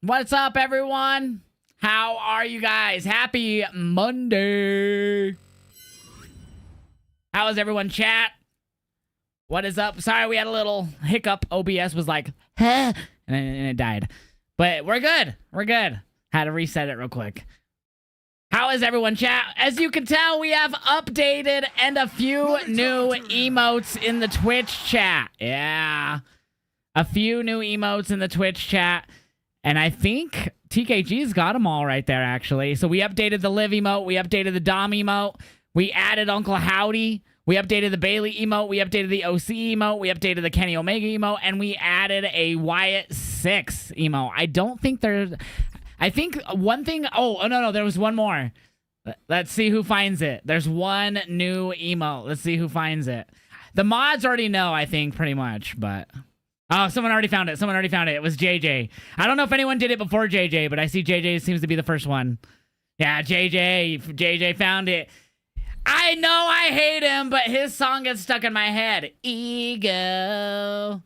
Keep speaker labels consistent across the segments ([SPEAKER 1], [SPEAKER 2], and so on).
[SPEAKER 1] What's up, everyone? How are you guys? Happy Monday. How is everyone, chat? What is up? Sorry, we had a little hiccup. OBS was like, huh? And it died. But we're good. We're good. Had to reset it real quick. How is everyone, chat? As you can tell, we have updated and a few new emotes in the Twitch chat. Yeah. A few new emotes in the Twitch chat. And I think TKG's got them all right there, actually. So we updated the Liv emote. We updated the Dom emote. We added Uncle Howdy. We updated the Bailey emote. We updated the OC emote. We updated the Kenny Omega emote. And we added a Wyatt 6 emote. I don't think there's... I think one thing... Oh, no. There was one more. Let's see who finds it. There's one new emote. Let's see who finds it. The mods already know, I think, pretty much, but... Oh, someone already found it. Someone already found it. It was JJ. I don't know if anyone did it before JJ, but I see JJ seems to be the first one. Yeah, JJ found it. I know I hate him, but his song gets stuck in my head. Ego.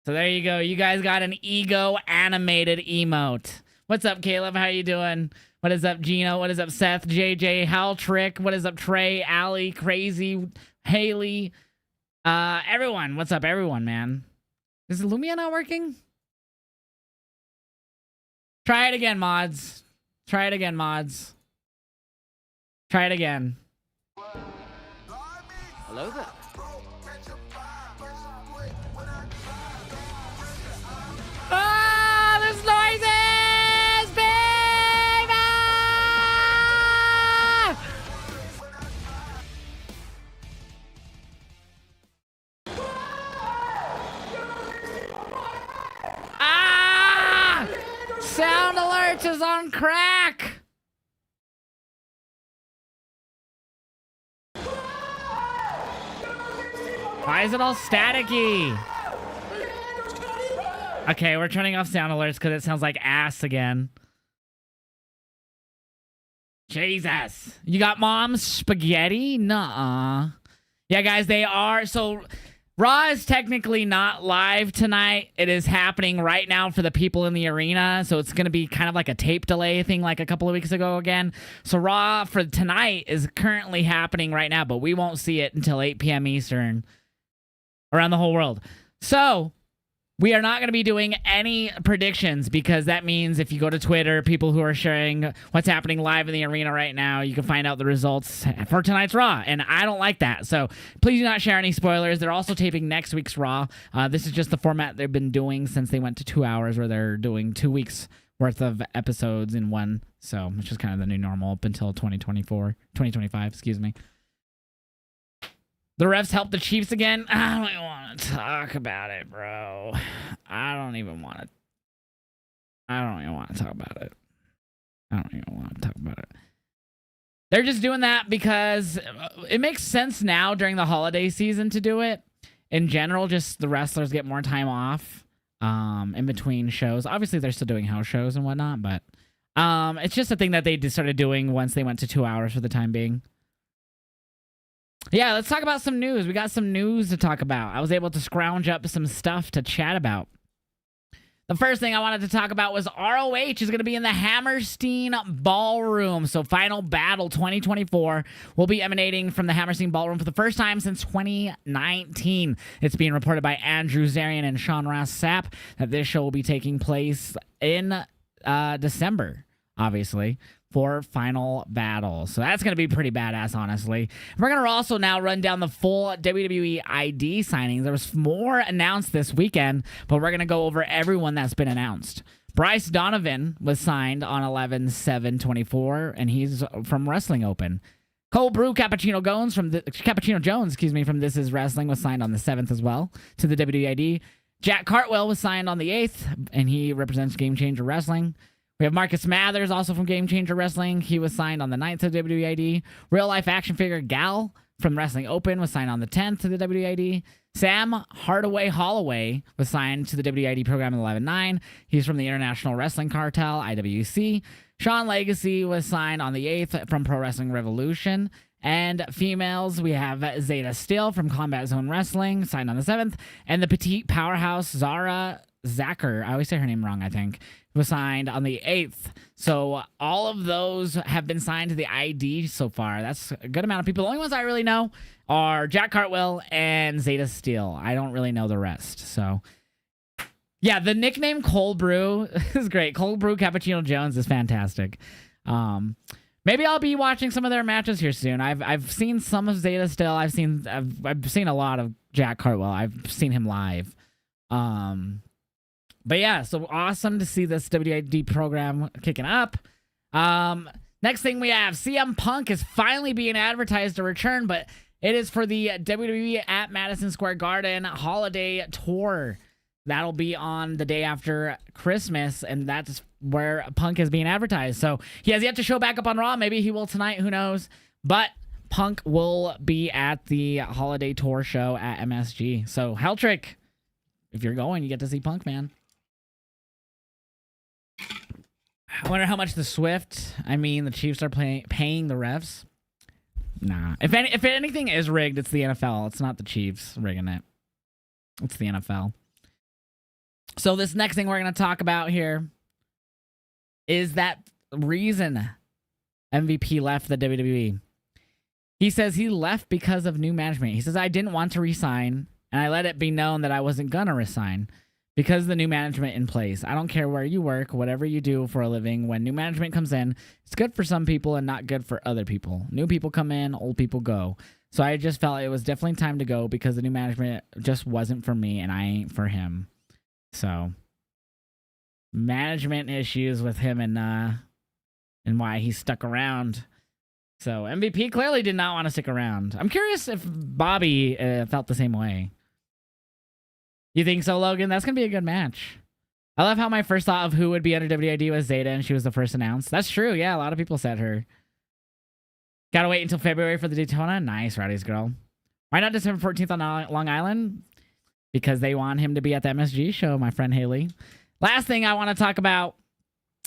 [SPEAKER 1] So there you go. You guys got an ego animated emote. What's up, Caleb? How you doing? What is up, Gino? What is up, Seth? JJ, Hal Trick. What is up, Trey, Allie, Crazy, Haley? Everyone. What's up, everyone, man? Is Lumia not working? Try it again, mods. Try it again, mods. Try it again. Hello there. Ah, there's noises, baby! Ah! Sound Alerts is on crack! Why is it all staticky? Okay, we're turning off sound alerts because it sounds like ass again. Jesus. You got mom's spaghetti? Nuh-uh. Yeah, guys, they are. So, Raw is technically not live tonight. It is happening right now for the people in the arena. So, it's going to be kind of like a tape delay thing like a couple of weeks ago again. So, Raw for tonight is currently happening right now, but we won't see it until 8 p.m. Eastern around the whole world. So, we are not going to be doing any predictions because that means if you go to Twitter, people who are sharing what's happening live in the arena right now, you can find out the results for tonight's Raw. And I don't like that. So please do not share any spoilers. They're also taping next week's Raw. This is just the format they've been doing since they went to 2 hours where they're doing 2 weeks worth of episodes in one. So it's just kind of the new normal up until 2025, excuse me. The refs helped the Chiefs again. I don't even want to talk about it, bro. I don't even want to talk about it. They're just doing that because it makes sense now during the holiday season to do it. In general, just the wrestlers get more time off in between shows. Obviously, they're still doing house shows and whatnot, but it's just a thing that they just started doing once they went to 2 hours for the time being. Yeah, let's talk about some news. We got some news to talk about. I was able to scrounge up some stuff to chat about. The first thing I wanted to talk about was ROH is going to be in the Hammerstein Ballroom. So Final Battle 2024 will be emanating from the Hammerstein Ballroom for the first time since 2019. It's being reported by Andrew Zarian and Sean Ross Sapp that this show will be taking place in December, obviously, for Final Battle. So that's going to be pretty badass, honestly. We're going to also now run down the full WWE ID signings. There was more announced this weekend, but we're going to go over everyone that's been announced. Bryce Donovan was signed on 11/7/24, and he's from Wrestling Open. Cole Brew Cappuccino Jones from This Is Wrestling was signed on the 7th as well to the WWE ID. Jack Cartwell was signed on the 8th, and he represents Game Changer Wrestling. We have Marcus Mathers, also from Game Changer Wrestling. He was signed on the 9th to the WID. Real life action figure Gal from Wrestling Open was signed on the 10th to the WID. Sam Hardaway Holloway was signed to the WID program in 11/9. He's from the International Wrestling Cartel, IWC. Sean Legacy was signed on the 8th from Pro Wrestling Revolution. And females, we have Zeta Steele from Combat Zone Wrestling, signed on the 7th. And the petite powerhouse Zara Zacher, I always say her name wrong, I think, was signed on the 8th. So all of those have been signed to the ID so far. That's a good amount of people. The only ones I really know are Jack Cartwheel and Zeta Steel. I don't really know the rest. So yeah, the nickname Cold Brew is great. Cold Brew Cappuccino Jones is fantastic. Maybe I'll be watching some of their matches here soon. I've seen some of Zeta Steel. I've seen a lot of Jack Cartwheel. I've seen him live. But yeah, so awesome to see this WID program kicking up. Next thing we have, CM Punk is finally being advertised to return, but it is for the WWE at Madison Square Garden holiday tour. That'll be on the day after Christmas, and that's where Punk is being advertised. So he has yet to show back up on Raw. Maybe he will tonight. Who knows? But Punk will be at the holiday tour show at MSG. So Heltrick, if you're going, you get to see Punk, man. I wonder how much the Chiefs are paying the refs. Nah. If anything is rigged, it's the NFL. It's not the Chiefs rigging it. It's the NFL. So this next thing we're going to talk about here is that reason MVP left the WWE. He says he left because of new management. He says, I didn't want to resign, and I let it be known that I wasn't going to resign because of the new management in place. I don't care where you work, whatever you do for a living. When new management comes in, it's good for some people and not good for other people. New people come in, old people go. So I just felt it was definitely time to go because the new management just wasn't for me, and I ain't for him. So, management issues with him and why he stuck around. So, MVP clearly did not want to stick around. I'm curious if Bobby felt the same way. You think so, Logan? That's going to be a good match. I love how my first thought of who would be under WID was Zeta, and she was the first announced. That's true. Yeah, a lot of people said her. Gotta wait until February for the Daytona. Nice, Rowdy's girl. Why not December 14th on Long Island? Because they want him to be at the MSG show, my friend Haley. Last thing I want to talk about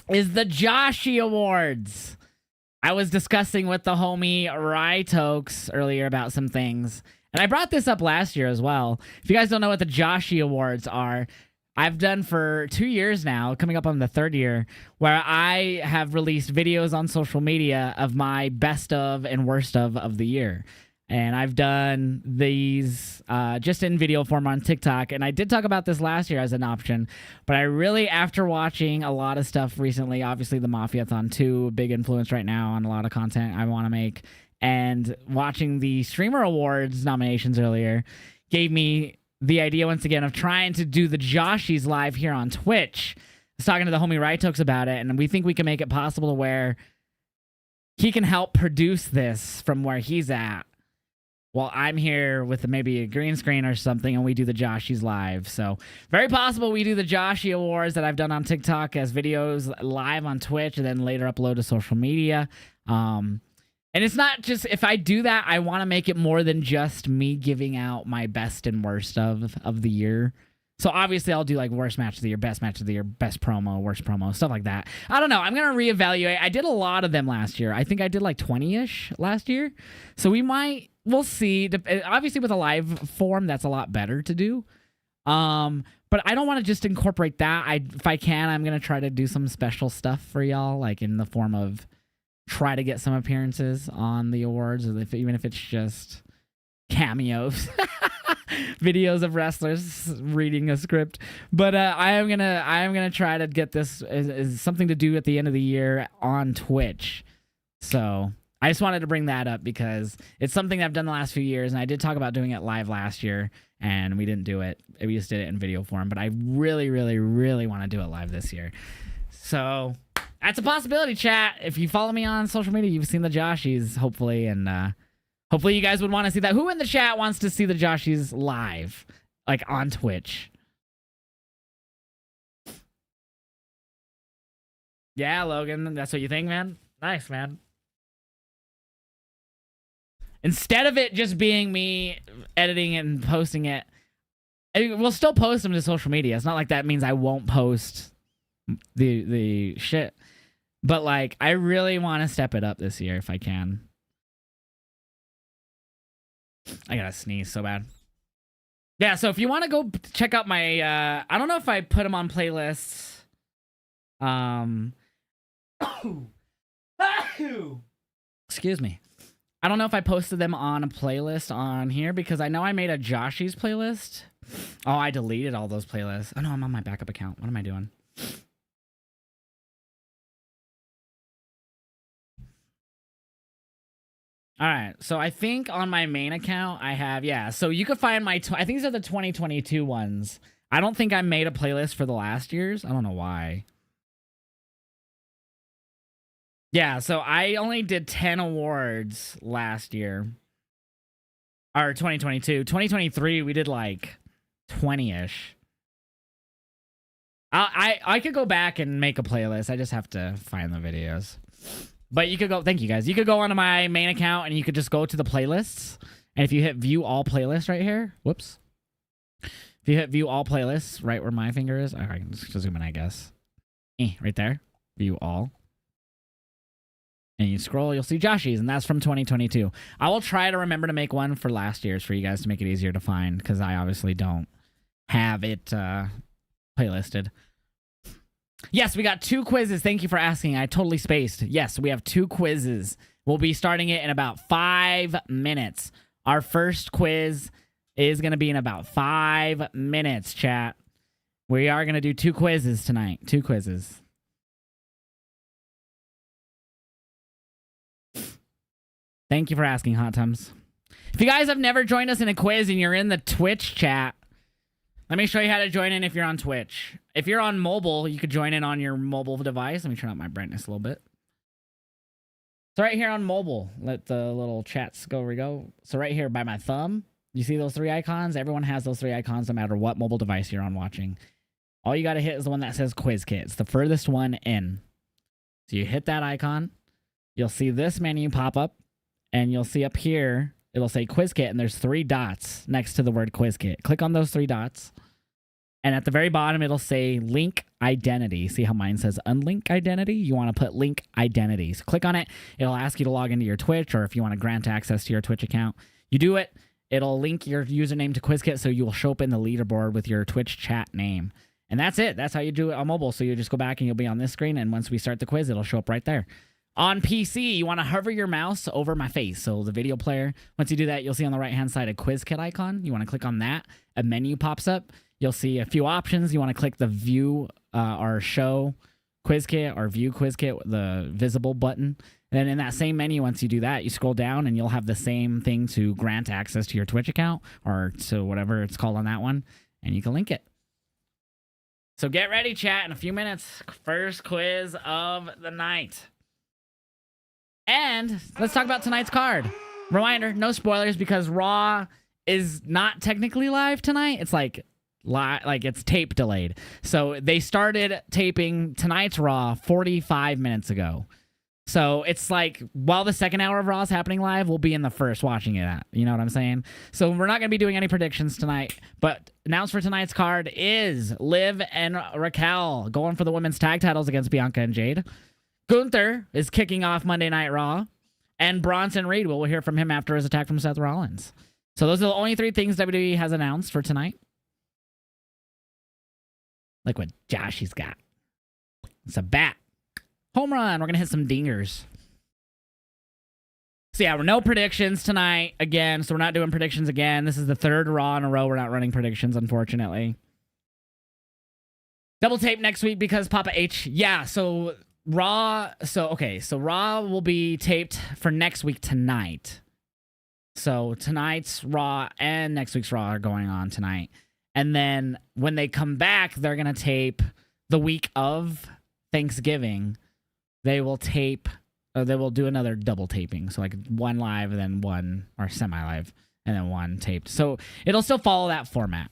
[SPEAKER 1] is the Joshi Awards. I was discussing with the homie Rytokes earlier about some things. And I brought this up last year as well. If you guys don't know what the Joshi Awards are, I've done for 2 years now, coming up on the 3rd year, where I have released videos on social media of my best of and worst of the year. And I've done these just in video form on TikTok. And I did talk about this last year as an option. But I really, after watching a lot of stuff recently, obviously the Mafiathon 2, a big influence right now on a lot of content I want to make. And watching the Streamer Awards nominations earlier gave me the idea once again of trying to do the Joshies live here on Twitch. I was talking to the homie Rytokes about it. And we think we can make it possible to where he can help produce this from where he's at. Well, I'm here with maybe a green screen or something, and we do the Joshies live. So, very possible we do the Joshi Awards that I've done on TikTok as videos live on Twitch and then later upload to social media. And it's not just, if I do that, I want to make it more than just me giving out my best and worst of the year. So, obviously, I'll do like worst match of the year, best match of the year, best promo, worst promo, stuff like that. I don't know. I'm going to reevaluate. I did a lot of them last year. I think I did like 20-ish last year. So, we'll see. Obviously, with a live form, that's a lot better to do. But I don't want to just incorporate that. If I can, I'm going to try to do some special stuff for y'all, like in the form of try to get some appearances on the awards, or even if it's just cameos. Videos of wrestlers reading a script. But I am gonna try to get this as something to do at the end of the year on Twitch. So I just wanted to bring that up because it's something I've done the last few years, and I did talk about doing it live last year, and we didn't do it. We just did it in video form, but I really, really, really want to do it live this year. So that's a possibility, chat. If you follow me on social media, you've seen the Joshies, hopefully, and hopefully you guys would want to see that. Who in the chat wants to see the Joshies live, like on Twitch? Yeah, Logan, that's what you think, man? Nice, man. Instead of it just being me editing and posting it, we'll still post them to social media. It's not like that means I won't post the shit. But, like, I really want to step it up this year if I can. I gotta sneeze so bad. Yeah, so if you want to go check out my, I don't know if I put them on playlists. Excuse me. I don't know if I posted them on a playlist on here because I know I made a Joshy's playlist. Oh, I deleted all those playlists. Oh no, I'm on my backup account. What am I doing? All right, so I think on my main account I have, yeah, so you could find my, I think these are the 2022 ones. I don't think I made a playlist for the last year's. I don't know why. Yeah, so I only did 10 awards last year. Or 2022. 2023, we did like 20-ish. I could go back and make a playlist. I just have to find the videos. But you could go, thank you guys. You could go onto my main account and you could just go to the playlists. And if you hit view all playlists right here, whoops. If you hit view all playlists right where my finger is, I can just zoom in, I guess. Right there. View all. And you scroll, you'll see Joshy's, and that's from 2022. I will try to remember to make one for last year's for you guys to make it easier to find, because I obviously don't have it playlisted. Yes, we got 2 quizzes. Thank you for asking. I totally spaced. Yes, we have 2 quizzes. We'll be starting it in about 5 minutes. Our first quiz is going to be in about 5 minutes, chat. We are going to do 2 quizzes tonight. 2 quizzes. Thank you for asking, Hot Tums. If you guys have never joined us in a quiz and you're in the Twitch chat, let me show you how to join in if you're on Twitch. If you're on mobile, you could join in on your mobile device. Let me turn up my brightness a little bit. So right here on mobile, let the little chats go where we go. So right here by my thumb, you see those 3 icons? Everyone has those 3 icons no matter what mobile device you're on watching. All you got to hit is the one that says Quiz Kit. It's the furthest one in. So you hit that icon. You'll see this menu pop up. And you'll see up here, it'll say Quiz Kit, and there's 3 dots next to the word Quiz Kit. Click on those 3 dots. And at the very bottom, it'll say Link Identity. See how mine says Unlink Identity? You want to put Link Identity. So click on it. It'll ask you to log into your Twitch, or if you want to grant access to your Twitch account. You do it. It'll link your username to Quiz Kit, so you will show up in the leaderboard with your Twitch chat name. And that's it. That's how you do it on mobile. So you just go back and you'll be on this screen, and once we start the quiz, it'll show up right there. On PC, you want to hover your mouse over my face, so the video player. Once you do that, you'll see on the right-hand side a Quiz Kit icon. You want to click on that. A menu pops up. You'll see a few options. You want to click the View or Show Quiz Kit or View Quiz Kit, the visible button. And then in that same menu, once you do that, you scroll down, and you'll have the same thing to grant access to your Twitch account or to whatever it's called on that one, and you can link it. So get ready, chat, in a few minutes. First quiz of the night. And let's talk about tonight's card. Reminder, no spoilers because Raw is not technically live tonight. It's like it's tape delayed. So they started taping tonight's Raw 45 minutes ago. So it's like while the second hour of Raw is happening live, we'll be in the first watching it at. You know what I'm saying? So we're not going to be doing any predictions tonight. But announced for tonight's card is Liv and Raquel going for the women's tag titles against Bianca and Jade. Gunther is kicking off Monday Night Raw. And Bronson Reed, we'll hear from him after his attack from Seth Rollins. So those are the only 3 things WWE has announced for tonight. Like what Joshy's got. It's a bat. Home run. We're going to hit some dingers. So yeah, no predictions tonight again. So we're not doing predictions again. This is the 3rd Raw in a row. We're not running predictions, unfortunately. Double tape next week because Papa H. Yeah, so Raw. So Raw will be taped for next week tonight. So tonight's Raw and next week's Raw are going on tonight. And then when they come back, they're going to tape the week of Thanksgiving. They will tape, or they will do another double taping. So like 1 live and then 1, or semi-live, and then 1 taped. So it'll still follow that format.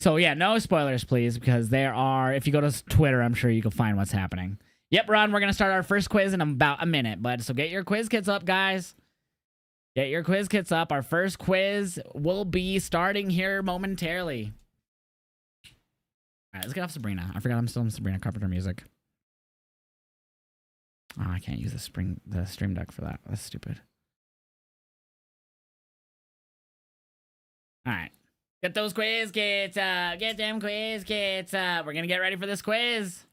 [SPEAKER 1] So yeah, no spoilers, please, because there are, if you go to Twitter, I'm sure you can find what's happening. Yep, Ron, we're going to start our first quiz in about a minute, bud. So get your quiz kits up, guys. Get your quiz kits up. Our first quiz will be starting here momentarily. All right, let's get off Sabrina. I forgot I'm still in Sabrina Carpenter music. Oh, I can't use the stream deck for that. That's stupid. All right. Get those quiz kits up. Get them quiz kits up. We're gonna get ready for this quiz.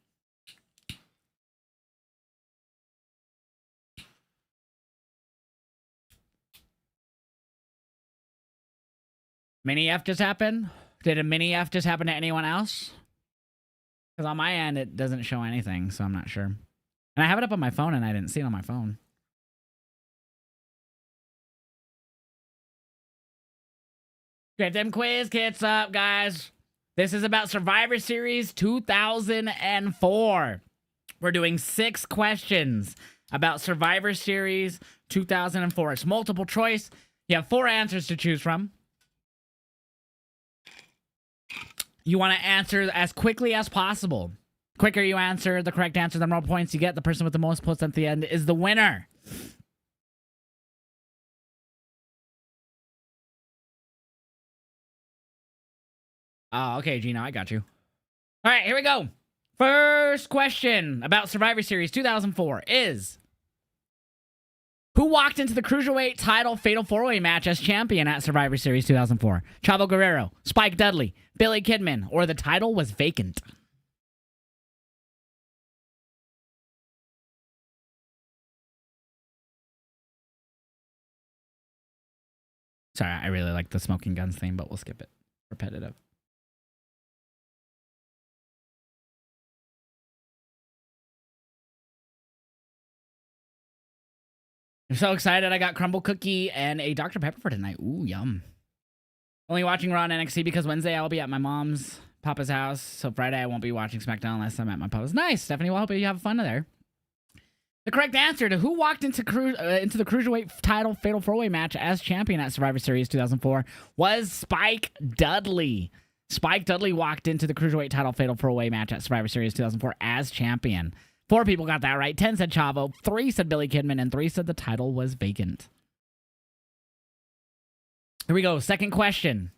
[SPEAKER 1] Mini F just happened? Did a mini F just happen to anyone else? Because on my end, it doesn't show anything, so I'm not sure. And I have it up on my phone, and I didn't see it on my phone. Get them quiz kits up, guys. This is about Survivor Series 2004. We're doing 6 questions about Survivor Series 2004. It's multiple choice. You have 4 answers to choose from. You want to answer as quickly as possible. Quicker you answer the correct answer, the more points you get. The person with the most points at the end is the winner. Oh, okay, Gino, I got you. All right, here we go. First question about Survivor Series 2004 is... Who walked into the Cruiserweight title Fatal 4-Way match as champion at Survivor Series 2004? Chavo Guerrero, Spike Dudley, Billy Kidman, or the title was vacant? Sorry, I really like the Smoking Guns theme, but we'll skip it. Repetitive. I'm so excited. I got Crumble Cookie and a Dr. Pepper for tonight. Ooh, yum. Only watching Raw and NXT because Wednesday I'll be at my mom's, Papa's house. So Friday I won't be watching SmackDown unless I'm at my Papa's. Nice, Stephanie. Well, I hope you have fun there. The correct answer to who walked into the Cruiserweight title Fatal 4-Way match as champion at Survivor Series 2004 was Spike Dudley. Spike Dudley walked into the Cruiserweight title Fatal 4-Way match at Survivor Series 2004 as champion. 4 people got that right. 10 said Chavo, 3 said Billy Kidman, and 3 said the title was vacant. Here we go. Second question.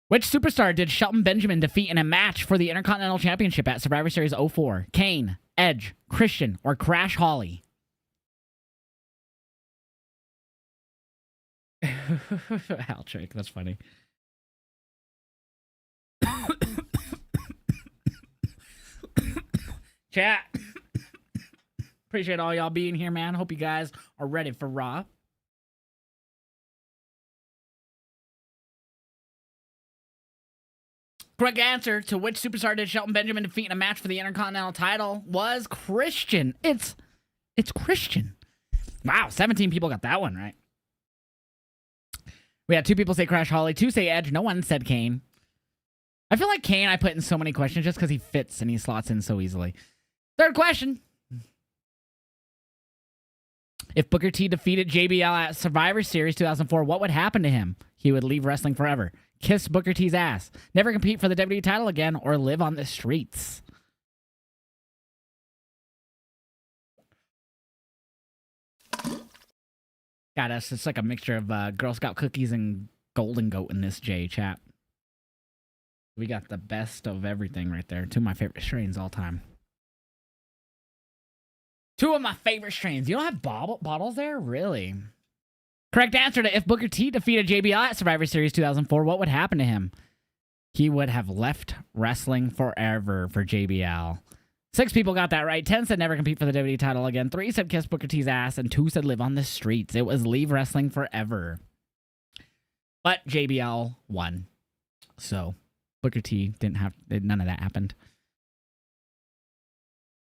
[SPEAKER 1] Which superstar did Shelton Benjamin defeat in a match for the Intercontinental Championship at Survivor Series 04? Kane, Edge, Christian, or Crash Holly? Haltrick, that's funny. Chat. Appreciate all y'all being here, man. Hope you guys are ready for Raw. Correct answer to which superstar did Shelton Benjamin defeat in a match for the Intercontinental title was Christian. It's Christian. Wow, 17 people got that one right. We had 2 people say Crash Holly, 2 say Edge, no one said Kane. I feel like Kane I put in so many questions just because he fits and he slots in so easily. Third question. If Booker T defeated JBL at Survivor Series 2004, what would happen to him? He would leave wrestling forever, kiss Booker T's ass, never compete for the WWE title again, or live on the streets. God, that's just like a mixture of Girl Scout cookies and Golden Goat in this J chat. We got the best of everything right there. 2 of my favorite strains all time. 2 of my favorite strains. You don't have bottles there? Really? Correct answer to if Booker T defeated JBL at Survivor Series 2004, what would happen to him? He would have left wrestling forever for JBL. 6 people got that right. 10 said never compete for the WWE title again. 3 said kiss Booker T's ass. And 2 said live on the streets. It was leave wrestling forever. But JBL won. So Booker T didn't have... None of that happened.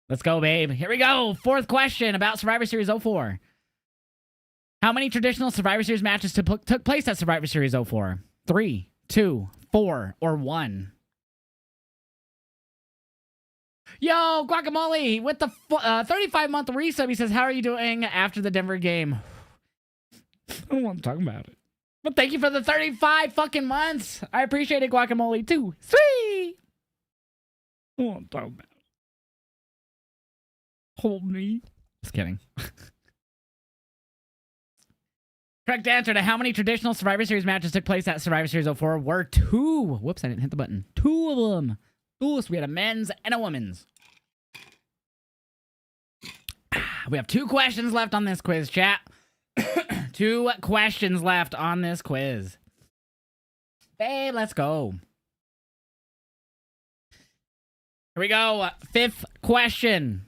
[SPEAKER 1] Let's go, babe. Here we go. 4th question about Survivor Series 04. How many traditional Survivor Series matches took place at Survivor Series 04? 3, 2, 4, or 1? Yo, Guacamole, with the 35-month resub, he says, how are you doing after the Denver game? I don't want to talk about it. But thank you for the 35 fucking months. I appreciate it, Guacamole, too. Sweet. I don't want to talk about it. Hold me. Just kidding. Correct answer to how many traditional Survivor Series matches took place at Survivor Series 04 were 2. Whoops, I didn't hit the button. 2 of them. Ooh, so we had a men's and a women's. We have 2 questions left on this quiz, chat. 2 2 questions left on this quiz. Babe, let's go. Here we go. 5th question.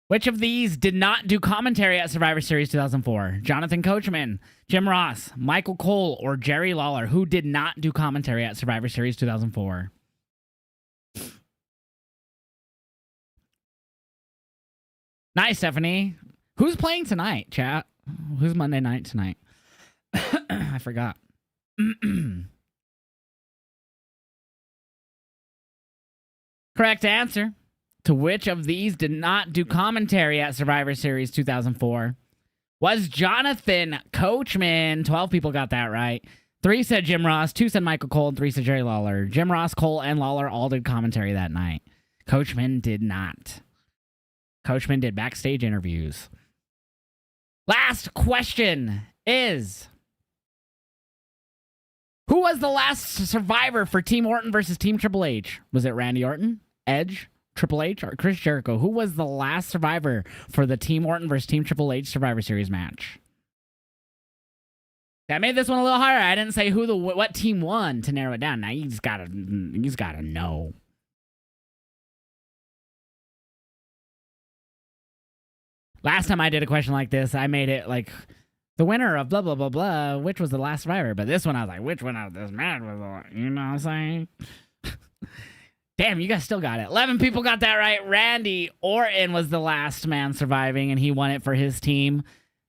[SPEAKER 1] Which of these did not do commentary at Survivor Series 2004? Jonathan Coachman, Jim Ross, Michael Cole, or Jerry Lawler? Who did not do commentary at Survivor Series 2004? Nice, Stephanie. Who's playing tonight, chat? Who's Monday night tonight? I forgot. Correct answer. To which of these did not do commentary at Survivor Series 2004? Was Jonathan Coachman. 12 people got that right. 3 said Jim Ross, 2 said Michael Cole, and 3 said Jerry Lawler. Jim Ross, Cole, and Lawler all did commentary that night. Coachman did not. Coachman did backstage interviews. Last question is... Who was the last survivor for Team Orton versus Team Triple H? Was it Randy Orton, Edge, Triple H, or Chris Jericho? Who was the last survivor for the Team Orton versus Team Triple H Survivor Series match? I made this one a little harder. I didn't say what team won to narrow it down. Now you just gotta know. Last time I did a question like this, I made it like the winner of blah blah blah blah, which was the last survivor. But this one, I was like, which one of this match was the, you know what I'm saying? Damn, you guys still got it. 11 people got that right. Randy Orton was the last man surviving, and he won it for his team.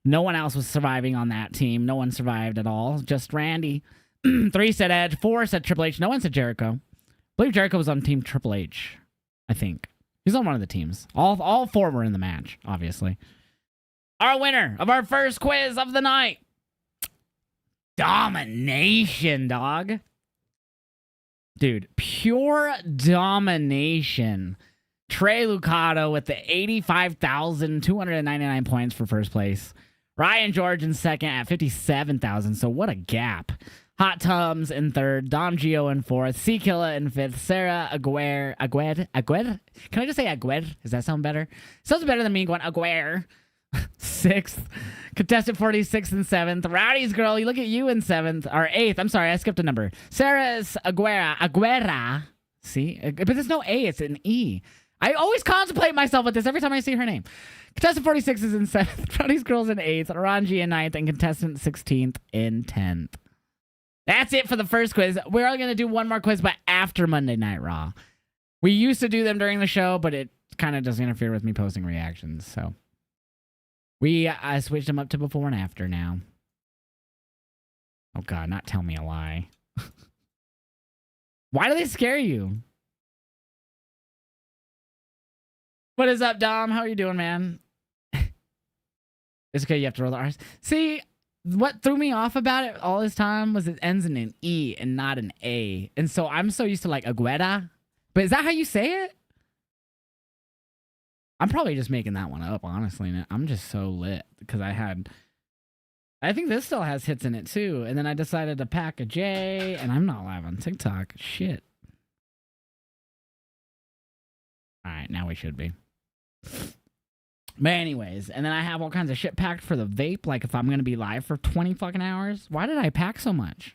[SPEAKER 1] No one else was surviving on that team. No one survived at all. Just Randy. 3 said Edge. 4 said Triple H. No one said Jericho. I believe Jericho was on Team Triple H. I think. He's on one of the teams. All 4 were in the match, obviously. Our winner of our first quiz of the night. Domination, dog. Dude, pure domination. Trey Lucado with the 85,299 points for first place. Ryan George in second at 57,000. So what a gap. Hot Tums in third. Dom Gio in fourth. C Killa in fifth. Sarah Aguirre. Can I just say Aguirre? Does that sound better? Sounds better than me going Aguirre. Sixth. Contestant 46th and 7th. Rowdy's girl, you look at you in 7th. Or 8th. I'm sorry, I skipped a number. Sarah's Aguera. See? But there's no A, it's an E. I always contemplate myself with this every time I see her name. Contestant 46 is in 7th. Rowdy's girl's in 8th. Ranji in 9th. And contestant 16th in 10th. That's it for the first quiz. We're only going to do one more quiz, but after Monday Night Raw. We used to do them during the show, but it kind of does interfere with me posting reactions, so... We switched them up to before and after now. Oh, God, not tell me a lie. Why do they scare you? What is up, Dom? How are you doing, man? It's okay, you have to roll the R's. See, what threw me off about it all this time was it ends in an E and not an A. And so I'm so used to, like, Agueda. But is that how you say it? I'm probably just making that one up, honestly. I'm just so lit because I think this still has hits in it too. And then I decided to pack a J, and I'm not live on TikTok. Shit. All right, now we should be. But anyways, and then I have all kinds of shit packed for the vape. Like if I'm going to be live for 20 fucking hours. Why did I pack so much?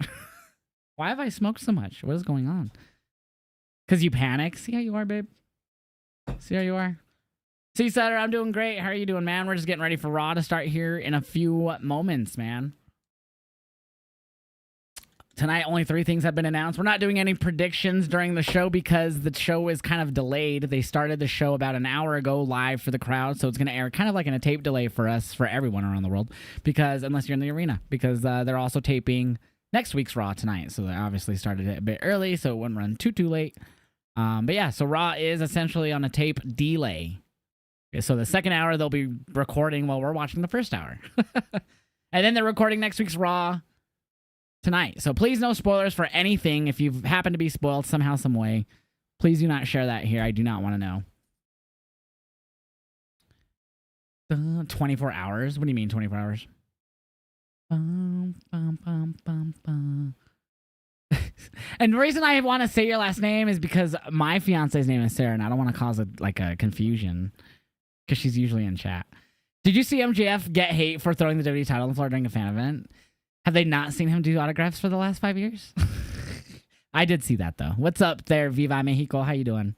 [SPEAKER 1] Why have I smoked so much? What is going on? Because you panic. See how you are, babe? See how you are? See, Sutter, I'm doing great. How are you doing, man? We're just getting ready for Raw to start here in a few moments, man. Tonight, only 3 things have been announced. We're not doing any predictions during the show because the show is kind of delayed. They started the show about an hour ago live for the crowd, so it's going to air kind of like in a tape delay for us, for everyone around the world, because unless you're in the arena, because they're also taping next week's Raw tonight, so they obviously started it a bit early, so it wouldn't run too late. But yeah, so Raw is essentially on a tape delay. So the second hour, they'll be recording while we're watching the first hour. And then they're recording next week's Raw tonight. So please no spoilers for anything. If you've happened to be spoiled somehow, some way, please do not share that here. I do not want to know. 24 hours? What do you mean 24 hours? And the reason I want to say your last name is because my fiance's name is Sarah, and I don't want to cause a confusion. Because she's usually in chat. Did you see MJF get hate for throwing the WWE title on the floor during a fan event? Have they not seen him do autographs for the last 5 years? I did see that, though. What's up there, Viva Mexico? How you doing?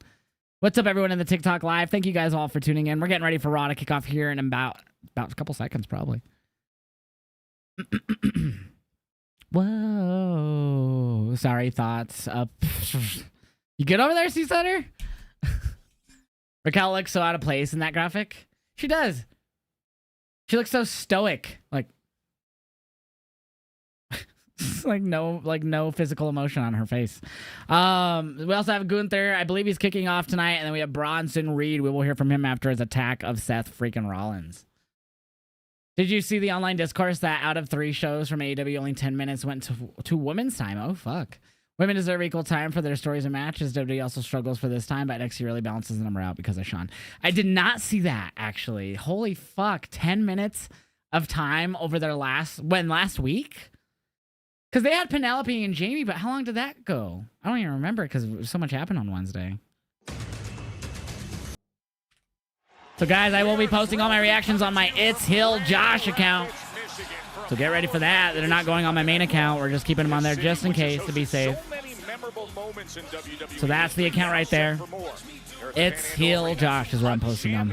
[SPEAKER 1] What's up, everyone in the TikTok live? Thank you guys all for tuning in. We're getting ready for Raw to kick off here in about a couple seconds, probably. Whoa. Sorry, thoughts. You good over there, C-Center? Raquel looks so out of place in that graphic. She does. She looks so stoic. Like no physical emotion on her face. We also have Gunther. I believe he's kicking off tonight. And then we have Bronson Reed. We will hear from him after his attack of Seth freaking Rollins. Did you see the online discourse that out of 3 shows from AEW, only 10 minutes went to women's time? Oh, fuck. Women deserve equal time for their stories and matches. WWE also struggles for this time, but NXT really balances the number out because of Sean. I did not see that, actually. Holy fuck. 10 minutes of time over their last week? Because they had Penelope and Jamie, but how long did that go? I don't even remember because so much happened on Wednesday. So, guys, I will be posting all my reactions on my It's Heeljosh account. So get ready for that. They're not going on my main account. We're just keeping them on there just in case to be safe. So that's the account right there. It's Heeljosh is where I'm posting them.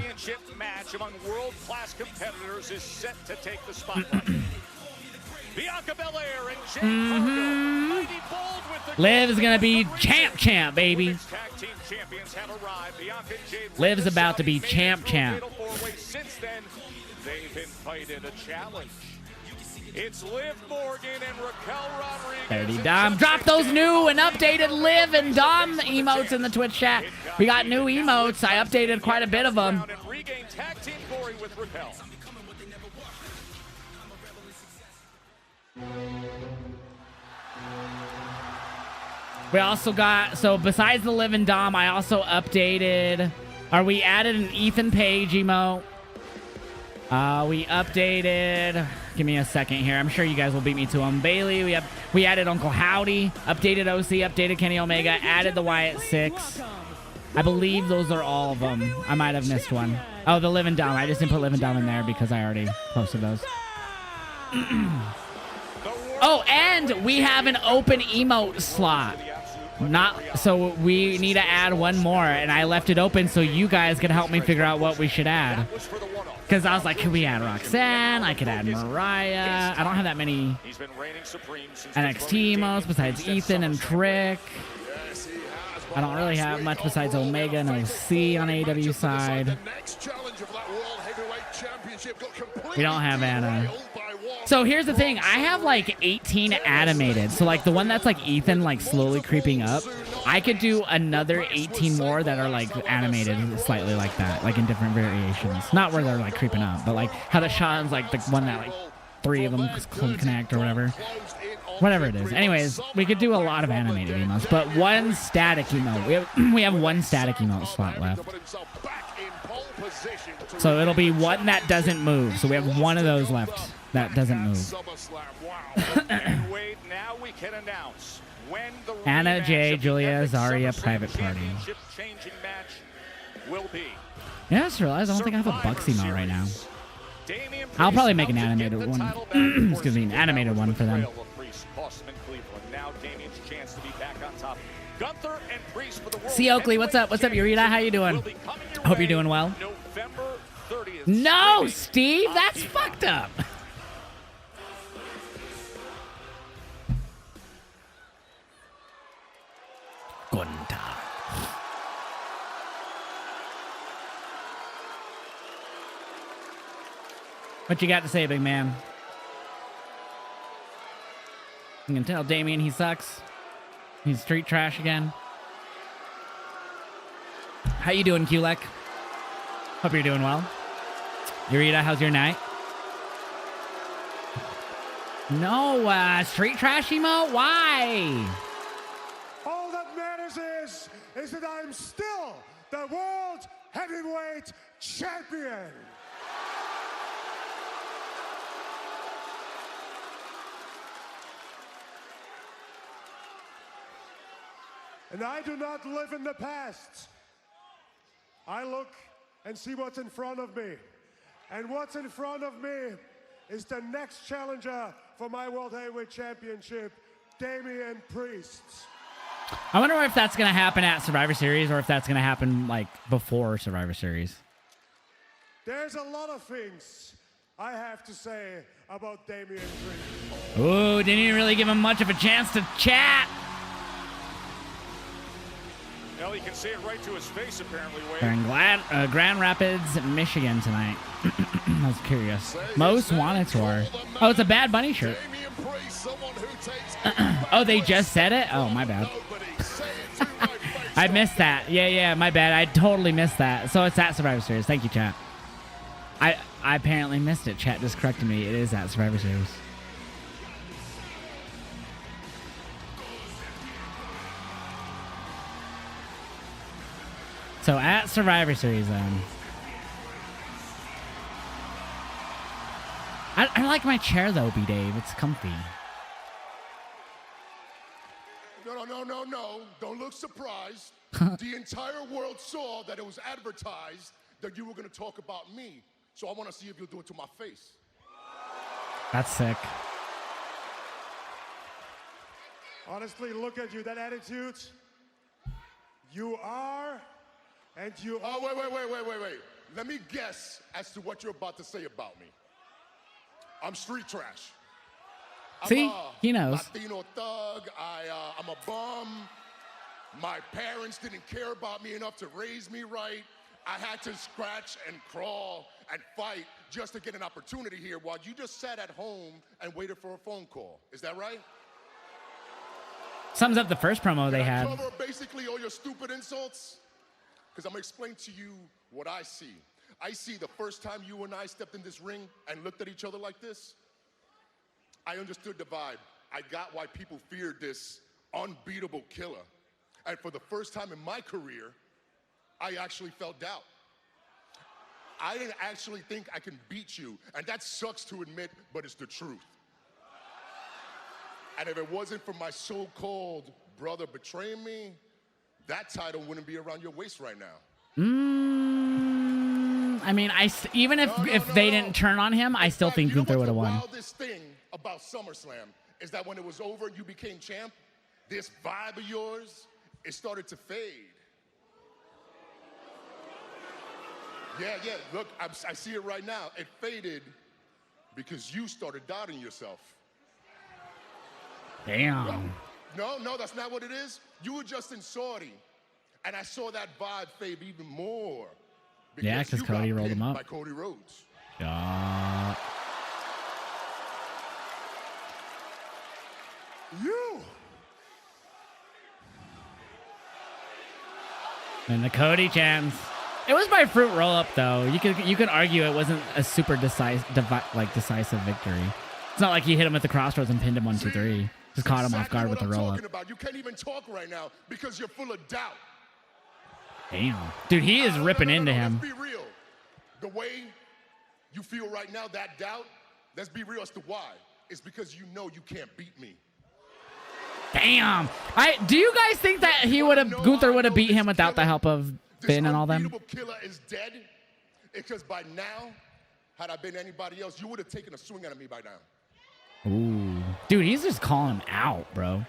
[SPEAKER 1] Liv is going to be champ, baby. Liv's about to be champ.
[SPEAKER 2] They've invited a challenge. It's Liv Morgan and Raquel Rodriguez.
[SPEAKER 1] 30 Dom. Drop those new and updated Liv and Dom emotes in the Twitch chat. We got new emotes. I updated quite a bit of them. We also got, so besides the Liv and Dom, I also updated, we added an Ethan Page emote. We updated, give me a second here. I'm sure you guys will beat me to him. Bailey, we added Uncle Howdy, updated OC, updated Kenny Omega, added the Wyatt 6. I believe those are all of them. I might have missed one. Oh, the Liv and Dom. I just didn't put Liv and Dom in there because I already posted those. Oh, and we have an open emote slot. So we need to add one more, and I left it open so you guys can help me figure out what we should add. Because I was like, could we add Roxanne? I could add Mariah. I don't have that many NXT emotes besides Ethan and Trick. I don't really have much besides Omega and OC on AEW side. We don't have Anna. So here's the thing. I have like 18 animated. So like the one that's like Ethan like slowly creeping up, I could do another 18 more that are like animated slightly like that, like in different variations. Not where they're like creeping up, but like how the Sean's like the one that like 3 of them connect or whatever. Whatever it is. Anyways, we could do a lot of animated emotes, but one static emote. We have one static emote slot left. So it'll be one that doesn't move. So we have one of those left that doesn't move. Anna, Jay, Julia, Zarya, private party. Yeah, I just realized I don't think I have a Bucks emote right now. I'll probably make an animated one. Excuse me, an animated one for them. C. Oakley, what's up? What's up, Eureka? How you doing? Hope you're doing well. No, Steve, that's fucked up. Gunta. What you got to say, big man? You can tell Damien he sucks. He's street trash again. How you doing, Kulek? Hope you're doing well. Eureka, how's your night? No, street trash emote? Why?
[SPEAKER 3] All that matters is that I'm still the World Heavyweight Champion. And I do not live in the past. I look and see what's in front of me. And what's in front of me is the next challenger for my World Heavyweight Championship, Damian Priest.
[SPEAKER 1] I wonder if that's going to happen at Survivor Series or if that's going to happen like before Survivor Series.
[SPEAKER 3] There's a lot of things I have to say about Damian Priest.
[SPEAKER 1] Ooh, didn't even really give him much of a chance to chat.
[SPEAKER 2] Well, you can see it right to his face, apparently, Wade.
[SPEAKER 1] They're in Grand Rapids, Michigan tonight. I was curious. Most Wanted Tour. Oh, it's a Bad Bunny shirt. Oh, they just said it? Oh, my bad. I missed that. Yeah, my bad. I totally missed that. So it's at Survivor Series. Thank you, chat. I apparently missed it. Chat just corrected me. It is at Survivor Series. So at Survivor Series, then. I like my chair, though, B-Dave. It's comfy.
[SPEAKER 4] No. Don't look surprised. The entire world saw that it was advertised that you were going to talk about me. So I want to see if you'll do it to my face.
[SPEAKER 1] That's sick.
[SPEAKER 3] Honestly, look at you, that attitude. You are, and you are.
[SPEAKER 4] Oh, wait. Let me guess as to what you're about to say about me. I'm street trash.
[SPEAKER 1] See? He knows.
[SPEAKER 4] Latino thug. I'm a bum. My parents didn't care about me enough to raise me right. I had to scratch and crawl and fight just to get an opportunity here while you just sat at home and waited for a phone call. Is that right?
[SPEAKER 1] Sums up the first promo they had.
[SPEAKER 4] Cover basically all your stupid insults? Because I'm going to explain to you what I see. I see the first time you and I stepped in this ring and looked at each other like this, I understood the vibe. I got why people feared this unbeatable killer. And for the first time in my career, I actually felt doubt. I didn't actually think I can beat you, and that sucks to admit, but it's the truth. And if it wasn't for my so-called brother betraying me, that title wouldn't be around your waist right now.
[SPEAKER 1] I mean, even if they didn't turn on him, I still think Gunther would have won.
[SPEAKER 4] The wildest thing about SummerSlam is that when it was over and you became champ, this vibe of yours, it started to fade. Yeah, look, I see it right now. It faded because you started doubting yourself.
[SPEAKER 1] Damn.
[SPEAKER 4] No, that's not what it is. You were just in Saudi, and I saw that vibe fade even more.
[SPEAKER 1] Yeah, because Cody rolled him up.
[SPEAKER 4] By Cody Rhodes.
[SPEAKER 1] Yeah.
[SPEAKER 3] You.
[SPEAKER 1] And the Cody chance. It was by fruit roll up though. You could argue it wasn't a super decisive victory. It's not like he hit him at the crossroads and pinned him 1, 2, 3. Just caught him off guard with the roll up.
[SPEAKER 4] You can't even talk right now because you're full of doubt.
[SPEAKER 1] Damn. Dude, he is ripping into him.
[SPEAKER 4] Let's be real. The way you feel right now, that doubt, let's be real as to why. It's because you know you can't beat me.
[SPEAKER 1] Damn. Do you guys think that Gunther would have beat him without the help of Finn and all them?
[SPEAKER 4] This unbeatable killer is dead. It's because by now, had I been anybody else, you would have taken a swing at me by now.
[SPEAKER 1] Ooh. Dude, he's just calling him out, bro.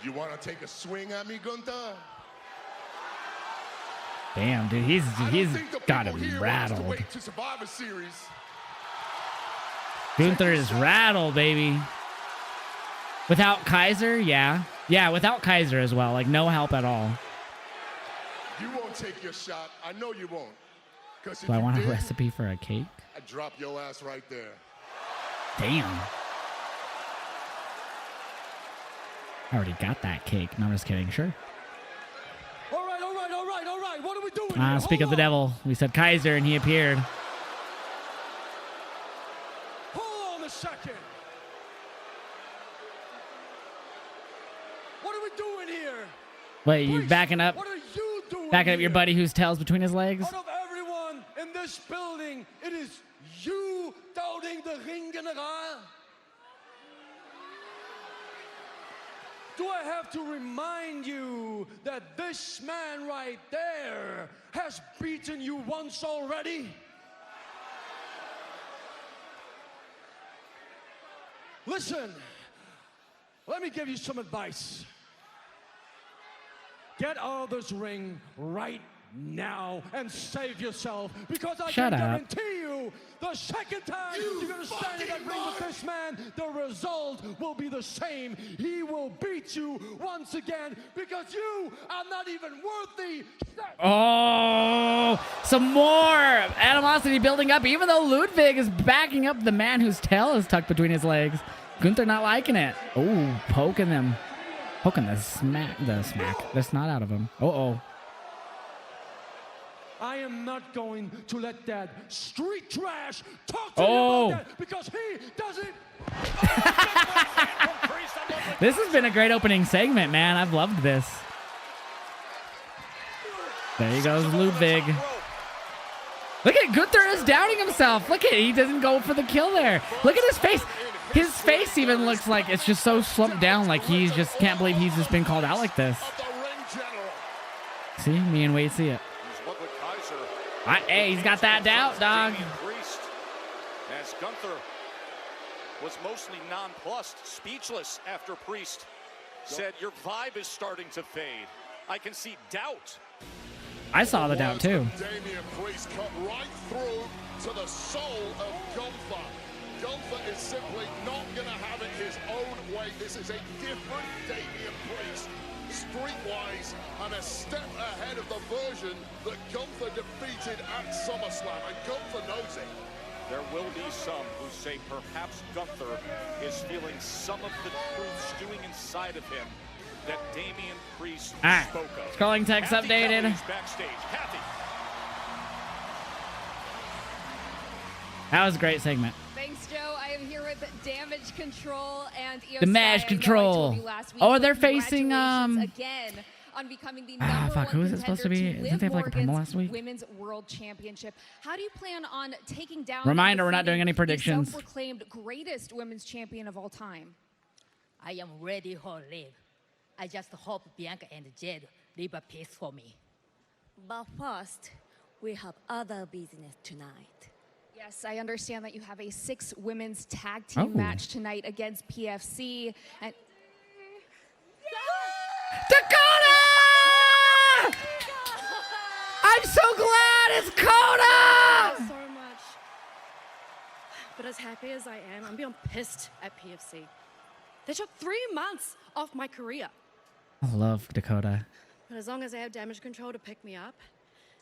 [SPEAKER 4] You want to take a swing at me, Gunther?
[SPEAKER 1] Damn, dude, he's got him rattled. Gunther is rattled, baby. Without Kaiser, yeah. Yeah, without Kaiser as well. Like, no help at all.
[SPEAKER 4] You won't take your shot. I know you won't.
[SPEAKER 1] Do I want a recipe for a cake?
[SPEAKER 4] I'd drop your ass right there.
[SPEAKER 1] Damn. I already got that cake. No, I'm just kidding. Sure.
[SPEAKER 5] All right. What are we doing?
[SPEAKER 1] Speak of the devil. We said Kaiser, and he appeared.
[SPEAKER 5] Hold on a second. What are we doing here?
[SPEAKER 1] Wait, you backing up?
[SPEAKER 5] What are you doing?
[SPEAKER 1] Backing up
[SPEAKER 5] here?
[SPEAKER 1] your buddy whose tail's between his legs?
[SPEAKER 5] Out of everyone in this building, it is you doubting the Ring General. Do I have to remind you that this man right there has beaten you once already? Listen, let me give you some advice. Get out of this ring right now and save yourself, because I
[SPEAKER 1] Shut
[SPEAKER 5] can
[SPEAKER 1] up.
[SPEAKER 5] guarantee you the second time you're gonna stand in that ring with this man, the result will be the same. He will beat you once again because you are not even worthy.
[SPEAKER 1] Oh, some more animosity building up, even though Ludwig is backing up the man whose tail is tucked between his legs. Gunther not liking it. Oh, poking the snot out of him. Uh-oh.
[SPEAKER 5] I am not going to let that street trash talk to you about that, because he doesn't.
[SPEAKER 1] This has been a great opening segment, man. I've loved this. There he goes, Ludwig. Look at Gunther is doubting himself. Look at it. He doesn't go for the kill there. Look at his face. His face even looks like it's just so slumped down, like he just can't believe he's just been called out like this. See, me and Wade see it. Hey, he's got that doubt, dog.
[SPEAKER 2] As Gunther was mostly nonplussed, speechless after Priest said, "Your vibe is starting to fade. I can see doubt."
[SPEAKER 1] I saw the doubt too.
[SPEAKER 4] Damian Priest cut right through to the soul of Gunther. Gunther is simply not going to have it his own way. This is a different Damian Priest, streetwise, and a step ahead of the version that Gunther defeated at SummerSlam, and Gunther knows it.
[SPEAKER 2] There will be some who say perhaps Gunther is feeling some of the truth stewing inside of him that Damian Priest spoke of.
[SPEAKER 1] Scrolling text updated.
[SPEAKER 2] Backstage. Kathy.
[SPEAKER 1] That was a great segment.
[SPEAKER 6] Thanks, Joe. I am here with Damage Control and Io
[SPEAKER 1] The Match
[SPEAKER 6] Sky.
[SPEAKER 1] Control. Oh, they're facing
[SPEAKER 6] again on becoming the number
[SPEAKER 1] fuck,
[SPEAKER 6] one
[SPEAKER 1] who is it supposed to be?
[SPEAKER 6] contender
[SPEAKER 1] Didn't they have like a
[SPEAKER 6] Liv
[SPEAKER 1] promo last week?
[SPEAKER 6] Women's World Championship. How do you plan on taking down?
[SPEAKER 1] Reminder,
[SPEAKER 6] and
[SPEAKER 1] we're not doing any
[SPEAKER 6] defeating
[SPEAKER 1] predictions.
[SPEAKER 6] the self-proclaimed greatest women's champion of all time?
[SPEAKER 7] I am ready for Liv. I just hope Bianca and Jade leave a piece for me.
[SPEAKER 8] But first, we have other business tonight.
[SPEAKER 6] Yes, I understand that you have a 6 women's tag team match tonight against PFC. And
[SPEAKER 1] Dakota! I'm so glad it's Coda!
[SPEAKER 8] So much. But as happy as I am, I'm beyond pissed at PFC. They took 3 months off my career.
[SPEAKER 1] I love Dakota.
[SPEAKER 8] But as long as I have Damage Control to pick me up,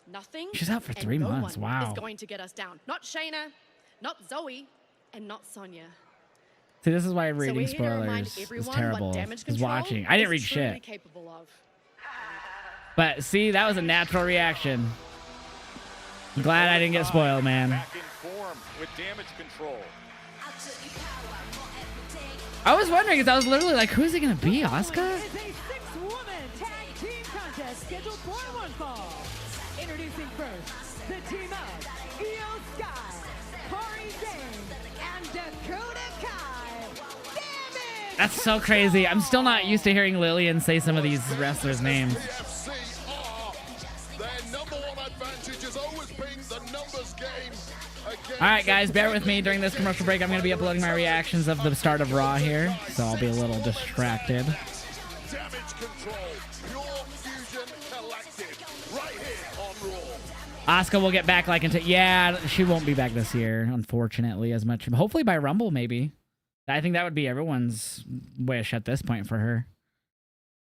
[SPEAKER 8] nothing
[SPEAKER 1] She's out for
[SPEAKER 8] and
[SPEAKER 1] 3
[SPEAKER 8] no
[SPEAKER 1] months.
[SPEAKER 8] one
[SPEAKER 1] Wow.
[SPEAKER 8] is going to get us down. Not Shayna, not Zoe, and not Sonya.
[SPEAKER 1] See, this is why
[SPEAKER 8] So
[SPEAKER 1] reading
[SPEAKER 8] we're here to remind
[SPEAKER 1] spoilers is
[SPEAKER 8] everyone
[SPEAKER 1] terrible.
[SPEAKER 8] what Damage
[SPEAKER 1] Is
[SPEAKER 8] Control
[SPEAKER 1] watching. I didn't
[SPEAKER 8] is
[SPEAKER 1] read
[SPEAKER 8] truly
[SPEAKER 1] shit.
[SPEAKER 8] capable of.
[SPEAKER 1] But see, that was a natural reaction. I'm glad I didn't get spoiled, man.
[SPEAKER 2] Back in form with Damage Control.
[SPEAKER 1] I was wondering, because I was literally like, who is it going to be, Asuka?
[SPEAKER 9] Is a 6-woman tag team contest scheduled for one fall. Introducing first, the team of Io Sky, Corey Dane, and Dakota Kai. Damage!
[SPEAKER 1] That's so crazy. I'm still not used to hearing Lillian say some of these wrestlers' names.
[SPEAKER 4] PFC are, their number one advantage has always been the numbers game.
[SPEAKER 1] All right, guys, bear with me during this commercial break. I'm going to be uploading my reactions of the start of Raw here, so I'll be a little distracted.
[SPEAKER 4] Damage Control, Pure Fusion Collective, right here on Raw.
[SPEAKER 1] Asuka will get back like into... Yeah, she won't be back this year, unfortunately, as much. Hopefully by Rumble, maybe. I think that would be everyone's wish at this point for her.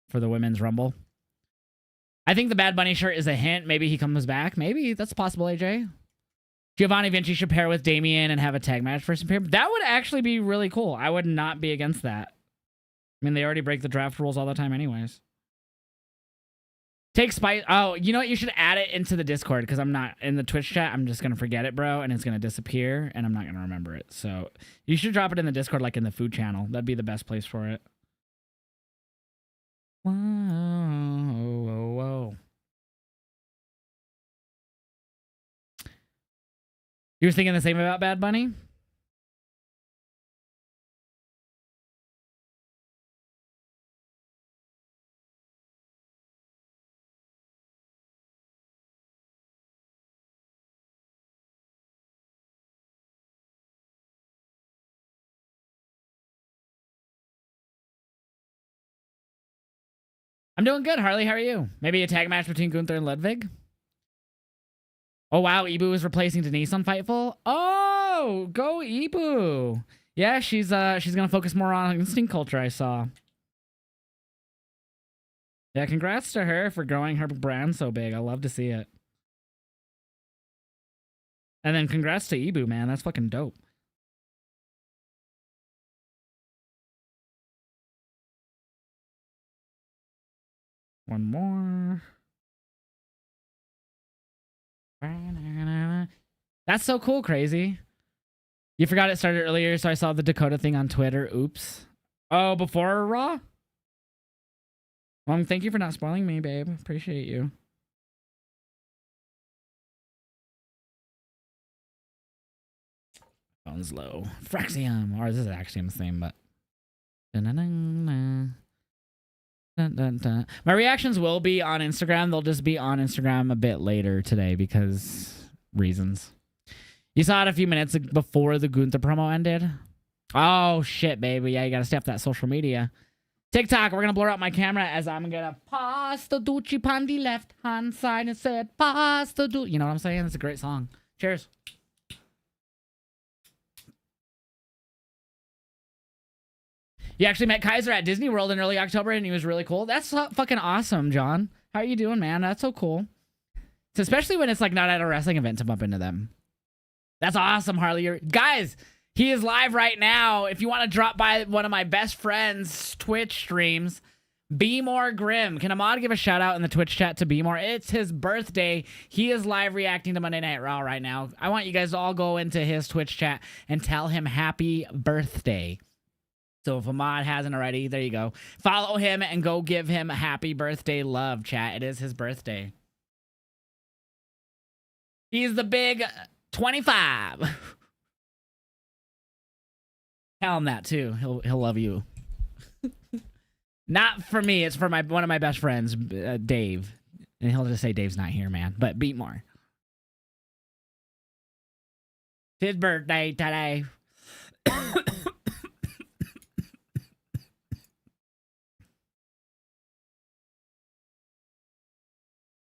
[SPEAKER 1] For the Women's Rumble. I think the Bad Bunny shirt is a hint. Maybe he comes back. Maybe. That's possible, AJ. Giovanni Vinci should pair with Damien and have a tag match for some period. That would actually be really cool. I would not be against that. I mean, they already break the draft rules all the time anyways. Take Spice. Oh, you know what? You should add it into the Discord, because I'm not in the Twitch chat. I'm just going to forget it, bro, and it's going to disappear, and I'm not going to remember it. So you should drop it in the Discord, like in the food channel. That'd be the best place for it. Whoa, whoa, whoa. You were thinking the same about Bad Bunny? I'm doing good, Harley. How are you? Maybe a tag match between Gunther and Ludwig? Oh, wow. Ibu is replacing Denise on Fightful. Oh, go Ibu. Yeah, she's going to focus more on Instinct Culture, I saw. Yeah, congrats to her for growing her brand so big. I love to see it. And then congrats to Ibu, man. That's fucking dope. One more. That's so cool, Crazy. You forgot it started earlier, so I saw the Dakota thing on Twitter. Oops. Oh, before Raw? Well, thank you for not spoiling me, babe. Appreciate you. Phone's low. Fraxium. Or this is Axiom theme, but... Dun, dun, dun. My reactions will be on Instagram. They'll just be on Instagram a bit later today because reasons. You saw it a few minutes before the Gunther promo ended. Oh, shit, baby. Yeah, you got to step that social media. TikTok, we're going to blur out my camera as I'm going to pass the Ducci pan the left-hand side and said, pass the Ducci. You know what I'm saying? It's a great song. Cheers. You actually met Kaiser at Disney World in early October, and he was really cool. That's fucking awesome, John. How are you doing, man? That's so cool. So especially when it's like not at a wrestling event to bump into them. That's awesome, Harley. Guys, he is live right now. If you want to drop by one of my best friends' Twitch streams, Be More Grim. Can Ahmad give a shout out in the Twitch chat to Be More? It's his birthday. He is live reacting to Monday Night Raw right now. I want you guys to all go into his Twitch chat and tell him happy birthday. So if Ahmad hasn't already, there you go. Follow him and go give him a happy birthday love, chat. It is his birthday. He's the big 25. Tell him that too. He'll love you. Not for me. It's for one of my best friends, Dave. And he'll just say Dave's not here, man. But beat more. It's his birthday today.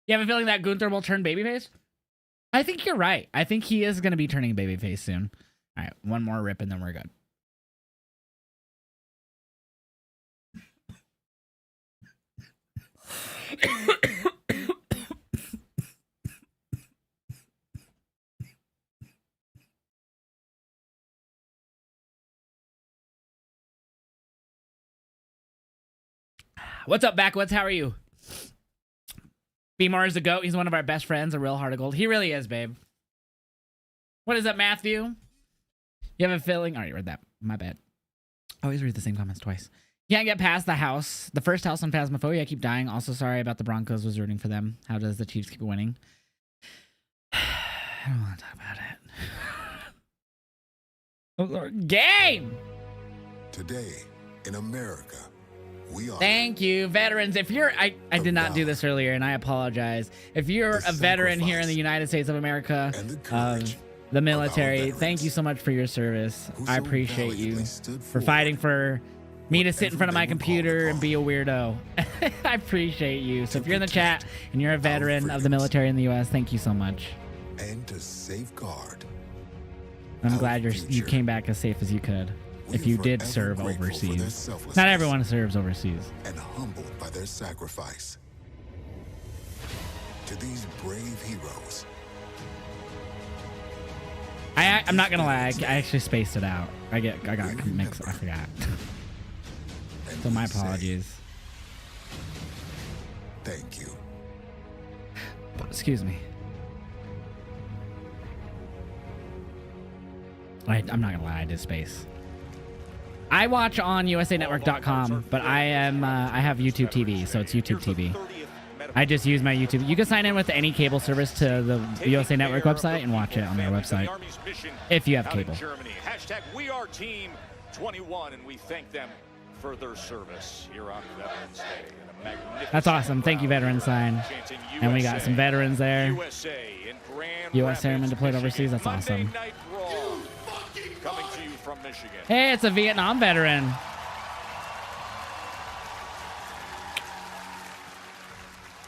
[SPEAKER 1] You have a feeling that Gunther will turn babyface? I think you're right. I think he is going to be turning babyface soon. All right, one more rip and then we're good. What's up, Backwoods? How are you? B-Mar is the GOAT. He's one of our best friends, a real heart of gold. He really is, babe. What is up, Matthew? You have a feeling... Already read that. My bad. I always read the same comments twice. Can't get past the house. The first house on Phasmophobia. I keep dying. Also, sorry about the Broncos. Was rooting for them. How does the Chiefs keep winning? I don't want to talk about it. Game!
[SPEAKER 10] Today, in America, we are...
[SPEAKER 1] Thank you, veterans. If you're... I did not do this earlier, and I apologize. If you're a veteran here in the United States of America, of the military, thank you so much for your service. I appreciate you for fighting for me to sit in front of my computer and be a weirdo. I appreciate you. So if you're in the chat and you're a veteran of the military in the U.S., thank you so much.
[SPEAKER 10] And to safeguard.
[SPEAKER 1] I'm glad you came back as safe as you could. If you did serve overseas. Not everyone serves overseas.
[SPEAKER 10] And humbled by their sacrifice. To these brave heroes.
[SPEAKER 1] I'm not gonna lie, I actually spaced it out. I got mixed. I forgot. So my apologies.
[SPEAKER 10] Thank you.
[SPEAKER 1] Excuse me. I'm not gonna lie, I did space. I watch on USANetwork.com, but I have YouTube TV, so it's YouTube TV. I just use my YouTube. You can sign in with any cable service to the USA Network website and watch it on their website if you have cable.
[SPEAKER 2] Hashtag We Are Team 21, and we thank them for their service here on Veterans Day.
[SPEAKER 1] That's awesome. Thank you, Veteran Sign. And we got some veterans there. U.S. Airmen deployed overseas. That's awesome.
[SPEAKER 2] Coming to you from Michigan.
[SPEAKER 1] Hey, it's a Vietnam veteran.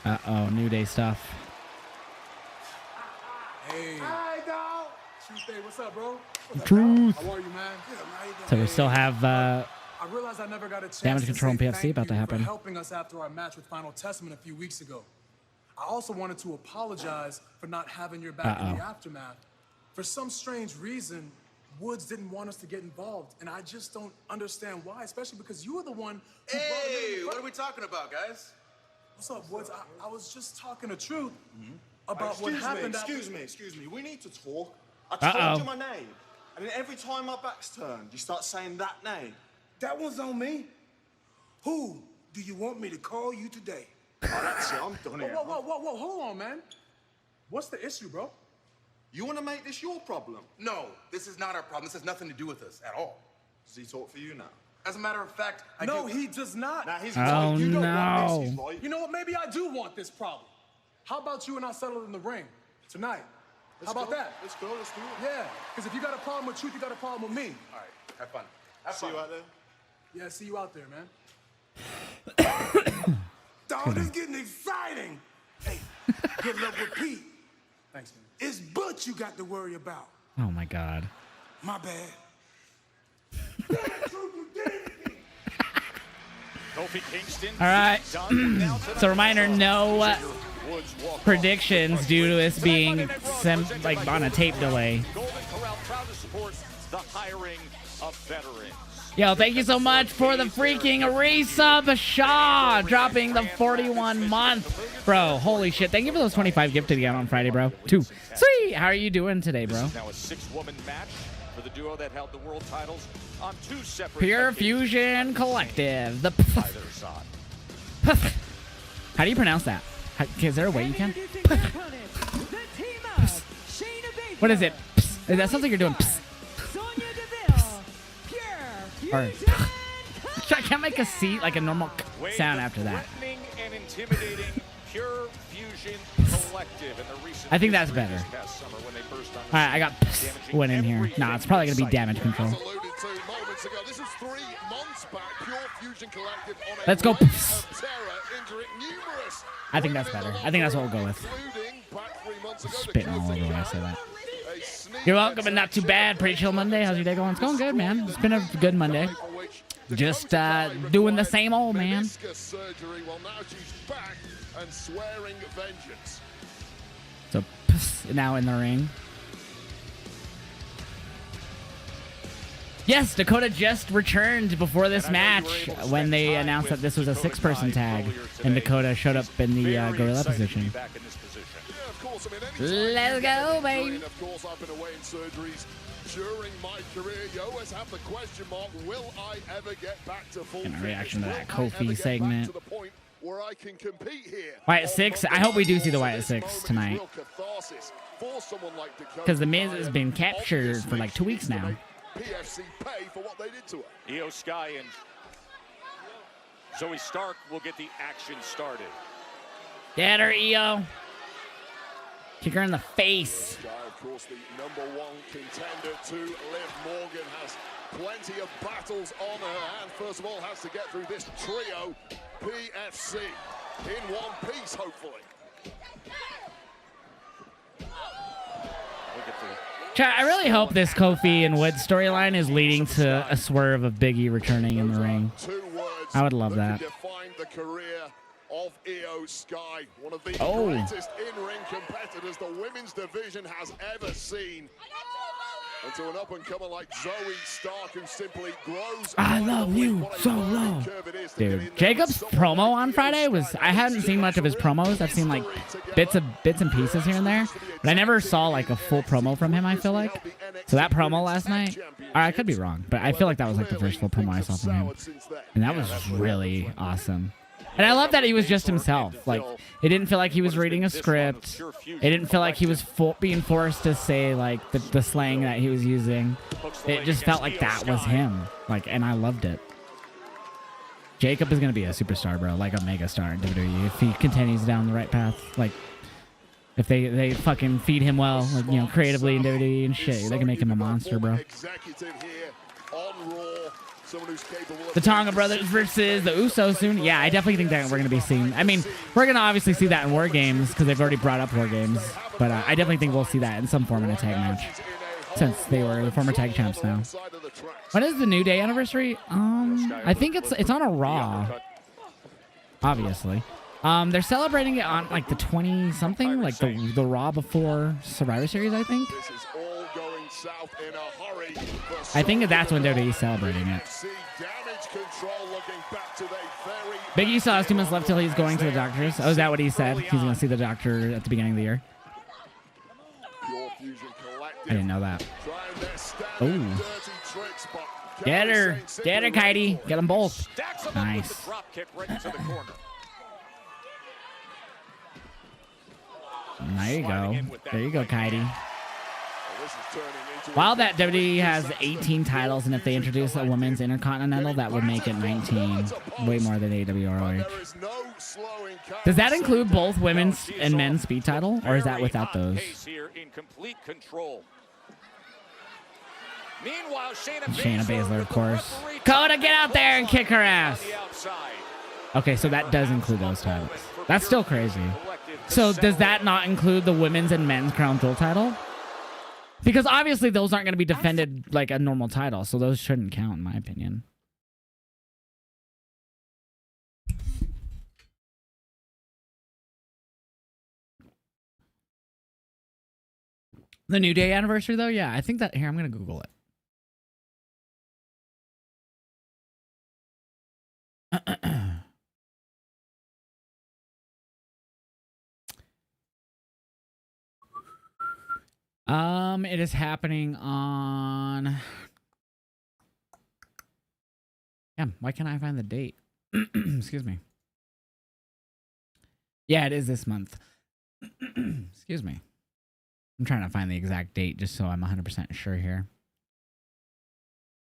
[SPEAKER 1] Uh-oh, New Day stuff.
[SPEAKER 5] Hey. Hi, dog. Tuesday, what's up, bro?
[SPEAKER 1] Truth.
[SPEAKER 5] How are you, man?
[SPEAKER 1] So we still have
[SPEAKER 5] I realized I never got a chance
[SPEAKER 1] Damage Control
[SPEAKER 5] to
[SPEAKER 1] and
[SPEAKER 5] say
[SPEAKER 1] PFC about to
[SPEAKER 5] thank you
[SPEAKER 1] happen.
[SPEAKER 5] for helping us after our match with Final Testament a few weeks ago. I also wanted to apologize for not having your back in the aftermath. For some strange reason, Woods didn't want us to get involved, and I just don't understand why, especially because you were the one who brought him in.
[SPEAKER 11] What are we talking about, guys?
[SPEAKER 5] What's up, Woods? I was just talking the truth about what happened.
[SPEAKER 11] Excuse me. We need to talk. I told you my name, and then every time my back's turned, you start saying that name.
[SPEAKER 12] That one's on me. Who do you want me to call you today?
[SPEAKER 11] Oh, that's it. I'm done here.
[SPEAKER 5] Whoa, hold on, man. What's the issue, bro?
[SPEAKER 11] You want to make this your problem?
[SPEAKER 13] No, this is not our problem. This has nothing to do with us at all.
[SPEAKER 11] Does he talk for you now?
[SPEAKER 13] As a matter of fact,
[SPEAKER 5] No, he does not.
[SPEAKER 11] Nah, he's
[SPEAKER 1] Oh,
[SPEAKER 11] right. You don't want
[SPEAKER 1] no.
[SPEAKER 11] this. He's right.
[SPEAKER 5] You know what? Maybe I do want this problem. How about you and I settle it in the ring tonight? How about that?
[SPEAKER 11] Let's go. Let's do it.
[SPEAKER 5] Yeah, because if you got a problem with Truth, you got a problem with me.
[SPEAKER 13] all right, have fun.
[SPEAKER 11] See you out there.
[SPEAKER 5] Yeah, see you out there, man.
[SPEAKER 12] Dog, this is getting exciting. Hey, good luck with Pete.
[SPEAKER 5] Thanks, man.
[SPEAKER 12] It's Butch you got to worry about.
[SPEAKER 1] Oh my God.
[SPEAKER 12] My bad.
[SPEAKER 2] Kofi Kingston.
[SPEAKER 1] All right. So reminder, no predictions due to this being like on a tape delay.
[SPEAKER 2] Golden Corral proud to support the hiring of veterans.
[SPEAKER 1] Yo, thank you so much for the freaking resub, Shaw, dropping the 41 month. Bro, holy shit. Thank you for those 25 gifted again on Friday, bro. 2. Sweet. How are you doing today, bro?
[SPEAKER 2] This is now a 6-woman match for the duo that held the world titles on 2 separate
[SPEAKER 1] Pure
[SPEAKER 2] occasions.
[SPEAKER 1] Fusion Collective. The
[SPEAKER 2] By their side.
[SPEAKER 1] How do you pronounce that? Is there a way you can? What is it? That sounds like you're doing. Or, I can't make a C like a normal sound after that.
[SPEAKER 2] Threatening and intimidating Pure Fusion Collective in the recent
[SPEAKER 1] I think that's better.
[SPEAKER 2] this past summer when they burst on the
[SPEAKER 1] Alright, I got
[SPEAKER 2] damaging
[SPEAKER 1] one in here.
[SPEAKER 2] every
[SPEAKER 1] Nah, it's probably gonna be damage control.
[SPEAKER 4] As alluded to moments ago, this is 3 months back. Pure Fusion Collective on a
[SPEAKER 1] Let's go.
[SPEAKER 4] reign of terror, injuring numerous
[SPEAKER 1] I think that's
[SPEAKER 4] women in
[SPEAKER 1] better.
[SPEAKER 4] the
[SPEAKER 1] I think that's what we'll go
[SPEAKER 4] locker
[SPEAKER 1] with.
[SPEAKER 4] room, including back 3 months ago, the
[SPEAKER 1] Spitting all
[SPEAKER 4] Kofi
[SPEAKER 1] over when I say that.
[SPEAKER 4] a sneak
[SPEAKER 1] You're welcome, and not too
[SPEAKER 4] attack
[SPEAKER 1] bad. Pretty chill Monday. How's your day going? It's going good, man. It's been a good Monday. Just doing the same old, man.
[SPEAKER 4] meniscus surgery. Well, now she's back and swearing vengeance.
[SPEAKER 1] So now in the ring. Yes, Dakota just returned before this match when they announced that this was a 6-person tag, and Dakota showed up in the gorilla position.
[SPEAKER 2] back in this position.
[SPEAKER 4] Yeah, of course. I mean,
[SPEAKER 1] Let's go, baby.
[SPEAKER 4] Of course, I've been away in surgeries during my career. You always have the question mark: will I ever get back to full
[SPEAKER 1] And a
[SPEAKER 4] fitness?
[SPEAKER 1] reaction to that
[SPEAKER 4] Will I
[SPEAKER 1] Kofi
[SPEAKER 4] ever get
[SPEAKER 1] segment.
[SPEAKER 4] back to the point where I can compete here?
[SPEAKER 1] Wyatt 6. I hope we do see the Wyatt 6 tonight. Because the Miz has been captured for like 2 weeks now.
[SPEAKER 4] PFC pay for what they did to her.
[SPEAKER 2] Io Sky and Zoe Stark will get the action started.
[SPEAKER 1] Get her, Io. Kick her in the face.
[SPEAKER 4] Sky, of course, the #1 contender to Liv Morgan, has plenty of battles on her, and first of all has to get through this trio, PFC, in one piece, hopefully.
[SPEAKER 2] Look at the
[SPEAKER 1] Chat, I really hope this Kofi and Woods storyline is leading to a swerve of Biggie returning in the ring.
[SPEAKER 4] 2 words
[SPEAKER 1] I would love that.
[SPEAKER 4] could define the career of Io Sky, one of the
[SPEAKER 1] Oh.
[SPEAKER 4] greatest in-ring competitors the women's division has ever seen. And to an up-and-comer like Zoe Stark, who simply grows.
[SPEAKER 1] I love you so long. Dude, Jacob's promo on Friday was, I hadn't seen much of his promos. I've seen like bits and pieces here and there, but I never saw like a full promo from him, I feel like. So that promo last night, or I could be wrong, but I feel like that was like the first full promo I saw from him. And that was really awesome. And I love that he was just himself. Like, it didn't feel like he was reading a script. It didn't feel like he was being forced to say, like, the slang that he was using. It just felt like that was him. Like, and I loved it. Jacob is going to be a superstar, bro. Like a mega star in WWE. If he continues down the right path. Like, if they fucking feed him well, like, you know, creatively in WWE and shit, they can make him a monster, bro.
[SPEAKER 4] Executive here on Raw. Someone who's capable of
[SPEAKER 1] The Tonga Brothers versus the Usos soon. Yeah, I definitely think that we're going to be seeing. I mean, we're going to obviously see that in War Games because they've already brought up War Games. But I definitely think we'll see that in some form in a tag match since they were the former tag champs now. When is the New Day anniversary? I think it's on a Raw. Obviously. They're celebrating it on like the 20-something, like the Raw before Survivor Series, I think. I think that's when WWE's celebrating it. Big E still has 2 months left till he's going to the doctors. Oh, is that what he said? He's going to see the doctor at the beginning of the year. I didn't know that. Oh. Get her, Katie. Get them both. Nice. There you go. There you go, Katie. While that WWE has 18 titles, and if they introduce a women's intercontinental, that would make it 19. Way more than AWROH. Does that include both women's and men's speed title, or is that without those? Shayna Baszler, of course. Coda, get out there and kick her ass. Okay, so that does include those titles. That's still crazy. So does that not include the women's and men's crown jewel title? Because obviously those aren't going to be defended like a normal title, so those shouldn't count in my opinion. The New Day anniversary though? Yeah, I think that... Here, I'm going to Google it. It is happening on... Damn, why can't I find the date? Excuse me. Yeah, it is this month. Excuse me. I'm trying to find the exact date just so I'm 100% sure here.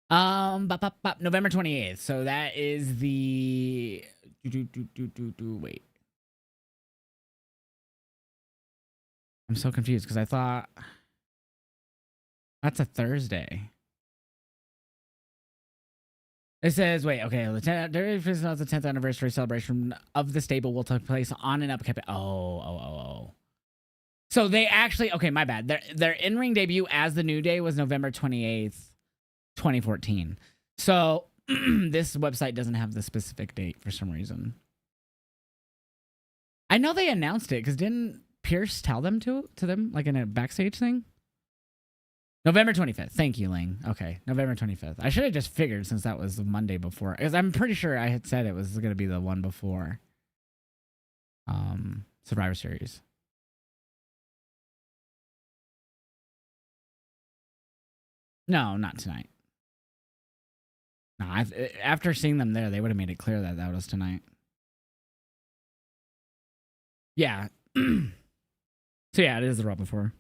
[SPEAKER 1] November 28th. So that is the... Wait. I'm so confused because I thought... That's a Thursday. It says, wait, okay. The 10th anniversary celebration of the stable will take place on and up. Oh. So they actually... Okay, my bad. Their in-ring debut as the New Day was November 28th, 2014. So this website doesn't have the specific date for some reason. I know they announced it because didn't Pierce tell them to them like in a backstage thing? November 25th. Thank you, Ling. Okay, November 25th. I should have just figured since that was the Monday before, because I'm pretty sure I had said it was going to be the one before Survivor Series. No, not tonight. No, after seeing them there, they would have made it clear that that was tonight. Yeah. So yeah, it is the Raw before.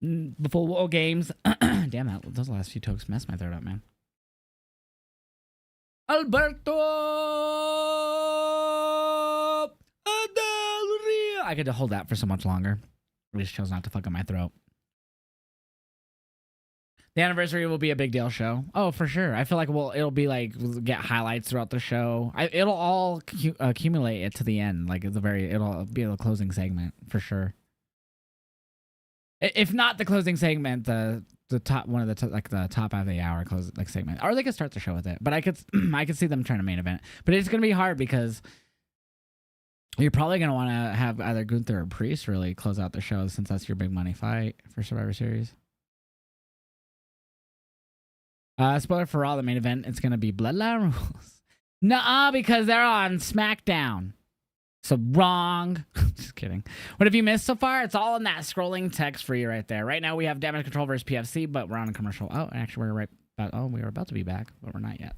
[SPEAKER 1] Before War Games. Damn, those last few tokes messed my throat up, man. Alberto Del Rio. I could hold that for so much longer. I just chose not to fuck up my throat. The anniversary will be a big deal show. Oh, for sure. I feel like it'll be like we'll get highlights throughout the show. It'll all accumulate it to the end. Like it'll be a closing segment for sure. If not the closing segment, the top one of the top out of the hour segment, or they could start the show with it. But I could see them trying to main event. But it's gonna be hard because you're probably gonna want to have either Gunther or Priest really close out the show since that's your big money fight for Survivor Series. Spoiler for Raw, the main event, it's gonna be Bloodline rules. Nuh-uh, because they're on SmackDown. So wrong. Just kidding. What have you missed so far? It's all in that scrolling text for you right there. Right now we have Damage Control versus PFC, but we're on a commercial. Oh, actually we were about to be back, but we're not yet.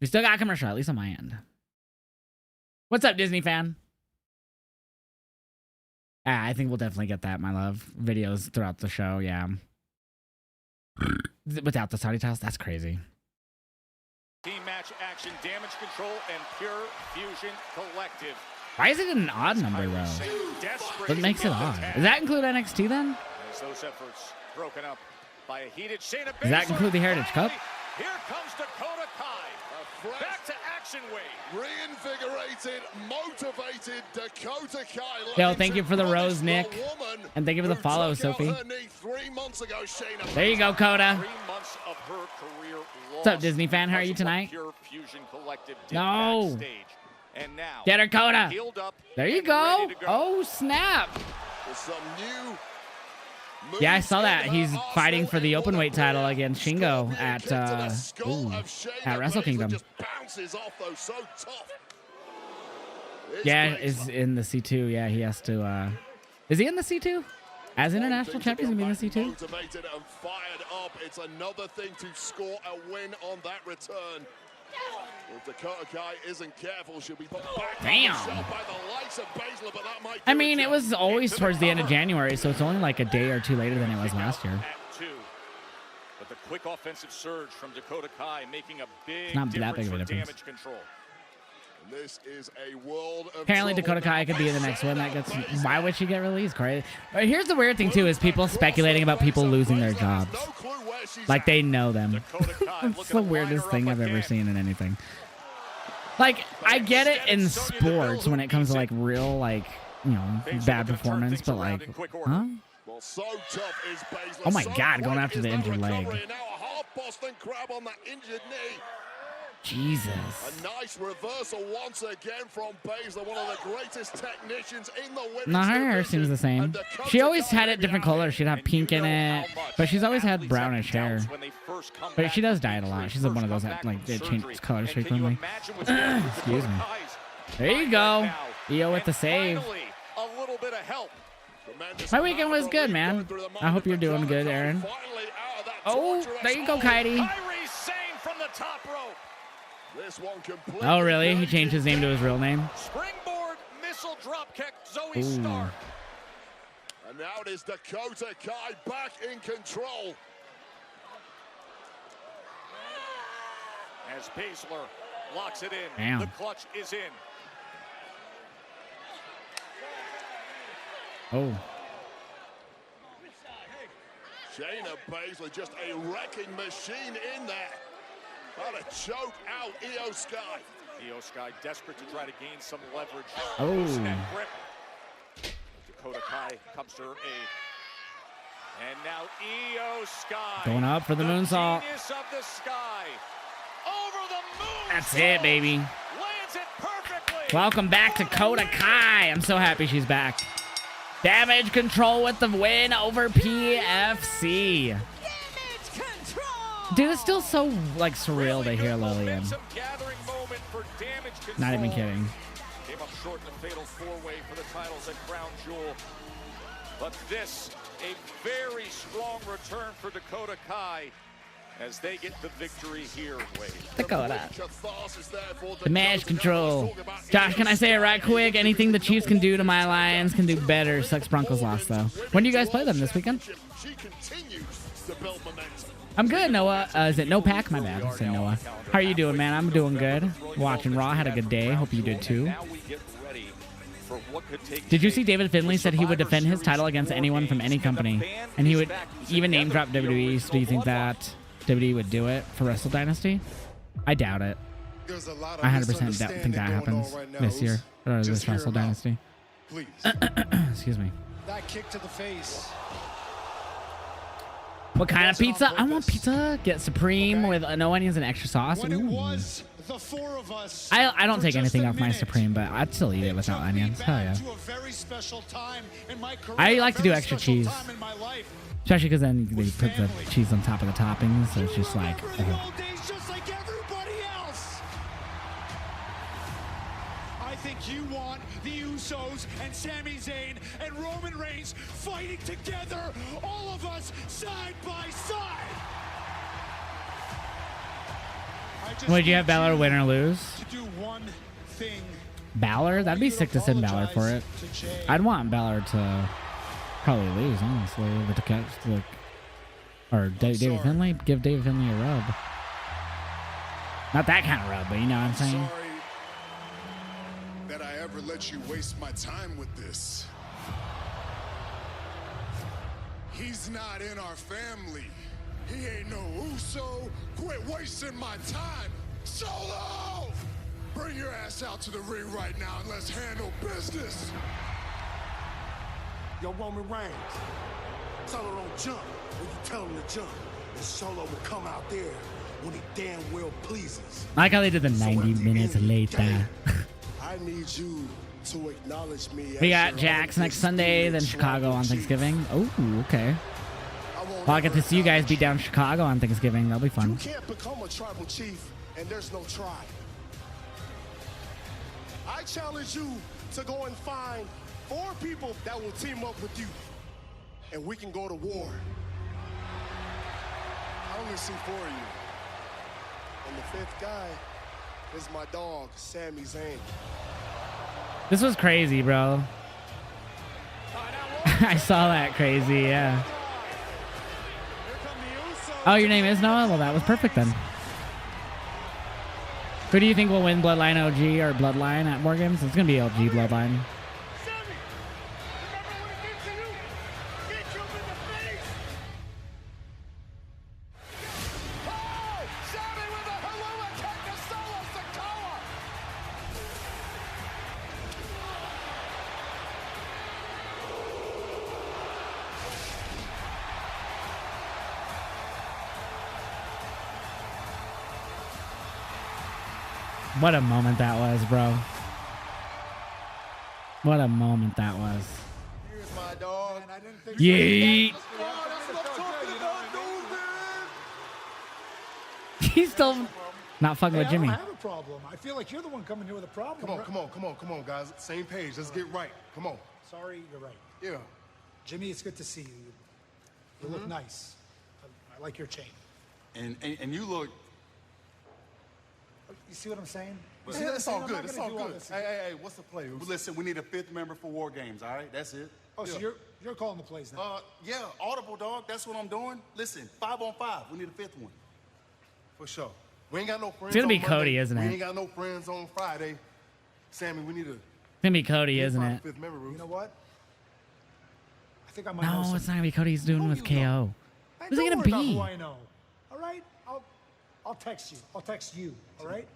[SPEAKER 1] We still got a commercial, at least on my end. What's up, Disney fan? I think we'll definitely get that, my love. Videos throughout the show, yeah. Without the Saudi titles, that's crazy.
[SPEAKER 2] Team match action, Damage Control, and Pure Fusion Collective.
[SPEAKER 1] Why is it an odd number, though? What makes it odd? Does that include NXT, then?
[SPEAKER 2] As those efforts broken up. by a heated Shayna Baszler.
[SPEAKER 1] Does that include the Heritage Cup?
[SPEAKER 2] Here comes Dakota Kai. Back to action, Wade.
[SPEAKER 4] Reinvigorated, motivated Dakota Kai.
[SPEAKER 1] Yo, thank you for the rose, Nick. And thank you for the follow, Sophie.
[SPEAKER 4] 3 months ago, Shayna.
[SPEAKER 1] There you go, Coda.
[SPEAKER 2] 3 months of her career
[SPEAKER 1] What's up, Disney fan? How are you tonight?
[SPEAKER 2] Pure Fusion Collective did
[SPEAKER 1] No.
[SPEAKER 2] backstage. And now,
[SPEAKER 1] Get her, Coda.
[SPEAKER 2] healed up
[SPEAKER 1] There you
[SPEAKER 2] and
[SPEAKER 1] go.
[SPEAKER 2] ready to go.
[SPEAKER 1] Oh, snap.
[SPEAKER 4] With some new
[SPEAKER 1] Yeah, I saw that. He's fighting for the open weight title against Shingo at Wrestle Kingdom. Yeah, is in the C2. Yeah, he has to. Is he in the C2? As international champion, he's in the C2.
[SPEAKER 4] Motivated and fired up. It's another thing to score a win on that return. If Dakota Kai isn't careful, she'll be back
[SPEAKER 1] Damn.
[SPEAKER 4] by the likes of Baszler, but that might
[SPEAKER 1] I mean, it was always towards the end of January, so it's only like a day or two later than it was last year.
[SPEAKER 2] But the quick offensive surge from Dakota Kai making a big
[SPEAKER 1] Not that
[SPEAKER 2] difference
[SPEAKER 1] big of a
[SPEAKER 2] for
[SPEAKER 1] difference.
[SPEAKER 2] damage control.
[SPEAKER 4] This is a world of
[SPEAKER 1] Apparently, Dakota Kai could be in the next one. That gets. Why would she get released, Corey? But here's the weird thing too: is people speculating about people losing their jobs, like they know them. It's the weirdest thing I've ever seen in anything. Like, I get it in sports when it comes to like real, like, you know, bad performance, but like, huh? Oh my God, going after the injured leg. Jesus.
[SPEAKER 4] A nice reversal once again from Baszler, one of the greatest technicians in the women's
[SPEAKER 1] No, her hair seems the same. She always had it different colors. She'd have pink in it, but she's always had brownish hair. But she does dye it a lot. She's one of those that like it changes colors frequently. Excuse me. There you go. Io with the save.
[SPEAKER 2] A little bit of help.
[SPEAKER 1] My weekend was good, man. I hope you're doing good, Aaron. Oh, there you go, Kaidi.
[SPEAKER 2] From the top rope.
[SPEAKER 1] Oh, really? He changed his name to his real name?
[SPEAKER 2] Springboard missile dropkick, Zoe
[SPEAKER 1] Ooh.
[SPEAKER 2] Stark.
[SPEAKER 4] And now it is Dakota Kai back in control.
[SPEAKER 2] As Baszler locks it in.
[SPEAKER 1] Damn.
[SPEAKER 2] The clutch is in.
[SPEAKER 1] Oh.
[SPEAKER 4] Shayna Baszler, just a wrecking machine in there. What a choke out, Io Sky.
[SPEAKER 2] Io Sky desperate to try to gain some leverage.
[SPEAKER 1] Oh.
[SPEAKER 2] Snap grip. Dakota Kai comes to her aid. And now Io Sky.
[SPEAKER 1] Going up for the moonsault.
[SPEAKER 2] Genius of the sky. Over the moon.
[SPEAKER 1] That's it, baby.
[SPEAKER 2] Lands it perfectly.
[SPEAKER 1] Welcome back to Dakota Kai. I'm so happy she's back. Damage control with the win over PFC. Dude, it's still so like surreal to hear Lillian. Not even kidding.
[SPEAKER 2] Came up short in the fatal four-way for the titles at Crown Jewel. But this, a very strong return for Dakota Kai as they get the victory here, Wade.
[SPEAKER 1] Dakota. Damage control. Josh, can I say it right quick? Anything the Chiefs can do to my Lions can do better. Sucks Broncos lost, though. When do you guys play them? This weekend? I'm good, Noah. Is it No Pack? My bad. I said Noah. How are you doing, man? I'm doing good. Watching Raw. Had a good day. Hope you did, too. Did you see David Finlay said he would defend his title against anyone from any company? And he would even name drop WWE. So do you think that WWE would do it for Wrestle Dynasty? I doubt it. I 100% think that happens this year. Or this Wrestle Dynasty.
[SPEAKER 14] Please.
[SPEAKER 1] Excuse me.
[SPEAKER 14] That kick to the face.
[SPEAKER 1] What kind of pizza? I want pizza. Get supreme with no onions and extra sauce. Ooh.
[SPEAKER 14] The four of us
[SPEAKER 1] I don't take anything off my supreme, but I'd still eat it without onions. Hell yeah. I like to do extra cheese. Especially because then they put the cheese on top of the toppings, so it's just like...
[SPEAKER 14] I think you want the Usos and Sami Zayn and Roman Reigns fighting together, all of us side by side.
[SPEAKER 1] Would you have Balor win or lose?
[SPEAKER 14] To do one thing.
[SPEAKER 1] Balor? That'd be sick to send Balor for it. I'd want Balor to probably lose, honestly. But to catch the... Or David Finlay? Give David Finlay a rub. Not that kind of rub, but you know what I'm saying?
[SPEAKER 10] That I ever let you waste my time with this. He's not in our family. He ain't no Uso. Quit wasting my time. Solo! Bring your ass out to the ring right now and let's handle business.
[SPEAKER 12] Yo, Roman Reigns, Solo don't jump when you tell him to jump. And Solo will come out there when he damn well pleases.
[SPEAKER 1] I like how they did the 90 minutes later.
[SPEAKER 3] I need you to acknowledge me.
[SPEAKER 1] We got Jax next Sunday, then Chicago on Thanksgiving. Oh, okay. Well, I get to see you guys beat down Chicago on Thanksgiving. That'll be fun.
[SPEAKER 3] You can't become a tribal chief and there's no tribe. I challenge you to go and find 4 people that will team up with you, and we can go to war. I only see 4 of you. And the 5th guy is my dog, Sami Zayn.
[SPEAKER 1] This was crazy, bro. I saw that crazy, yeah. Oh, your name is Noah? Well, that was perfect then. Who do you think will win, Bloodline OG or Bloodline at War Games? It's going to be LG Bloodline. What a moment that was, bro. What a moment that was.
[SPEAKER 4] Here's my dog. Man, I didn't think
[SPEAKER 1] Yeet. He's still not fucking with Jimmy.
[SPEAKER 15] I don't have a problem. I feel like you're the one coming here with a problem.
[SPEAKER 4] Come on, guys. Same page. Let's get right. Come on.
[SPEAKER 15] Sorry, you're right.
[SPEAKER 4] Yeah.
[SPEAKER 15] Jimmy, it's good to see you. You look nice. I like your chain.
[SPEAKER 13] And you look.
[SPEAKER 15] You see what I'm saying?
[SPEAKER 13] It's all good. It's all good. Hey, what's the play? Listen, we need a 5th member for War Games, all right? That's it.
[SPEAKER 15] Oh, so you're calling the plays now?
[SPEAKER 13] Yeah, audible, dog. That's what I'm doing. Listen, 5 on 5. We need a 5th one.
[SPEAKER 4] For sure. We ain't got no friends.
[SPEAKER 1] It's gonna be
[SPEAKER 4] on Monday.
[SPEAKER 1] Cody, isn't it?
[SPEAKER 4] We ain't got no friends on Friday. Sammy, we need a.
[SPEAKER 1] It's gonna be Cody, isn't it?
[SPEAKER 4] 5th member,
[SPEAKER 15] You know what? I think I might
[SPEAKER 1] No,
[SPEAKER 15] know
[SPEAKER 1] it's not gonna be Cody. He's doing with KO. Who's it gonna
[SPEAKER 15] Don't worry
[SPEAKER 1] be?
[SPEAKER 15] about who I know. All right? I'll text you. I'll text you. All right?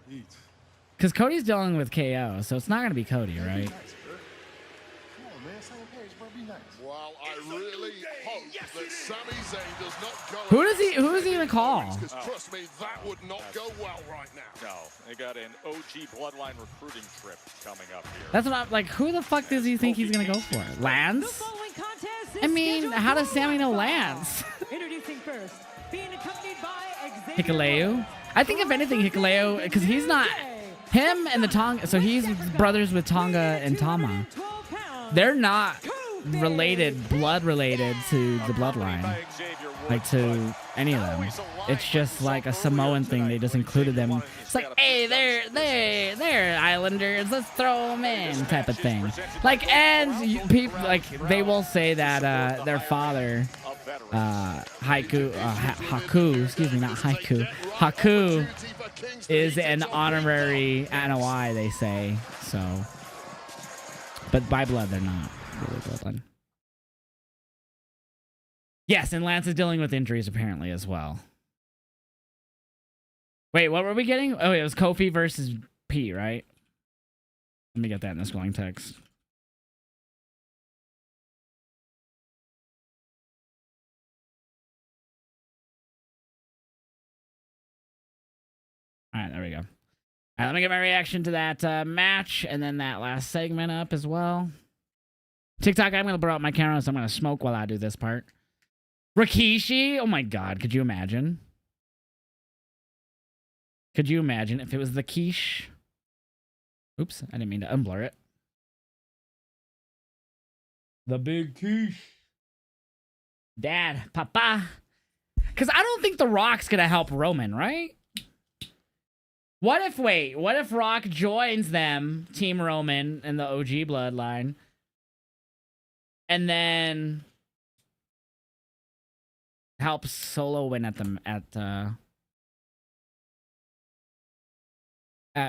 [SPEAKER 1] Because Cody's dealing with KO, so it's not gonna be Cody, right?
[SPEAKER 4] Come on, man. Same page, bro. Be nice.
[SPEAKER 10] Well, I really hope that Sami Zayn does not go.
[SPEAKER 1] Who is he gonna call?
[SPEAKER 10] Because trust me, that would not go well right now.
[SPEAKER 2] No, they got an OG Bloodline recruiting trip coming up here.
[SPEAKER 1] That's what I'm like. Who the fuck does he think he's gonna go for? Lance? I mean, how does Sammy know Lance?
[SPEAKER 9] Introducing first, being accompanied by
[SPEAKER 1] Hikuleu? I think if anything, Hikuleu, because he's not him and the Tonga. So he's brothers with Tonga and Tama. They're not related, blood related to the bloodline, like to any of them. It's just like a Samoan thing. They just included them. It's like, hey, they're Islanders. Let's throw them in, type of thing. Like, and people like they will say that their father, Haku, excuse me, not Haiku, Haku, is an honorary NOI. They say so, but by blood they're not really bloodline. Yes, and Lance is dealing with injuries apparently as well. Wait, what were we getting? Oh, it was Kofi versus P, right? Let me get that in the scrolling text. All right, there we go. All right, let me get my reaction to that match and then that last segment up as well. TikTok, I'm going to blow out my camera, so I'm going to smoke while I do this part. Rikishi? Oh my god, could you imagine? Could you imagine if it was the quiche? Oops, I didn't mean to unblur it. The big quiche. Dad, Papa. Because I don't think The Rock's going to help Roman, right? What if Rock joins them, Team Roman, and the OG bloodline, and then helps Solo win at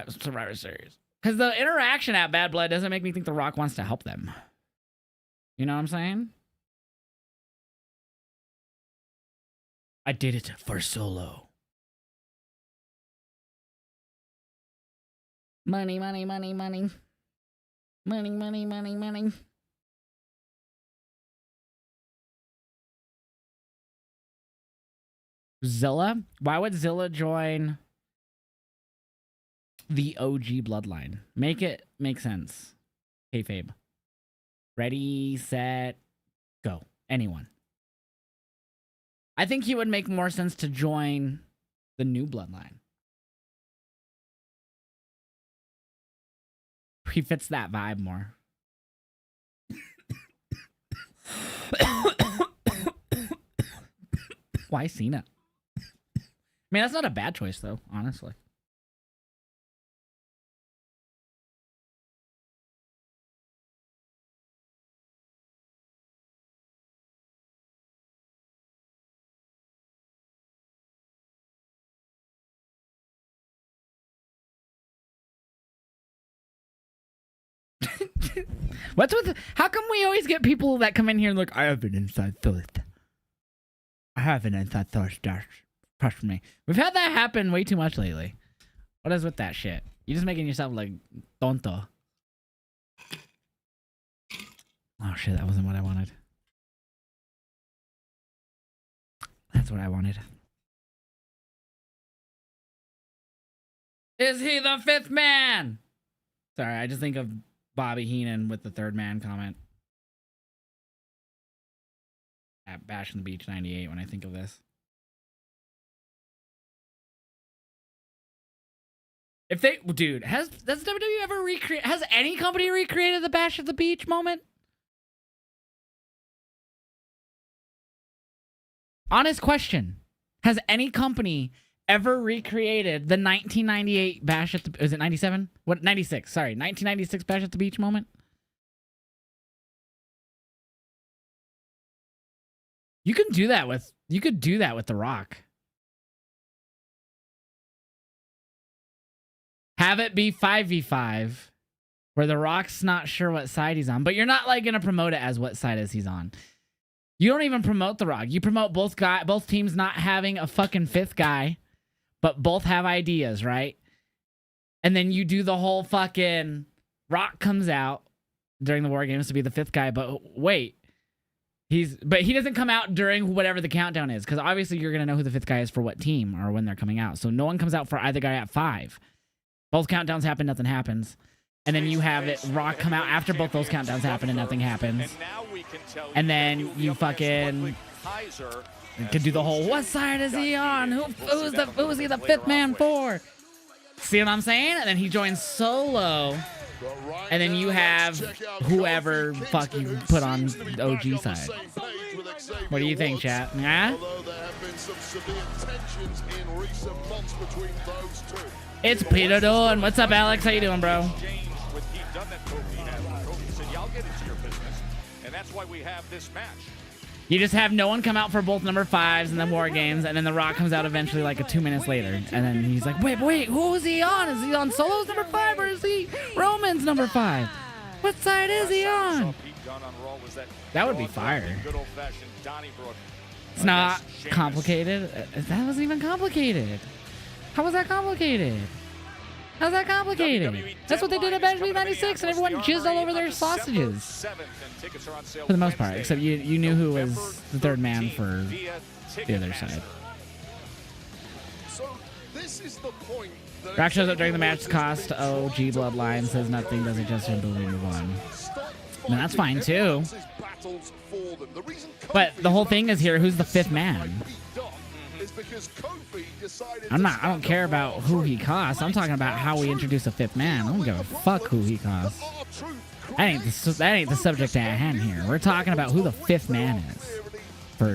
[SPEAKER 1] Survivor Series? Because the interaction at Bad Blood doesn't make me think The Rock wants to help them. You know what I'm saying? I did it for Solo. Money, money, money, money. Money, money, money, money. Zilla? Why would Zilla join the OG bloodline? Make it make sense. Kayfabe. Ready, set, go. Anyone. I think he would make more sense to join the new bloodline. He fits that vibe more. Why Cena? I mean, that's not a bad choice, though, honestly. What's with? How come we always get people that come in here and look? I have an inside thought. I have an inside thought. Trust me. We've had that happen way too much lately. What is with that shit? You're just making yourself like tonto. Oh shit! That wasn't what I wanted. That's what I wanted. Is he the fifth man? Sorry, I just think of Bobby Heenan with the third man comment at Bash on the Beach 98 when I think of this. If they, dude, has WWE ever recreated? Has any company recreated the Bash at the Beach moment? Honest question: has any company ever recreated the 1998 Bash at the? Is it 97? What 96? Sorry, 1996 Bash at the Beach moment. You can do that with. You could do that with The Rock. Have it be 5v5, where The Rock's not sure what side he's on, but you're not like gonna promote it as what side is he's on. You don't even promote The Rock. You promote both teams not having a fucking fifth guy, but both have ideas, right? And then you do the whole fucking Rock comes out during the War Games to be the fifth guy, but wait. He doesn't come out during whatever the countdown is, because obviously you're gonna know who the fifth guy is for what team or when they're coming out. So no one comes out for either guy at 5. Both countdowns happen, nothing happens. And then you have it Rock come out after both those countdowns happen and nothing happens. And then you fucking could do the whole, what side is he on? Who's he the fifth man for? See what I'm saying? And then he joins Solo. And then you have whoever fuck you put on the OG side. What do you think, chat? Yeah? It's Peter Dunn. What's up, Alex? How you doing, bro?
[SPEAKER 2] And that's why we have this match.
[SPEAKER 1] You just have no one come out for both number 5s and then War Games, and then The Rock comes out eventually like 2 minutes later. And then he's like, wait, who is he on? Is he on Solo's number 5 or is he Roman's number 5? What side is he on? That would be fire. It's not complicated. That wasn't even complicated. How was that complicated? How's that complicated? That's what they did at Bash 96, and everyone jizzed all over their sausages. For the most part, except you knew who was the third man for the other side. Rock shows up during the match, cost OG Bloodline, says nothing, doesn't just move on. No, that's fine too. But the whole thing is here, who's the fifth man? I don't care about who he costs. I'm talking about how we introduce a fifth man. I don't give a fuck who he costs. That ain't the subject at hand here. We're talking about who the fifth man is for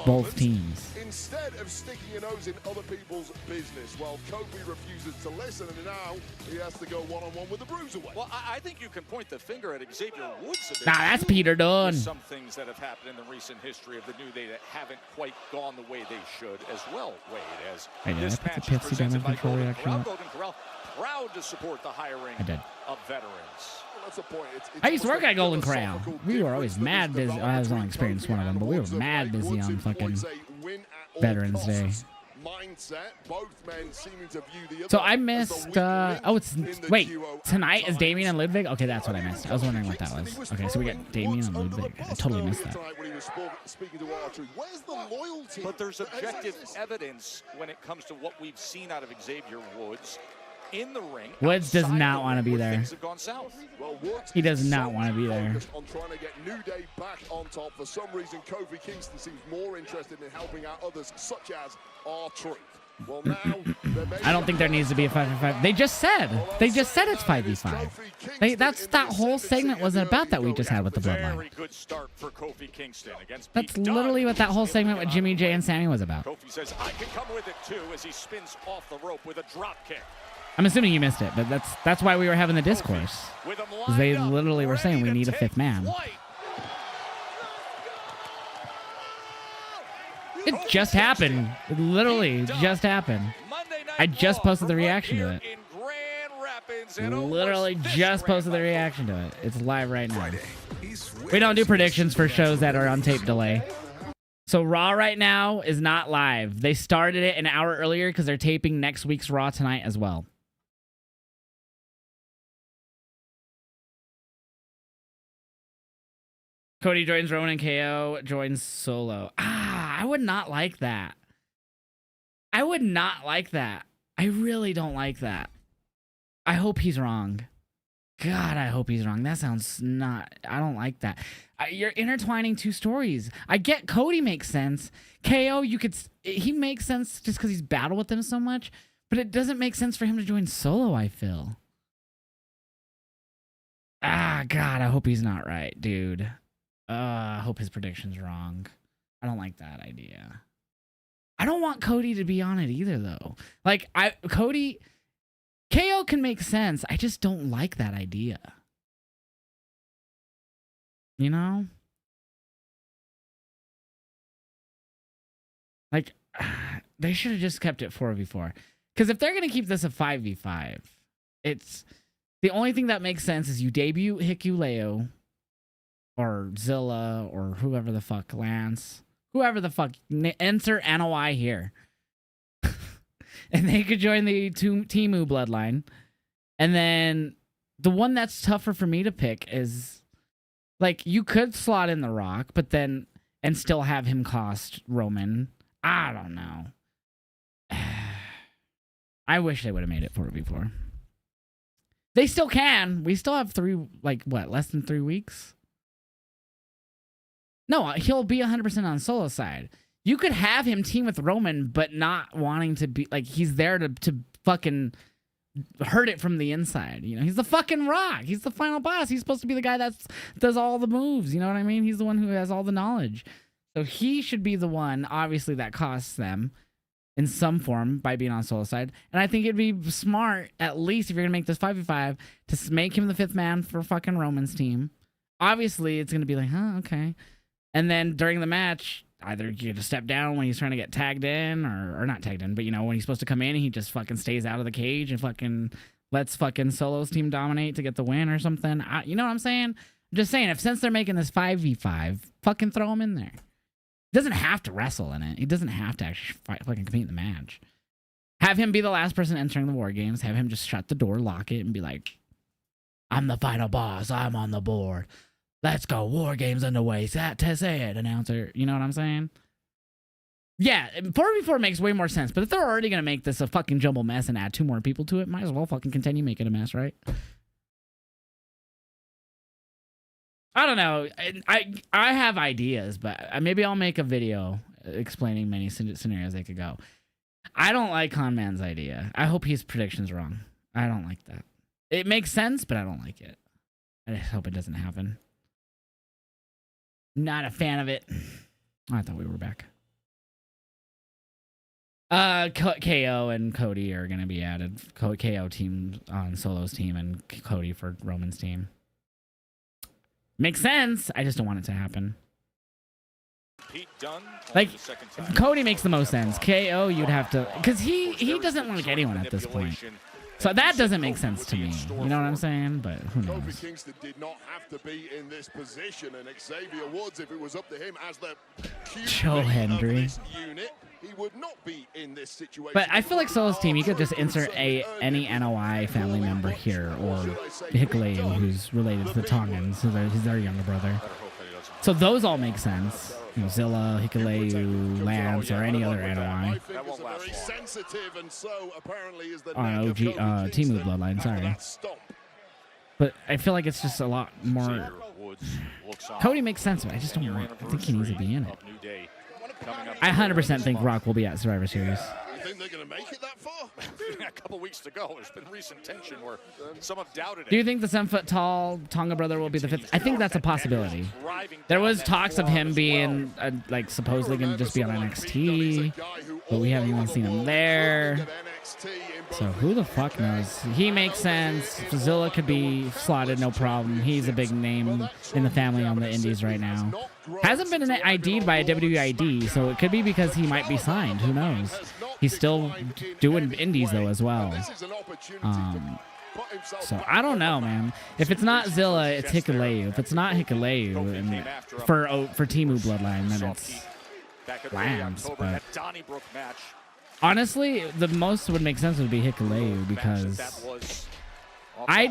[SPEAKER 1] both teams.
[SPEAKER 4] Instead of sticking your nose in other people's business, well, Kofi refuses to listen, and now he has to go one-on-one with the Bruiserweight.
[SPEAKER 2] Well, I think you can point the finger at Xavier Woods a bit.
[SPEAKER 1] Nah, that's Peter Dunn.
[SPEAKER 2] Some things that have happened in the recent history of the New Day that haven't quite gone the way they should as well, Wade, as this match is presented by Golden Corral. Golden Corral proud to support the hiring of veterans.
[SPEAKER 4] That's a point.
[SPEAKER 1] I used to work at Golden Corral. We were always mad busy. I was only experienced one of them, but we were mad busy on fucking Veterans Day.
[SPEAKER 4] Mindset, both men seeming to view the other
[SPEAKER 1] So I missed, oh, it's, wait, tonight is Damien and Ludwig? Okay, that's what I missed. I was wondering what that was. Okay, so we got Damien and Ludwig. I totally missed that.
[SPEAKER 2] But there's objective evidence when it comes to what we've seen out of Xavier Woods in the ring.
[SPEAKER 1] Woods does not want to be there. He does not want to be there.
[SPEAKER 4] On trying to get New Day back on top. For some reason, Kofi Kingston seems more interested in helping out others, such as R-Truth. Well, now
[SPEAKER 1] I don't think there needs to be a 5v5. They just said it's 5v5. That whole segment wasn't about that we just had with the Bloodline. That's literally what that whole segment with Jimmy J and Sammy was about.
[SPEAKER 2] Kofi says, I can come with it too, as he spins off the rope with a drop kick.
[SPEAKER 1] I'm assuming you missed it, but that's why we were having the discourse. They literally were saying we need a fifth man. It just happened. It literally just happened. I just posted the reaction to it. Literally just posted the reaction to it. It's live right now. We don't do predictions for shows that are on tape delay. So Raw right now is not live. They started it an hour earlier because they're taping next week's Raw tonight as well. Cody joins Rowan and KO joins Solo. I would not like that. I would not like that. I really don't like that. I hope he's wrong. God, I hope he's wrong. That sounds not... I don't like that. You're intertwining two stories. I get Cody makes sense. KO, you could... He makes sense just because he's battled with them so much, but it doesn't make sense for him to join Solo, I feel. God, I hope he's not right, dude. I hope his prediction's wrong. I don't like that idea. I don't want Cody to be on it either, though. Like, Cody... KO can make sense. I just don't like that idea. You know? Like, they should have just kept it 4v4. Because if they're going to keep this a 5v5, it's... The only thing that makes sense is you debut Hikuleo or Zilla or whoever the fuck, Lance. Whoever the fuck. Enter NOI here. And they could join the Timu bloodline. And then the one that's tougher for me to pick is, like, you could slot in The Rock, but then, and still have him cost Roman. I don't know. I wish they would have made it 4v4. They still can. We still have less than 3 weeks? No, he'll be 100% on Solo side. You could have him team with Roman, but not wanting to be, like, he's there to fucking hurt it from the inside. You know, he's the fucking Rock. He's the final boss. He's supposed to be the guy that does all the moves. You know what I mean? He's the one who has all the knowledge. So he should be the one, obviously, that costs them in some form by being on Solo side. And I think it'd be smart, at least if you're going to make this 5v5, to make him the fifth man for fucking Roman's team. Obviously, it's going to be like, okay. And then during the match... Either you get to step down when he's trying to get tagged in, or not tagged in, but, you know, when he's supposed to come in and he just fucking stays out of the cage and fucking lets fucking Solo's team dominate to get the win or something. You know what I'm saying? I'm just saying, since they're making this 5v5, fucking throw him in there. He doesn't have to wrestle in it. He doesn't have to actually fucking compete in the match. Have him be the last person entering the War Games. Have him just shut the door, lock it, and be like, I'm the final boss. I'm on the board. Let's go. War Games underway. Say it, announcer. You know what I'm saying? Yeah, 4v4 makes way more sense. But if they're already going to make this a fucking jumble mess and add 2 more people to it, might as well fucking continue making a mess, right? I don't know. I have ideas, but maybe I'll make a video explaining many scenarios they could go. I don't like Conman's idea. I hope his prediction's wrong. I don't like that. It makes sense, but I don't like it. I just hope it doesn't happen. Not a fan of it. Oh, I thought we were back. KO and Cody are going to be added. KO team on Solo's team and Cody for Roman's team. Makes sense. I just don't want it to happen. Like, Cody makes the most sense. KO, you'd have to... Because he doesn't like anyone at this point. So that doesn't make sense to me. You know what I'm saying? But who knows?
[SPEAKER 4] Kofi Kingston did not have to be in this position, and Xavier Woods, if it was up to him as the
[SPEAKER 1] Joe Hendry.
[SPEAKER 4] unit, he would not be in this situation.
[SPEAKER 1] But I feel like Solo's team, you could just insert any NOI family member here, or Hikuleo, who's related to the Tongans, so he's their younger brother. So those all make sense. You know, Zilla, Hikuleo, Lance, or any other NOI. OG, Timu Bloodline, sorry. But I feel like it's just a lot more. Cody makes sense, but I just don't think he needs to be in it. I 100% think Rock will be at Survivor Series.
[SPEAKER 4] You think they're going to make it that far?
[SPEAKER 2] A couple weeks to go. There's been recent tension where some have doubted it.
[SPEAKER 1] Do you think the 7-foot-tall Tonga brother will be the 5th? I think that's a possibility. There was talks of him being, like, supposedly going to just be on NXT, but we haven't even seen him there. So who the fuck knows? He makes sense. Zilla could be slotted, no problem. He's a big name in the family on the indies right now. Hasn't been ID'd by a WWE ID, so it could be because he might be signed. Who knows? He's still doing indies, though, as well. So I don't know, man. If it's not Zilla, it's Hikuleo. If it's not Hikuleo, and for Timu Bloodline, then it's Lance. But honestly, the most would make sense would be Hikuleo, because I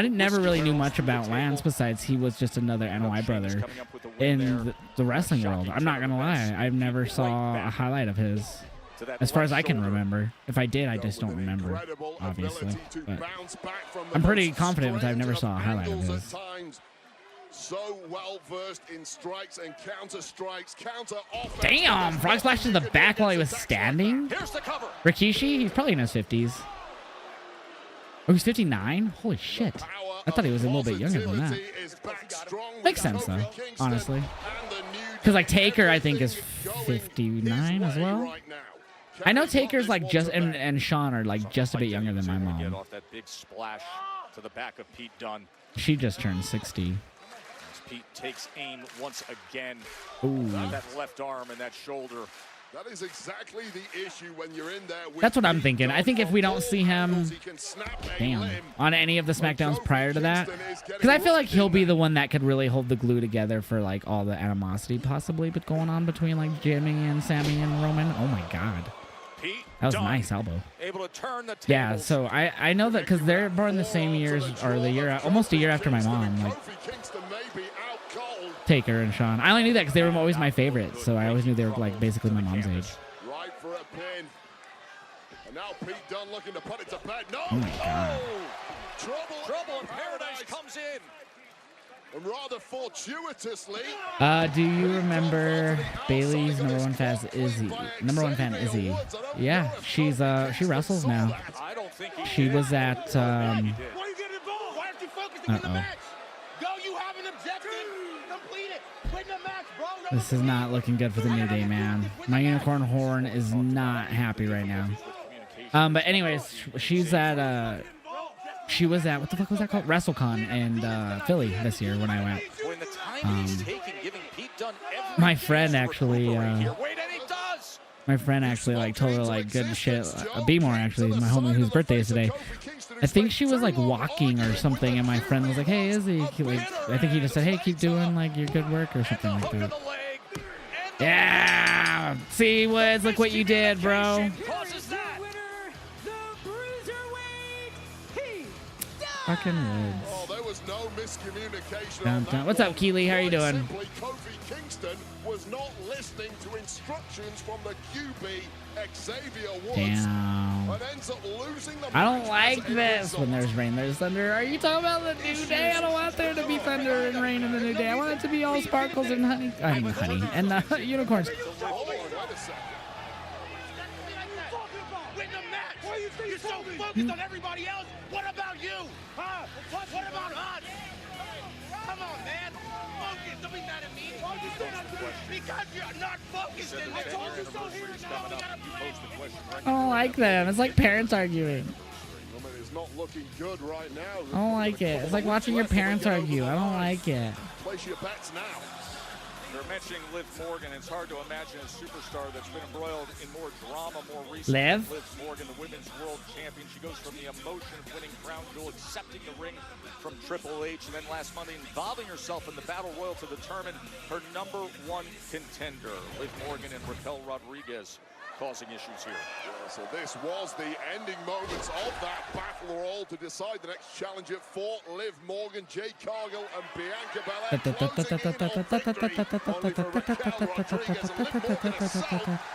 [SPEAKER 1] never really knew much about Lance besides he was just another NOI brother in the wrestling world. I'm not gonna lie, I never saw a highlight of his. As far as I can remember. If I did, I just don't remember, obviously. But I'm pretty confident that I never saw a highlight of his.
[SPEAKER 4] So well versed in strikes and counter strikes, counter offense.
[SPEAKER 1] Damn! Frog splash to the back while he was standing? Rikishi? He's probably in his 50s. Oh, he's 59? Holy shit. I thought he was a little bit younger than that. Makes sense, though, honestly. Because, like, Taker, I think, is 59 as well. I know Taker's, like, just... And Sean are, like, just a bit younger than my mom. She just turned 60.
[SPEAKER 2] Pete takes aim once again.
[SPEAKER 1] Ooh.
[SPEAKER 2] That left arm and that shoulder.
[SPEAKER 4] That is exactly the issue when you're in there.
[SPEAKER 1] That's what I'm thinking. I think if we don't see him, on any of the SmackDowns prior to that, because I feel like he'll be the one that could really hold the glue together for like all the animosity possibly going on between like Jimmy and Sammy and Roman. Oh my God. That was a nice elbow.
[SPEAKER 2] Able to turn the
[SPEAKER 1] yeah, so I know that because they're born the same years, or the year, almost a year after my mom. Like Taker and Sean. I only knew that because they were always my favorites, so I always knew they were like basically my mom's age.
[SPEAKER 4] Right for a pin. And now Pete Dunne looking to put it to bed. No.
[SPEAKER 1] Oh my God.
[SPEAKER 4] Trouble in paradise comes in. And rather fortuitously.
[SPEAKER 1] Do you remember Bailey's number one fan Izzy? Izzy. Yeah, she wrestles now. She was at This is not looking good for the New Day, man. My unicorn horn is not happy right now. But anyways, she was at what the fuck was that called? WrestleCon in Philly this year when I went. My friend actually like told her like good shit. B-More actually, my homie whose birthday is today. I think she was like walking or something, and my friend was like, "Hey, Izzy," I think he just said, "Hey, keep doing like your good work" or something like that. Yeah, see, Woods, look what you did, bro. Fucking Woods.
[SPEAKER 4] Oh, there was no miscommunication.
[SPEAKER 1] Dun, dun. What's up, Keely? How you doing?
[SPEAKER 4] Simply, Kofi Kingston was not listening to instructions from the QB Xavier Woods.
[SPEAKER 1] Damn.
[SPEAKER 4] And ends up losing the
[SPEAKER 1] I don't like this. When there's rain, there's thunder. Are you talking about the New Day? I don't want there to be thunder and rain in the New Day. I want it to be all sparkles and honey. I mean, honey and unicorns.
[SPEAKER 14] You're so focused on everybody else. What about you? Huh? What about us? Come on, man. Focus. Don't be mad at me. Because you're not focused. I told you so here now.
[SPEAKER 1] I don't like them. It's like parents arguing.
[SPEAKER 4] It's not looking good right now.
[SPEAKER 1] I don't like it. It's like watching your parents argue. I don't like it.
[SPEAKER 4] Place your bets now.
[SPEAKER 2] They're mentioning Liv Morgan. It's hard to imagine a superstar that's been embroiled in more drama more recently.
[SPEAKER 1] Liv
[SPEAKER 2] Morgan, the women's world champion. She goes from the emotion of winning Crown Jewel, accepting the ring from Triple H, and then last Monday involving herself in the Battle Royal to determine her #1 contender. Liv Morgan and Raquel Rodriguez causing issues here.
[SPEAKER 4] Yeah, so this was the ending moments of that battle royal to decide the next challenger for Liv Morgan, Jade Cargill, and Bianca Belair. Closing in on victory, only for Raquel Rodriguez and Liv Morgan herself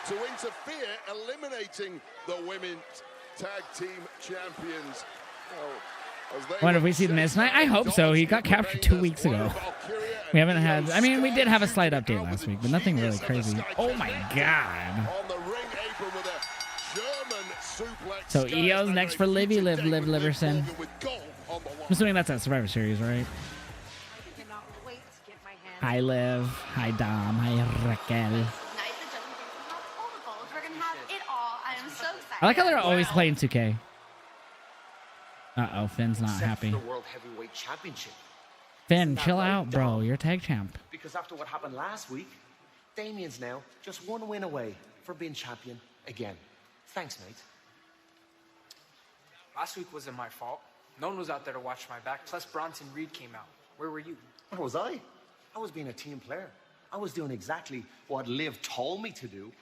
[SPEAKER 4] to interfere, eliminating the women's tag team champions.
[SPEAKER 1] I wonder if we see the Miz tonight. I hope so. He got captured 2 weeks ago. We haven't had. I mean, we did have a slight update last week, but nothing really crazy. Oh my god. So EO's next for Livy, Liv Liverson. I'm assuming that's at Survivor Series, right? Hi Liv, hi Dom, hi Raquel. I like how they're always playing 2K. Uh-oh, Finn's not happy.
[SPEAKER 16] The World Heavyweight Championship.
[SPEAKER 1] Finn, chill out, bro. You're a tag champ.
[SPEAKER 16] Because after what happened last week, Damien's now just 1 win away from being champion again. Thanks, mate.
[SPEAKER 17] Last week wasn't my fault. No one was out there to watch my back. Plus, Bronson Reed came out. Where were you?
[SPEAKER 16] Where was I? I was being a team player. I was doing exactly what Liv told me to do,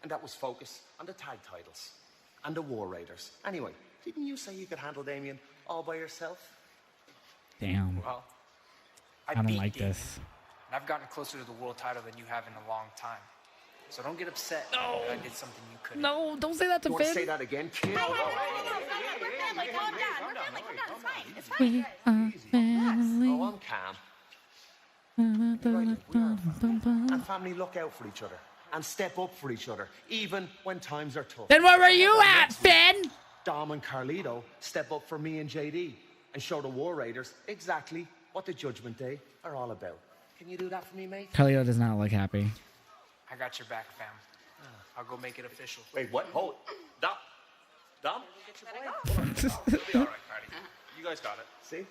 [SPEAKER 16] and that was focus on the tag titles and the War Raiders. Anyway, didn't you say you could handle Damien all by yourself?
[SPEAKER 1] Damn.
[SPEAKER 17] Well,
[SPEAKER 1] I don't
[SPEAKER 17] beat
[SPEAKER 1] like
[SPEAKER 17] Damien,
[SPEAKER 1] this.
[SPEAKER 17] and I've gotten closer to the world title than you have in a long time. So don't get upset that I did something you couldn't.
[SPEAKER 1] No, don't say that to
[SPEAKER 16] You
[SPEAKER 1] Finn.
[SPEAKER 16] want to say that again, kid?
[SPEAKER 6] We're family. Calm down. We're family. Calm down. It's fine. It's fine.
[SPEAKER 1] We are family.
[SPEAKER 16] Oh, I'm calm. And family look out for each other and step up for each other, even when times are tough.
[SPEAKER 1] Then where were you at, Finn?
[SPEAKER 16] Dom and Carlito step up for me and JD and show the War Raiders exactly what the Judgment Day are all about. Can you do that for me, mate?
[SPEAKER 1] Carlito does not look happy.
[SPEAKER 17] I got your back, fam. I'll go make it official.
[SPEAKER 16] Wait, what? Hold. Dom? Dom?
[SPEAKER 17] It'll be all right, Cardi. You guys got it.
[SPEAKER 16] See?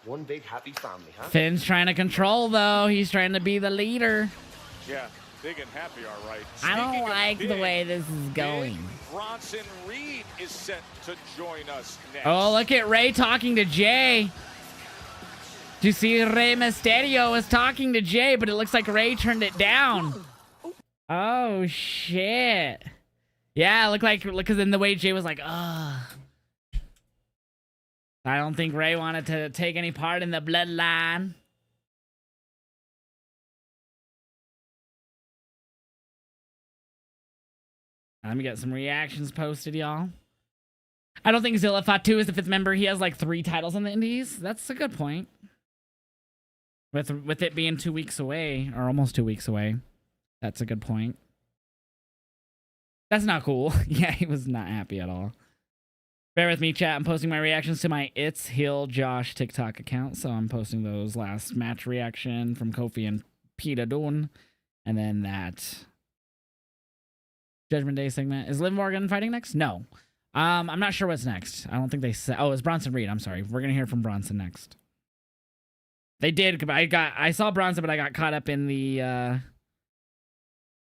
[SPEAKER 16] One big happy family, huh?
[SPEAKER 1] Finn's trying to control, though. He's trying to be the leader.
[SPEAKER 2] Yeah, big and happy, all right.
[SPEAKER 1] I don't
[SPEAKER 2] Speaking of
[SPEAKER 1] like the
[SPEAKER 2] big,
[SPEAKER 1] way this is going.
[SPEAKER 2] Bronson Reed is set to join us next.
[SPEAKER 1] Oh, look at Ray talking to Jay. Did you see Rey Mysterio was talking to Jay, but it looks like Ray turned it down. Oh, shit. Yeah, look like, because in the way Jay was like, ugh. I don't think Ray wanted to take any part in the bloodline. Let me get some reactions posted, y'all. I don't think Zilla Fatu is the 5th member. He has like 3 titles in the Indies. That's a good point. With it being 2 weeks away, or almost 2 weeks away. That's a good point. That's not cool. Yeah, he was not happy at all. Bear with me, chat. I'm posting my reactions to my It's Heeljosh TikTok account. So I'm posting those last match reaction from Kofi and Pete Dunne. And then that Judgment Day segment. Is Liv Morgan fighting next? No. I'm not sure what's next. I don't think they said. Oh, it's Bronson Reed. I'm sorry. We're gonna hear from Bronson next. They did. I saw Bronson, but I got caught up in the.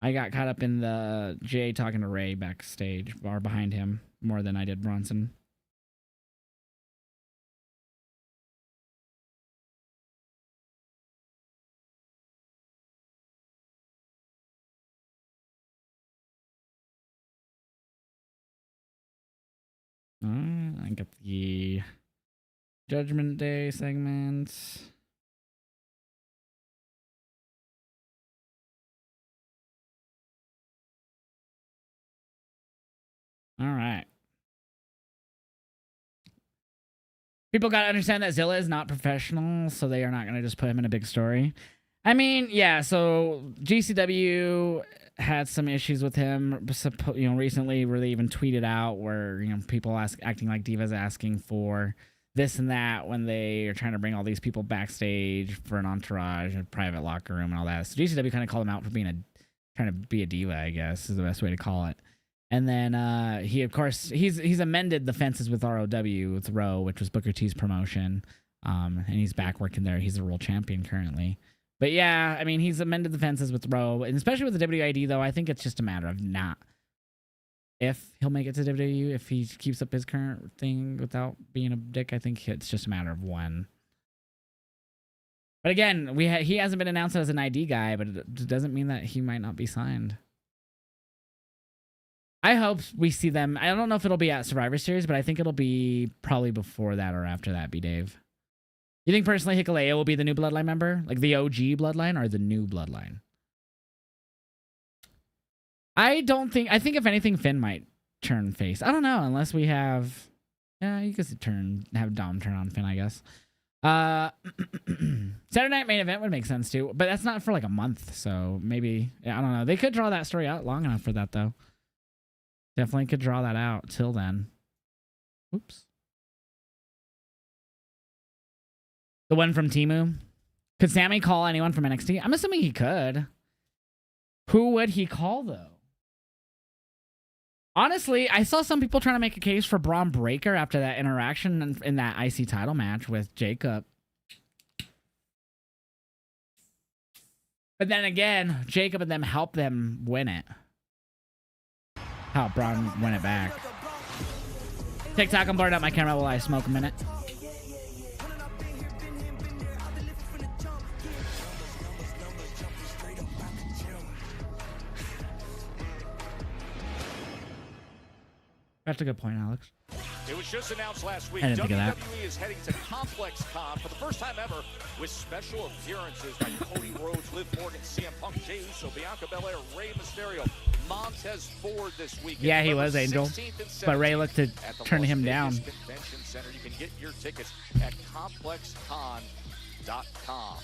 [SPEAKER 1] I got caught up in the Jay talking to Ray backstage or behind him more than I did Bronson. I got the Judgment Day segment. All right. People got to understand that Zilla is not professional, so they are not going to just put him in a big story. I mean, yeah, so GCW had some issues with him, recently, where they even tweeted out where, people acting like divas, asking for this and that when they are trying to bring all these people backstage for an entourage, a private locker room and all that. So GCW kind of called him out for trying to be a diva, I guess, is the best way to call it. And then he, of course, he's amended the fences with ROW, with Row, which was Booker T's promotion. And he's back working there. He's a world champion currently. But yeah, I mean, he's amended the fences with Rowe, and especially with the WID, though, I think it's just a matter of not if he'll make it to WWE, if he keeps up his current thing without being a dick. I think it's just a matter of when. But again, he hasn't been announced as an ID guy, but it doesn't mean that he might not be signed. I hope we see them. I don't know if it'll be at Survivor Series, but I think it'll be probably before that or after that, B-Dave. You think personally Hikuleo will be the new Bloodline member? Like the OG Bloodline or the new Bloodline? I think if anything, Finn might turn face. I don't know, unless we have... Yeah, you could have Dom turn on Finn, I guess. Saturday Night Main Event would make sense too, but that's not for like a month, so maybe... Yeah, I don't know. They could draw that story out long enough for that, though. Definitely could draw that out till then. Oops. The one from Temu. Could Sammy call anyone from NXT? I'm assuming he could. Who would he call, though? Honestly, I saw some people trying to make a case for Braun Breaker after that interaction in that IC title match with Jacob. But then again, Jacob and them helped them win it. How Braun win it back. TikTok, I'm blurring out my camera while I smoke a minute. That's a good point, Alex.
[SPEAKER 2] It was just announced last week.
[SPEAKER 1] I didn't think of that.
[SPEAKER 2] WWE is heading to Complex Con for the first time ever with special appearances by Cody Rhodes, Liv Morgan, CM Punk, Jey Uso, Bianca Belair, Rey Mysterio, Montez Ford this week.
[SPEAKER 1] Yeah, he was Angel, but Ray looked to turn him down.
[SPEAKER 2] Convention Center. You can get your tickets at ComplexCon.com.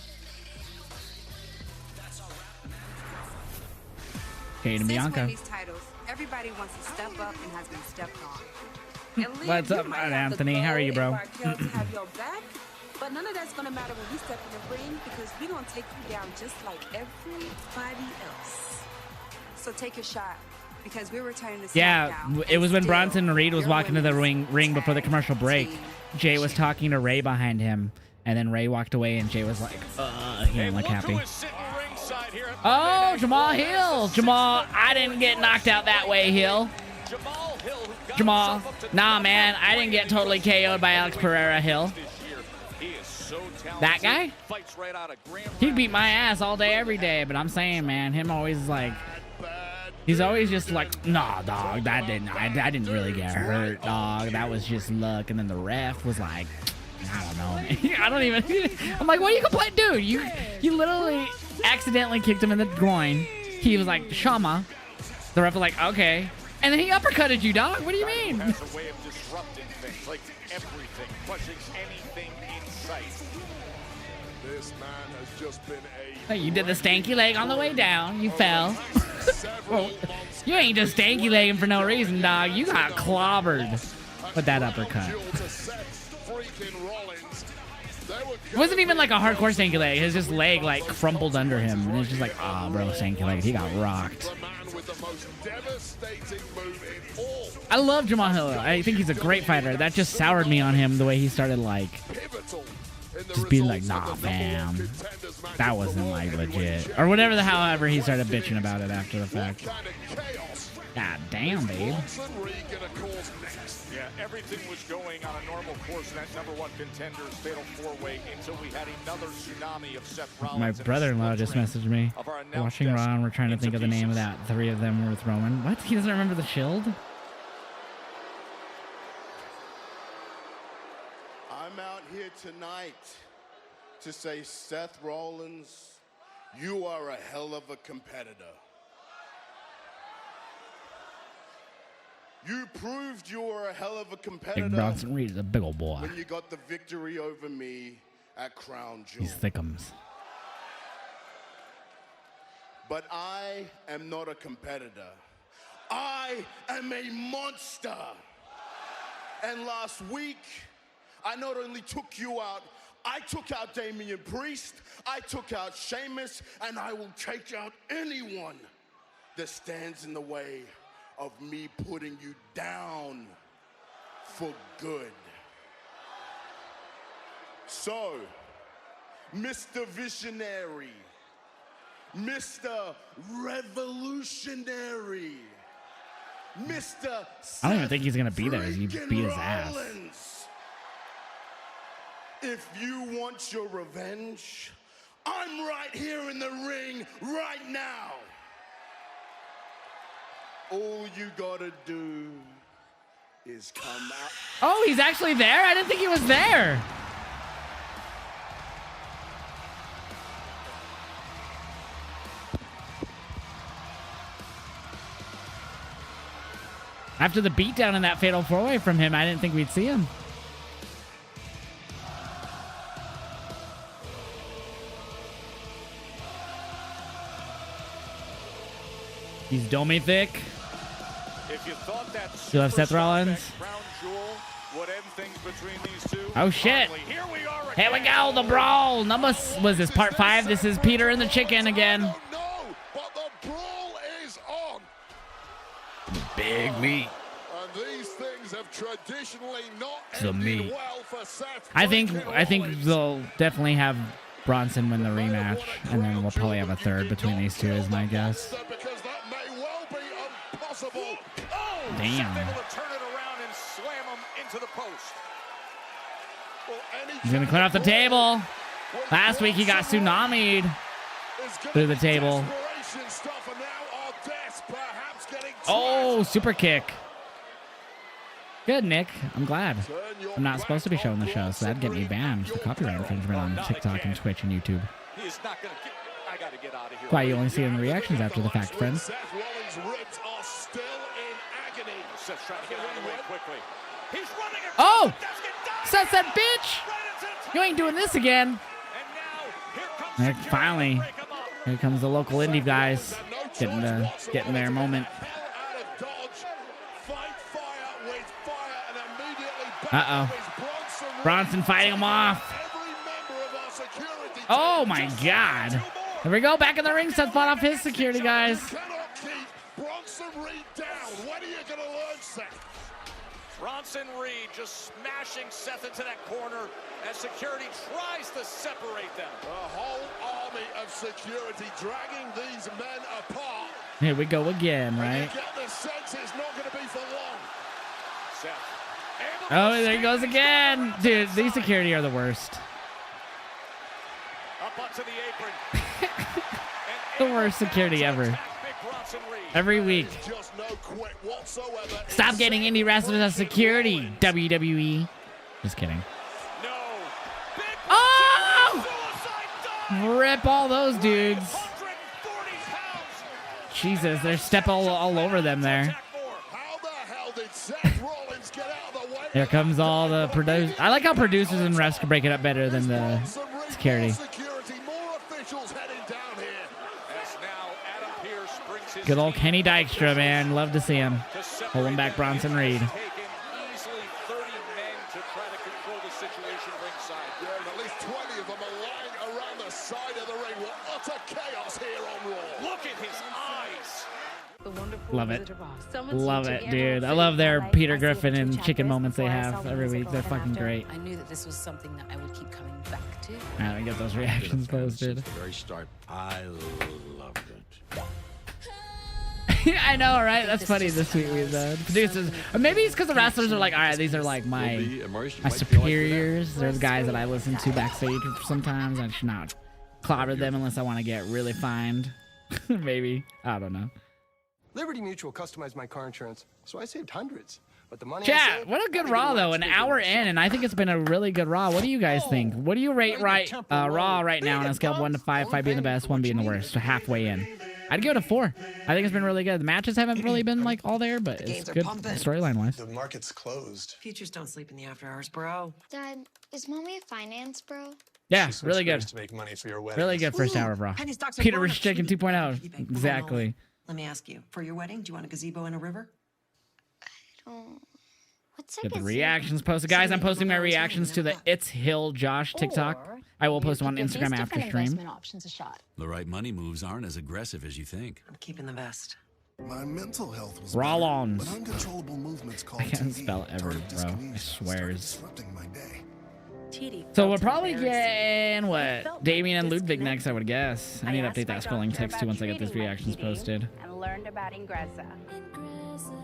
[SPEAKER 1] Kate and Bianca.
[SPEAKER 18] These titles, everybody wants to step up and has been stepped on.
[SPEAKER 1] What's up, Anthony? How are you, bro?
[SPEAKER 18] Have your back, but none of that's gonna matter when we step in the ring because we're gonna take you down just like everybody else. So take a shot because we're returning to SmackDown.
[SPEAKER 1] It was when Bronson Reed was walking to the ring before the commercial break. Jay was talking to Ray behind him, and then Ray walked away, and Jay was like, he didn't look happy. Oh, Jamal Hill. Jamal, I didn't get knocked out that way, Hill. Jamal, nah, man, I didn't get totally KO'd by Alex Pereira, Hill. That guy? He beat my ass all day, every day, but I'm saying, man, him always like, he's always just like, nah, dog, I didn't really get hurt, dog. That was just luck. And then the ref was like, I don't know. I don't even, I'm like, what are you complaining? Dude, you literally accidentally kicked him in the groin. He was like, Shama. The ref was like, okay. And then he uppercutted you, dog. What do you mean?
[SPEAKER 2] As a way of disrupting things, like everything, crushing anything in sight.
[SPEAKER 10] This man has just been
[SPEAKER 1] Hey, you did the stanky leg on the way down. You fell. Well, you ain't just stanky legging for no reason, dog. You got clobbered with that uppercut. It wasn't even like a hardcore stanky leg. His just leg like crumpled under him. And it was just like, ah, bro, stanky leg. He got rocked. I love Jamal Hill. I think he's a great fighter. That just soured me on him the way he started like just being like, nah, fam. That wasn't like legit. Or whatever however he started bitching about it after the fact. God damn, babe.
[SPEAKER 2] Yeah, everything was going on a normal course in that #1 contenders fatal 4-way until we had another tsunami of Seth Rollins.
[SPEAKER 1] My brother-in-law just messaged me. Watching Raw, and we're trying to think of the name of that. 3 of them were with Roman. What? He doesn't remember the Shield?
[SPEAKER 10] I'm out here tonight to say, Seth Rollins, you are a hell of a competitor. You proved you were a hell of a competitor.
[SPEAKER 1] Big Bronson Reed is a big old boy.
[SPEAKER 10] When you got the victory over me at Crown Jewel.
[SPEAKER 1] He's thickums.
[SPEAKER 10] But I am not a competitor. I am a monster. And last week, I not only took you out, I took out Damian Priest, I took out Sheamus, and I will take out anyone that stands in the way of me putting you down for good. So, Mr. Visionary, Mr. Revolutionary, Mr.
[SPEAKER 1] I don't even think he's gonna be there. He beat his ass.
[SPEAKER 10] Rollins. If you want your revenge, I'm right here in the ring right now. All you gotta do is come out.
[SPEAKER 1] Oh, he's actually there? I didn't think he was there. After the beatdown in that fatal four-way from him, I didn't think we'd see him. He's domey thick.
[SPEAKER 2] If you thought that
[SPEAKER 1] Still have Seth Rollins.
[SPEAKER 2] crown jewel would end things between these two.
[SPEAKER 1] Oh shit!
[SPEAKER 2] Here we are
[SPEAKER 1] Here we go, the brawl. Number was this part 5? This is Peter and the Chicken again.
[SPEAKER 4] But the brawl is on.
[SPEAKER 1] Big meat.
[SPEAKER 4] And these things have traditionally not
[SPEAKER 1] The
[SPEAKER 4] ended
[SPEAKER 1] meat.
[SPEAKER 4] well for Seth.
[SPEAKER 1] I think they'll definitely have Bronson win the rematch, and then we'll probably have a third between these two, is my guess.
[SPEAKER 4] Because that may well be impossible.
[SPEAKER 1] Damn.
[SPEAKER 2] able to turn it around and slam him into the post.
[SPEAKER 1] He's gonna clear off the table. Last week he got tsunami'd through the table. Oh, super kick. Good, Nick. I'm glad. I'm not supposed to be showing the show, so that'd get me banned for copyright infringement on TikTok and Twitch and YouTube.
[SPEAKER 2] He is not gonna get, I gotta get out of here.
[SPEAKER 1] That's why you only see it in the reactions after the fact, friends.
[SPEAKER 4] Seth Rollins' ribs are still in agony.
[SPEAKER 2] Seth's trying to get out of the way quickly. He's running across
[SPEAKER 1] Oh!
[SPEAKER 2] the desk and
[SPEAKER 1] Seth said, bitch! You ain't doing this again. And finally, here comes the local indie guys getting their moment. Uh-oh. Bronson fighting him off. Oh, my God. Here we go. Back in the ring. Seth fought off his security guys.
[SPEAKER 4] Bronson Reed down. When are you going to learn, Seth?
[SPEAKER 2] Bronson Reed just smashing Seth into that corner as security tries to separate them.
[SPEAKER 4] A whole army of security dragging these men apart.
[SPEAKER 1] Here we go again, right?
[SPEAKER 4] You get the sense it's not going to be for long.
[SPEAKER 2] Seth.
[SPEAKER 1] Oh, there he goes again. Dude, these security are the worst.
[SPEAKER 2] Up onto the apron.
[SPEAKER 1] The worst security ever. Every week. Stop getting indie wrestlers as security, WWE. Just kidding. Oh! Rip all those dudes. Jesus, they're stepping all over them there. Here comes all the producers. I like how producers and refs can break it up better than the security. Good old Kenny Dykstra, man. Love to see him. Holding back Bronson Reed.
[SPEAKER 2] Easily 30 men to try to control the situation ringside.
[SPEAKER 4] Yeah, and at least 20 of them are lying around the side of the ring. What utter chaos here on Raw.
[SPEAKER 2] Look at his eyes.
[SPEAKER 1] Love it. Love it, dude. I love their Peter Griffin and chicken moments they have every week. They're fucking great.
[SPEAKER 19] I knew that this was something that I would keep coming back to.
[SPEAKER 1] Now we get those reactions posted.
[SPEAKER 20] Very start. I loved it.
[SPEAKER 1] I know, right? That's funny. The sweet producers, or maybe it's because the wrestlers are like, all right, these are like my superiors. They're the guys that I listen to backstage sometimes. I should not clobber them unless I want to get really fined. Maybe, I don't know.
[SPEAKER 21] Liberty Mutual customized my car insurance, so I saved hundreds. But the money
[SPEAKER 1] Chat, what a good Raw though. An hour in, and I think it's been a really good Raw. What do you guys think? What do you rate Raw right now on a scale of 1 to 5? 5 being the best, 1 being the worst. So halfway in. I'd give it a 4. I think it's been really good. The matches haven't really been like all there, but it's good storyline wise.
[SPEAKER 21] The market's closed.
[SPEAKER 19] Futures don't sleep in the after hours, bro.
[SPEAKER 22] Dad, is mommy a finance bro?
[SPEAKER 1] Yeah, really good.
[SPEAKER 21] To make money for your wedding.
[SPEAKER 1] Really good first hour of Raw.
[SPEAKER 19] Penny stocks are
[SPEAKER 1] Peter
[SPEAKER 19] going
[SPEAKER 1] Rich
[SPEAKER 19] up.
[SPEAKER 1] Chicken 2.0. Exactly.
[SPEAKER 19] Let me ask you, for your wedding, do you want a gazebo in a river?
[SPEAKER 22] What's
[SPEAKER 1] Get the reactions posted. Guys, I'm posting my reactions to the It's Heeljosh TikTok. I will post them on Instagram after stream.
[SPEAKER 20] The right money moves aren't as aggressive as you think.
[SPEAKER 19] I'm keeping the best.
[SPEAKER 12] My mental health was
[SPEAKER 1] Rollins.
[SPEAKER 12] but uncontrollable movements called
[SPEAKER 1] I can't
[SPEAKER 12] TV
[SPEAKER 1] spell it ever,
[SPEAKER 12] targeted
[SPEAKER 1] bro. I
[SPEAKER 12] dyskinesia
[SPEAKER 1] swears.
[SPEAKER 12] started disrupting my day.
[SPEAKER 7] TD.
[SPEAKER 1] So we're probably getting what? Damien and Ludwig next, I would guess. I need to update that scrolling text too once I get this reactions posted.
[SPEAKER 8] And learned about Ingrezza.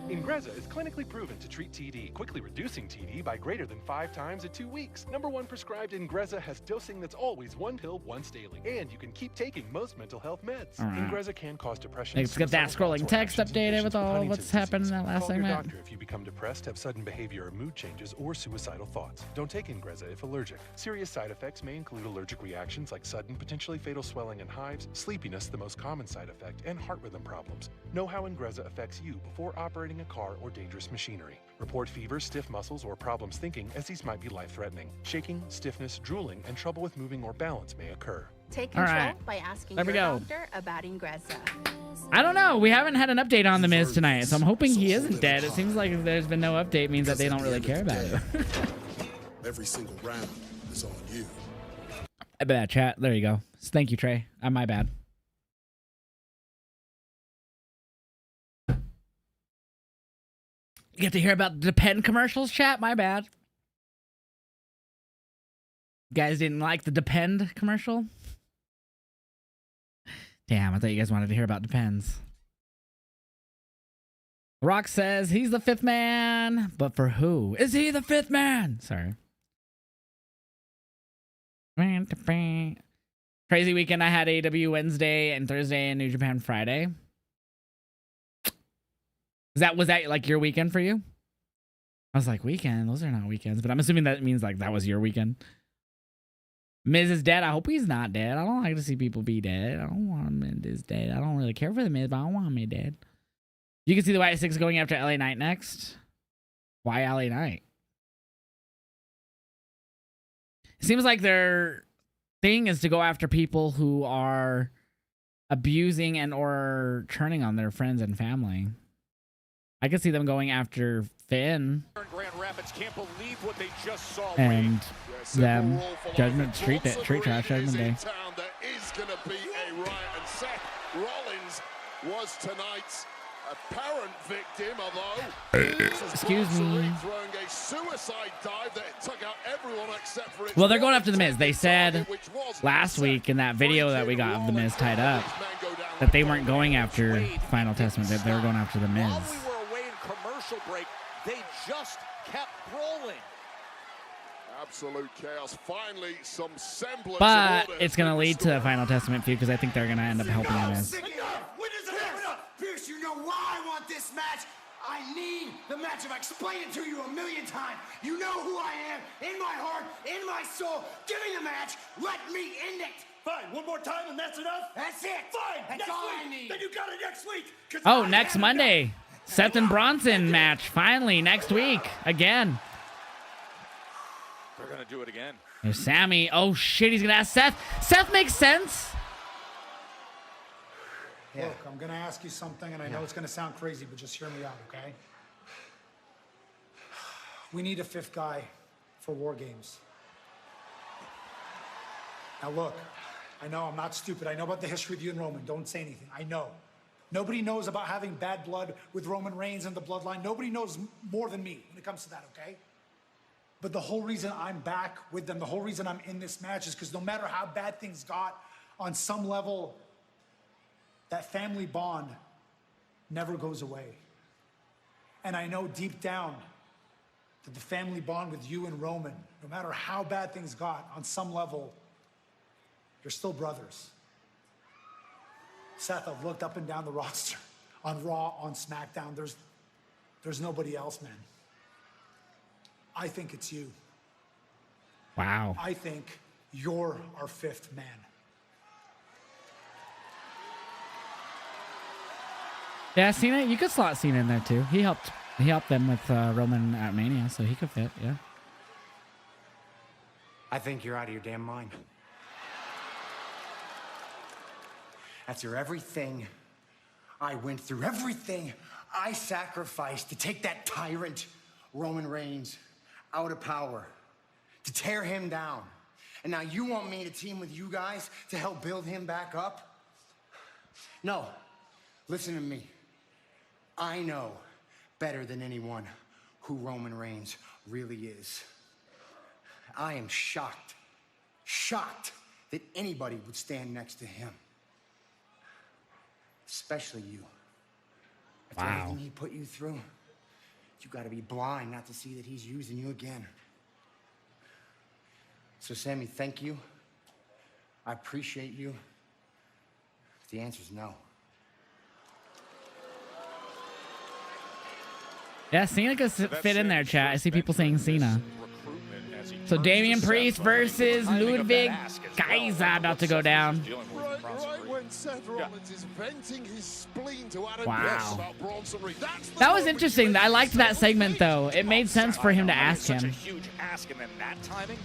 [SPEAKER 23] Ingrezza is clinically proven to treat TD, quickly reducing TD by greater than 5 times at 2 weeks. #1 prescribed Ingrezza has dosing that's always 1 pill once daily, and you can keep taking most mental health meds. Ingrezza can cause depression.
[SPEAKER 1] Let's get that scrolling text updated with all what's happened in that last
[SPEAKER 23] Call your
[SPEAKER 1] segment.
[SPEAKER 23] doctor if you become depressed, have sudden behavior or mood changes, or suicidal thoughts. Don't take Ingrezza if allergic. Serious side effects may include allergic reactions like sudden, potentially fatal swelling and hives, sleepiness, the most common side effect, and heart rhythm problems. Know how Ingrezza affects you before operating a car or dangerous machinery. Report fever, stiff muscles, or problems thinking, as these might be life-threatening. Shaking, stiffness, drooling, and trouble with moving or balance may occur.
[SPEAKER 8] Take
[SPEAKER 1] All
[SPEAKER 8] control
[SPEAKER 1] right.
[SPEAKER 8] by asking
[SPEAKER 1] There we
[SPEAKER 8] your
[SPEAKER 1] go.
[SPEAKER 8] doctor about Ingrezza.
[SPEAKER 1] I don't know. We haven't had an update on The Miz tonight, so I'm hoping he isn't dead. It seems like if there's been no update, means that they don't really care about it.
[SPEAKER 12] Every single round is on you.
[SPEAKER 1] I bet, chat. There you go. Thank you, Trey. My bad. You get to hear about the Depend commercials, chat? My bad. You guys didn't like the Depend commercial? Damn, I thought you guys wanted to hear about Depends. Rock says he's the 5th man, but for who? Is he the 5th man? Sorry. Crazy weekend. I had AEW Wednesday and Thursday and New Japan Friday. Was that like your weekend for you? I was like, weekend? Those are not weekends, but I'm assuming that means like that was your weekend. Miz is dead. I hope he's not dead. I don't like to see people be dead. I don't want Miz dead. I don't really care for the Miz, but I don't want him dead. You can see the White Six going after LA Knight next. Why LA Knight? It seems like their thing is to go after people who are abusing and or turning on their friends and family. I could see them going after Finn
[SPEAKER 2] Grand Rapids can't believe what they just saw.
[SPEAKER 1] and them. Judgment Street Trash Judgment Day.
[SPEAKER 4] There is going to be a riot, and Seth Rollins was tonight's apparent victim, although
[SPEAKER 1] Excuse me.
[SPEAKER 4] throwing a suicide dive that took out everyone except for
[SPEAKER 1] Well, they're going after the Miz. They said last week in that video that we got of the Miz tied up that they weren't going after Final Testament, that they were going after the Miz.
[SPEAKER 2] While we were away in commercial break, they just kept rolling.
[SPEAKER 4] absolute chaos. Finally, some semblance
[SPEAKER 1] But
[SPEAKER 4] of order.
[SPEAKER 1] it's going to lead to a Final Testament feud because I think they're going to end up helping the Miz.
[SPEAKER 12] Pierce, you know why I want this match? I need the match. I've explained it to you a million times. You know who I am, in my heart, in my soul. Give me the match. Let me end it.
[SPEAKER 14] Fine, one more time and that's enough?
[SPEAKER 12] That's it.
[SPEAKER 14] Fine,
[SPEAKER 12] That's
[SPEAKER 14] next
[SPEAKER 12] all
[SPEAKER 14] week.
[SPEAKER 12] I need.
[SPEAKER 14] Then you got it next week. 'Cause
[SPEAKER 1] Oh,
[SPEAKER 14] I
[SPEAKER 1] next
[SPEAKER 14] haven't
[SPEAKER 1] Monday. Seth and Bronson match. Finally, next week. Again.
[SPEAKER 2] They're going to do it again.
[SPEAKER 1] There's Sammy. Oh, shit. He's going to ask Seth. Seth makes sense.
[SPEAKER 15] Look, I'm going to ask you something, and I know it's going to sound crazy, but just hear me out, okay? We need a 5th guy for War Games. Now, look, I know I'm not stupid. I know about the history of you and Roman. Don't say anything. I know. Nobody knows about having bad blood with Roman Reigns and the bloodline. Nobody knows more than me when it comes to that, okay? But the whole reason I'm back with them, the whole reason I'm in this match is because no matter how bad things got, on some level, that family bond never goes away. And I know deep down that the family bond with you and Roman, no matter how bad things got, on some level, you're still brothers. Seth, I've looked up and down the roster, on Raw, on SmackDown. There's nobody else, man. I think it's you.
[SPEAKER 1] Wow.
[SPEAKER 15] I think you're our 5th man.
[SPEAKER 1] Yeah, Cena. You could slot Cena in there too. He helped them with Roman at Mania, so he could fit. Yeah.
[SPEAKER 24] I think you're out of your damn mind. After everything I went through, everything I sacrificed to take that tyrant, Roman Reigns, out of power, to tear him down. And now you want me to team with you guys to help build him back up? No, listen to me. I know better than anyone who Roman Reigns really is. I am shocked that anybody would stand next to him. Especially you. After everything he put you through, you gotta be blind not to see that he's using you again. So, Sammy, thank you. I appreciate you. The answer's no.
[SPEAKER 1] Yeah, Cena could fit in there, chat. I see people saying Cena. So Damian Priest versus Ludwig Kaiser about to go down.
[SPEAKER 4] Right when Seth Rollins is venting his spleen to Adam
[SPEAKER 1] Wow.
[SPEAKER 4] about Bronson.
[SPEAKER 1] That was interesting. I liked that segment, though. It made sense for him to ask him.
[SPEAKER 2] Huge ask, and then that timing.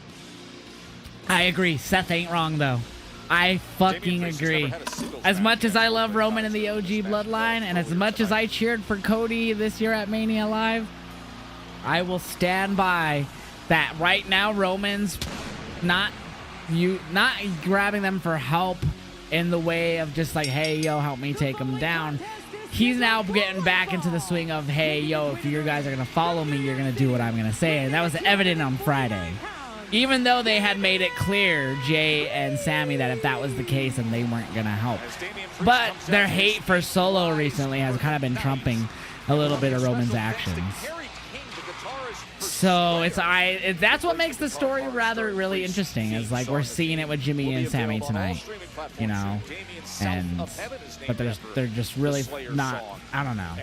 [SPEAKER 1] I agree. Seth ain't wrong, though. I fucking agree. As much as I love Roman and the OG bloodline, and as much as I cheered for Cody this year at Mania Live, I will stand by that right now Roman's not grabbing them for help in the way of just like, hey, yo, help me take him down. He's now getting back into the swing of, hey, yo, if you guys are going to follow me, you're going to do what I'm going to say. And that was evident on Friday. Even though they had made it clear, Jay and Sammy, that if that was the case, then they weren't going to help. But their hate for Solo recently has kind of been trumping a little bit of Roman's actions. So that's what makes the story rather really interesting. Is like we're seeing it with Jimmy and Sammy tonight, you know, but they're just really not. I don't know.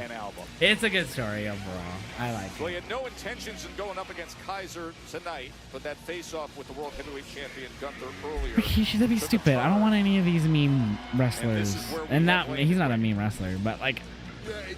[SPEAKER 1] It's a good story overall. I like it.
[SPEAKER 2] Well, he had no intentions in going up against Kaiser tonight, but that face-off with the World Heavyweight Champion Gunther earlier.
[SPEAKER 1] He should be stupid. I don't want any of these meme wrestlers, and he's not a meme wrestler, but like.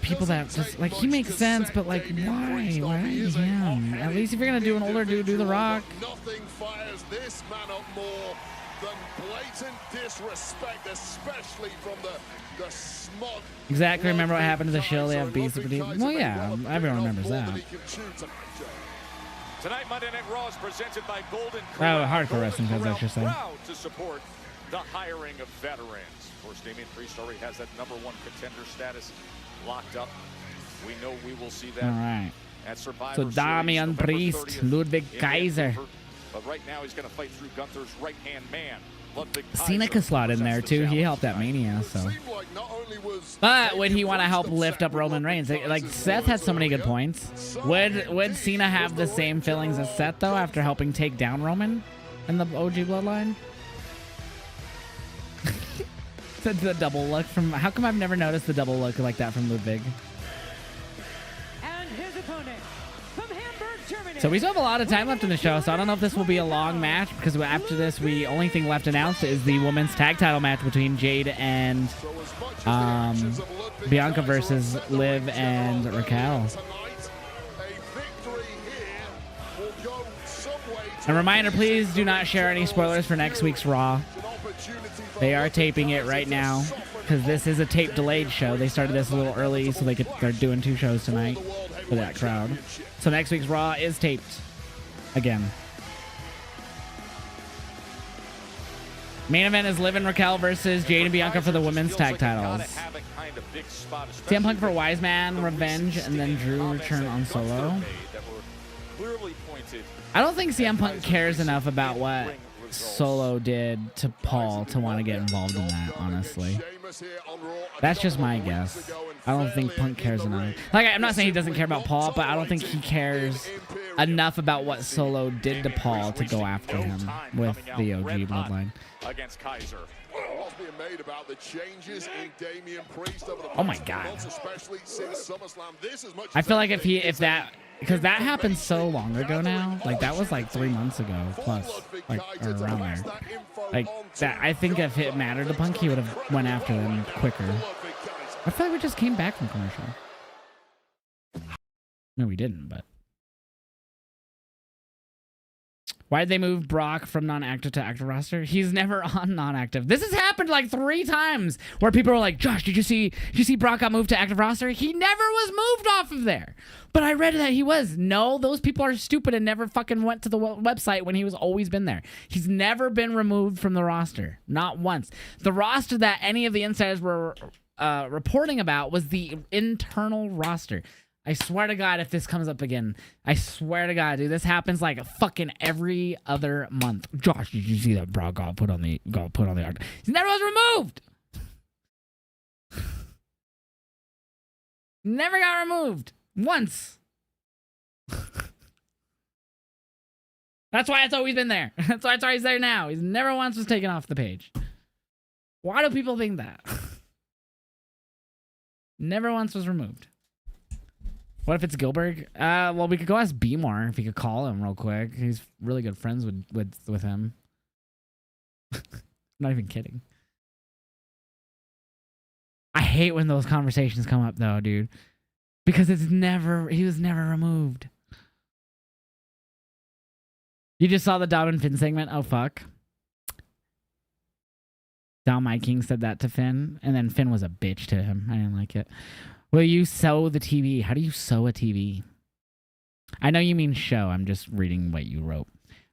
[SPEAKER 1] People that just like he makes sense, but like why him? At least if you're gonna do an older dude, do The Rock.
[SPEAKER 4] Nothing fires this man up more than blatant disrespect, especially from the smug.
[SPEAKER 1] Exactly. Remember what happened to the Shield? They have beats with the Well, yeah, everyone remembers that.
[SPEAKER 2] Tonight, Monday Night Raw is presented by Golden.
[SPEAKER 1] Hardcore wrestling fans, I should say.
[SPEAKER 2] Proud to support the hiring of veterans. Of course, Damian Priest already has that #1 contender status locked up. We know we will see that.
[SPEAKER 1] All right.
[SPEAKER 2] At Survivor
[SPEAKER 1] So
[SPEAKER 2] Series,
[SPEAKER 1] Damian
[SPEAKER 2] November
[SPEAKER 1] Priest,
[SPEAKER 2] 30th
[SPEAKER 1] Ludwig
[SPEAKER 2] in
[SPEAKER 1] Kaiser.
[SPEAKER 2] Vancouver. But right now, he's going to fight through Gunther's right-hand man. Ludwig
[SPEAKER 1] Cena
[SPEAKER 2] Kaiser
[SPEAKER 1] could slot in there
[SPEAKER 2] presents the
[SPEAKER 1] too. He
[SPEAKER 2] challenge.
[SPEAKER 1] helped at Mania, so. But would he want to help lift up Roman Reigns? Like Seth had so many good points. Would Cena have the same feelings as Seth though after helping take down Roman in the OG bloodline? The double look from. How come I've never noticed the double look like that from Ludwig?
[SPEAKER 9] And his opponent from Hamburg, Germany.
[SPEAKER 1] So we still have a lot of time left in the show, so I don't know if this will be a long match because after this, the only thing left announced is the women's tag title match between Jade and Bianca versus Liv and Raquel. A reminder, please do not share any spoilers for next week's Raw. They are taping it right now because this is a tape delayed show. They started this a little early so they're doing 2 shows tonight for that crowd. So next week's Raw is taped again. Main event is Liv and Raquel versus Jade and Bianca for the women's tag titles. CM Punk for Wise Man, Revenge, and then Drew return on Solo. I don't think CM Punk cares enough about what Solo did to Paul to want to get involved in that, honestly. That's just my guess. I don't think Punk cares enough. Like, I'm not saying he doesn't care about Paul, but I don't think he cares enough about what Solo did to Paul to go after him with the OG bloodline.
[SPEAKER 2] Against Kaiser.
[SPEAKER 1] Oh my God. I feel like if that, because that happened so long ago now, like that was like 3 months ago plus, like or around there. Like that, I think if it mattered to Punk, he would have went after them quicker. I feel like we just came back from commercial. No, we didn't, but. Why did they move Brock from non-active to active roster? He's never on non-active. This has happened like 3 times where people are like, Josh, did you see Brock got moved to active roster? He never was moved off of there. But I read that he was. No, those people are stupid and never fucking went to the website when he was always been there. He's never been removed from the roster. Not once. The roster that any of the insiders were reporting about was the internal roster. I swear to God, if this comes up again, I swear to God, dude, this happens like fucking every other month. Josh, did you see that bra got put on the arc? He never was removed. Never got removed once. That's why it's always been there. That's why it's always there now. He's never once was taken off the page. Why do people think that? Never once was removed. What if it's Gilbert? Well, we could go ask B-More if he could call him real quick. He's really good friends with him. Not even kidding. I hate when those conversations come up though, dude. Because he was never removed. You just saw the Dom and Finn segment? Oh, fuck. Dom My King said that to Finn, and then Finn was a bitch to him. I didn't like it. Will you sew the TV? How do you sew a TV? I know you mean show. I'm just reading what you wrote.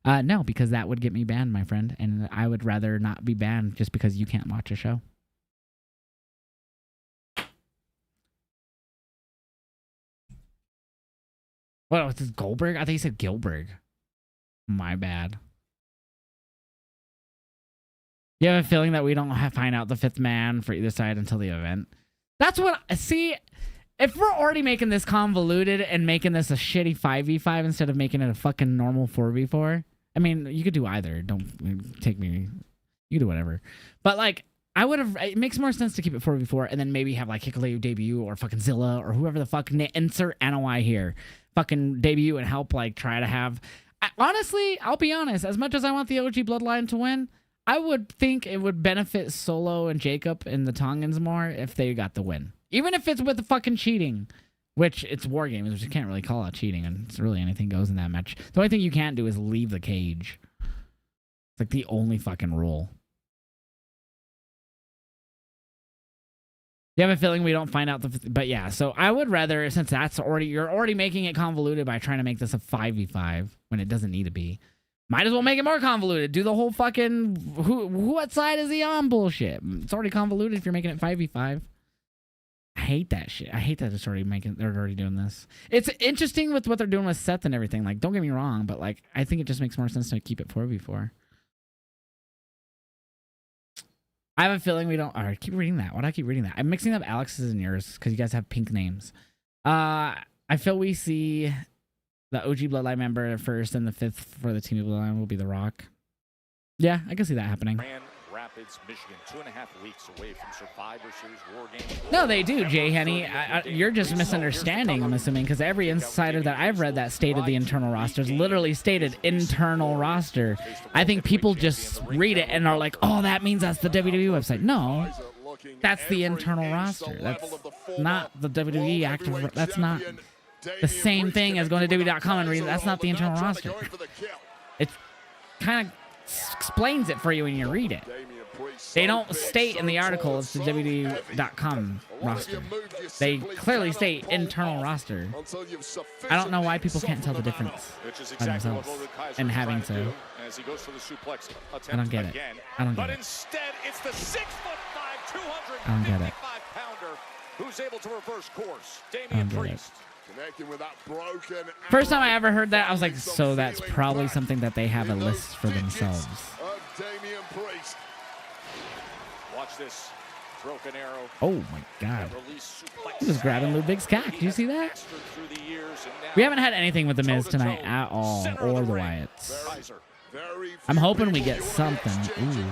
[SPEAKER 1] No, because that would get me banned, my friend, and I would rather not be banned just because you can't watch a show. What was this, Goldberg? I thought you said Gilbert. My bad. You have a feeling that we don't find out the fifth man for either side until the event? That's what... See, if we're already making this convoluted and making this a shitty 5v5 instead of making it a fucking normal 4v4... I mean, you could do either. Don't take me... You do whatever. But, like, I would have... It makes more sense to keep it 4v4 and then maybe have, like, Hikuleo debut or fucking Zilla or whoever the fuck... Insert NOI here. Fucking debut and help, like, try to have... Honestly, I'll be honest. As much as I want the OG Bloodline to win, I would think it would benefit Solo and Jacob and the Tongans more if they got the win. Even if it's with the fucking cheating. Which, it's War Games, which you can't really call out cheating. And it's really anything goes in that match. The only thing you can't do is leave the cage. It's like the only fucking rule. You have a feeling we don't find out the... But yeah, so I would rather, since that's already... You're already making it convoluted by trying to make this a 5v5 when it doesn't need to be. Might as well make it more convoluted. Do the whole fucking... What side is he on bullshit? It's already convoluted if you're making it 5v5. I hate that shit. I hate that it's already making... They're already doing this. It's interesting with what they're doing with Seth and everything. Like, don't get me wrong, but like, I think it just makes more sense to keep it 4v4. I have a feeling we don't... Alright, keep reading that. Why do I keep reading that? I'm mixing up Alex's and yours because you guys have pink names. I feel we see the OG Bloodline member first and the fifth for the Team Bloodline will be The Rock. Yeah, I can see that happening.
[SPEAKER 2] Grand Rapids, Michigan, 2.5 weeks away from Survivor Series War Games.
[SPEAKER 1] No, they do, Jay Henny. You're just misunderstanding, I'm assuming, because every insider that I've read that stated the internal rosters literally stated internal roster. I think people just read it and are like, oh, that means that's the WWE website. No, that's the internal roster. That's not the WWE active. That's not the same thing as going to WWE.com and reading. That's not the internal roster. It kind of explains it for you when you read it. They don't state in the article it's the WWE.com roster. They clearly state internal roster. I don't know why people can't tell the difference by themselves and having to. I don't get it. I don't get it. I don't get it.
[SPEAKER 2] Who's able to reverse course?
[SPEAKER 1] I don't get it. First time I ever heard that, I was like, so that's probably something that they have a list for themselves.
[SPEAKER 2] Watch this broken arrow.
[SPEAKER 1] Oh my God. He was grabbing Ludwig's cock. Did you see that? We haven't had anything with the Miz tonight at all, or the Wyatts. I'm hoping we get something. Ooh.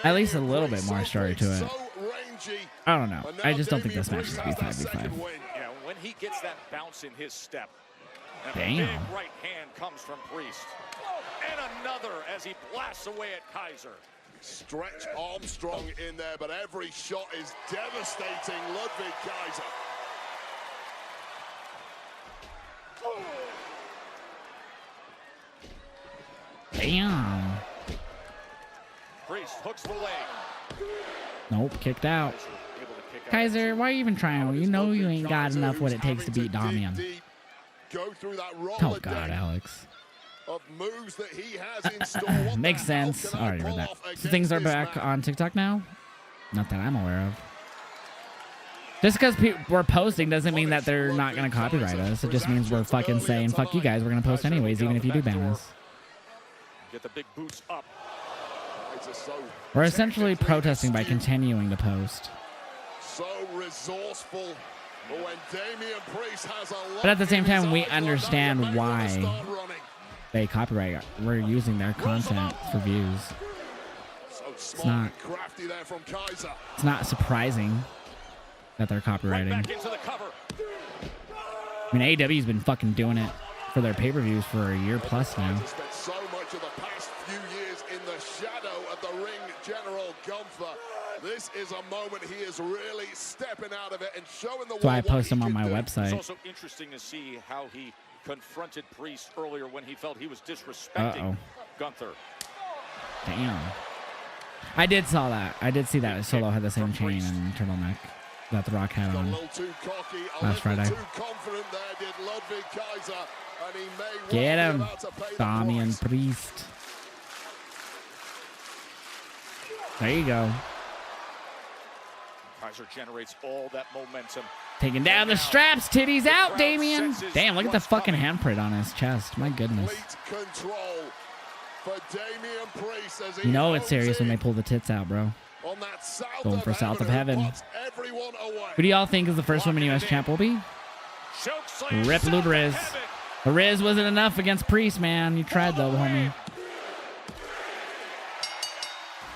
[SPEAKER 1] At least a little bit more story to it. I don't know. I just don't think this match is going to be 5v5.
[SPEAKER 2] Yeah, when he gets that bounce in his step.
[SPEAKER 1] Damn.
[SPEAKER 2] The big right hand comes from Priest. And another as he blasts away at Kaiser.
[SPEAKER 4] Stretch Armstrong in there, but every shot is devastating. Ludwig Kaiser.
[SPEAKER 1] Damn.
[SPEAKER 2] Priest hooks the leg.
[SPEAKER 1] Nope, kicked out. Kaiser, why are you even trying? You know you ain't got enough what it takes to beat Damian. Oh God, Alex. Makes sense. I already read that. So things are back on TikTok now? Not that I'm aware of. Just because we're posting doesn't mean that they're not going to copyright us. It just means we're fucking saying, fuck you guys, we're going to post anyways, even if you do ban us.
[SPEAKER 2] Get the big boots up.
[SPEAKER 1] We're essentially protesting by continuing to post.
[SPEAKER 4] So resourceful. But when Damian Priest has a
[SPEAKER 1] But at the same time, we understand why they copyright. We're using their content for views. It's not surprising that they're copywriting. I mean, AEW's been fucking doing it for their pay-per-views for a year plus now.
[SPEAKER 4] Spent so much of the past few years in the shadow of the ring general Gunther. This is a moment he is really stepping out of it and showing the world.
[SPEAKER 1] That's why I post them on my website.
[SPEAKER 2] It's also interesting to see how he confronted Priest earlier when he felt he was disrespecting Gunther.
[SPEAKER 1] Damn. I did saw that. I did see that Solo had the same chain and turtleneck that The Rock had on last Friday. Get him, Damian Priest. There you go.
[SPEAKER 2] Kaiser generates all that momentum.
[SPEAKER 1] Taking down the straps, titties out, Damian. Damn, look at the fucking handprint on his chest. My goodness. You know it's serious when they pull the tits out, bro. Going for South of Heaven. Who do y'all think is the first women US champ will be? Rip Lou Riz. The Riz wasn't enough against Priest, man. You tried though, homie.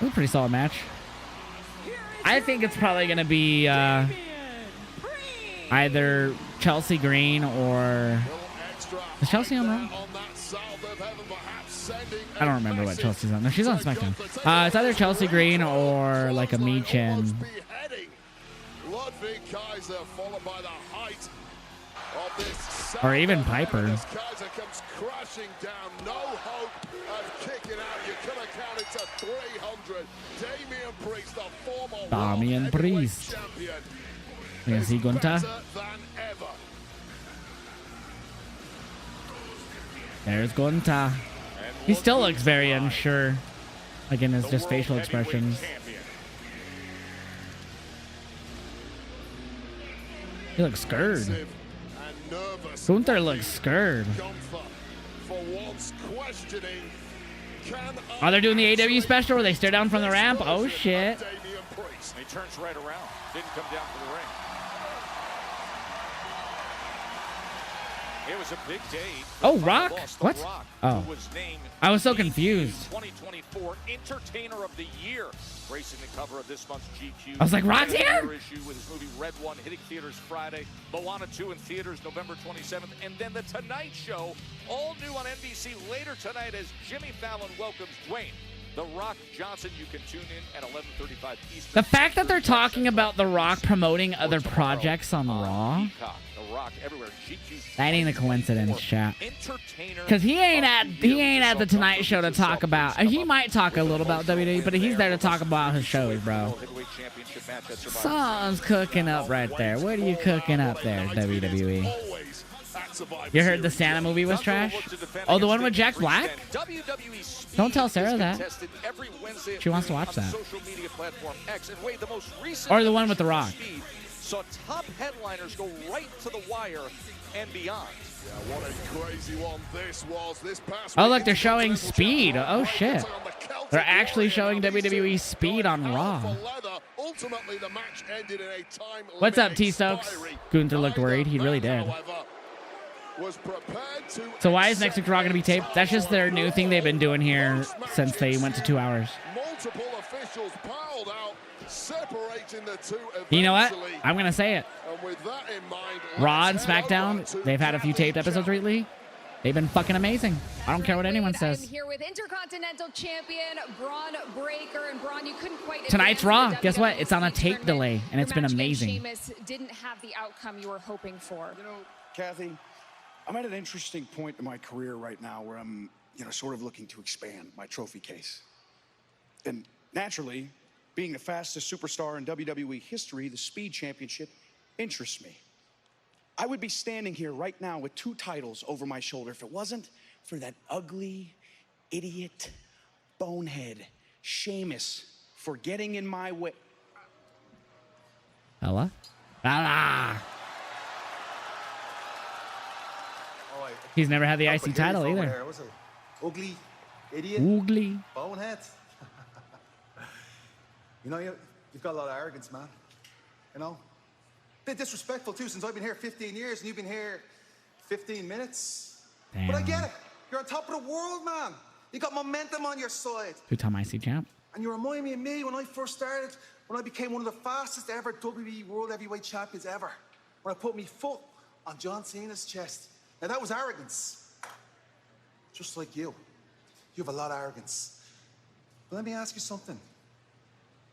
[SPEAKER 1] It was a pretty solid match. I think it's probably going to be either Chelsea Green or... Is Chelsea on Raw? I don't remember what Chelsea's on. No, she's on SmackDown. It's either Chelsea Green or like a Michin. Or even Piper. Damian Priest. You see Gunther? There's Gunther. He still looks very unsure. Again, it's just facial expressions. He looks scared. Gunther looks scared. Oh, they're doing the AEW special where they stare down from the ramp? Oh, shit.
[SPEAKER 2] He turns right around. Didn't come down for the ring. It was a big day.
[SPEAKER 1] Oh, Rock? What? Oh. I was so confused.
[SPEAKER 2] 2024 Entertainer of the Year, gracing the cover of this month's GQ.
[SPEAKER 1] I was like, Rock's here?
[SPEAKER 2] Issue with his movie Red One hitting theaters Friday, Moana 2 in theaters November 27th, and then The Tonight Show, all new on NBC later tonight as Jimmy Fallon welcomes Dwayne The Rock Johnson. You can tune in at 11:35 Eastern.
[SPEAKER 1] The fact that they're talking about The Rock promoting other projects on Raw, that ain't a coincidence, chat. Because he ain't at the Tonight Show to talk about. He might talk a little about WWE, but he's there to talk about his shows, bro. Something's cooking up right there. What are you cooking up there, WWE? You heard the Santa movie was trash? Oh, the one with Jack Black? Don't tell Sarah that. She wants to watch that. Or the one with The Rock.
[SPEAKER 2] So top headliners go right to the wire and beyond.
[SPEAKER 4] Yeah, what a crazy one this was. This past
[SPEAKER 1] oh, look, they're showing Speed. Oh, shit. They're actually showing WWE Speed on Raw. What's up, T-Stokes? Gunther looked worried. He really did. So why is next week's Raw going to be taped? That's just their new thing they've been doing here since they went to 2 hours.
[SPEAKER 4] Multiple officials piled out, separating the two.
[SPEAKER 1] You know what? I'm going to say it.
[SPEAKER 4] And with that in mind,
[SPEAKER 1] Raw and SmackDown, they've had a few taped episodes lately. They've been fucking amazing. I don't care what anyone says.
[SPEAKER 6] I'm here with Intercontinental Champion Braun Breaker, and Braun, you couldn't quite.
[SPEAKER 1] Tonight's Raw. Guess what? It's on a tape delay, and it's been amazing.
[SPEAKER 6] Sheamus didn't have the outcome you were hoping for.
[SPEAKER 3] You know, Kathy, I'm at an interesting point in my career right now where I'm, sort of looking to expand my trophy case. And naturally, being the fastest superstar in WWE history, the Speed Championship interests me. I would be standing here right now with 2 titles over my shoulder if it wasn't for that ugly, idiot, bonehead, Sheamus, for getting in my way.
[SPEAKER 1] Ella? Ah.
[SPEAKER 5] Oh,
[SPEAKER 1] He's never had the IC title either.
[SPEAKER 5] There. What's a ugly idiot?
[SPEAKER 1] Ugly.
[SPEAKER 5] Bonehead. You know, you've got a lot of arrogance, man. You know? Bit disrespectful, too, since I've been here 15 years and you've been here 15 minutes.
[SPEAKER 1] Damn.
[SPEAKER 5] But I get it. You're on top of the world, man. You got momentum on your side.
[SPEAKER 1] Two-time IC champ.
[SPEAKER 5] And you remind me of me when I first started, when I became one of the fastest ever WWE World Heavyweight Champions ever. When I put my foot on John Cena's chest. Now, that was arrogance. Just like you. You have a lot of arrogance. But let me ask you something.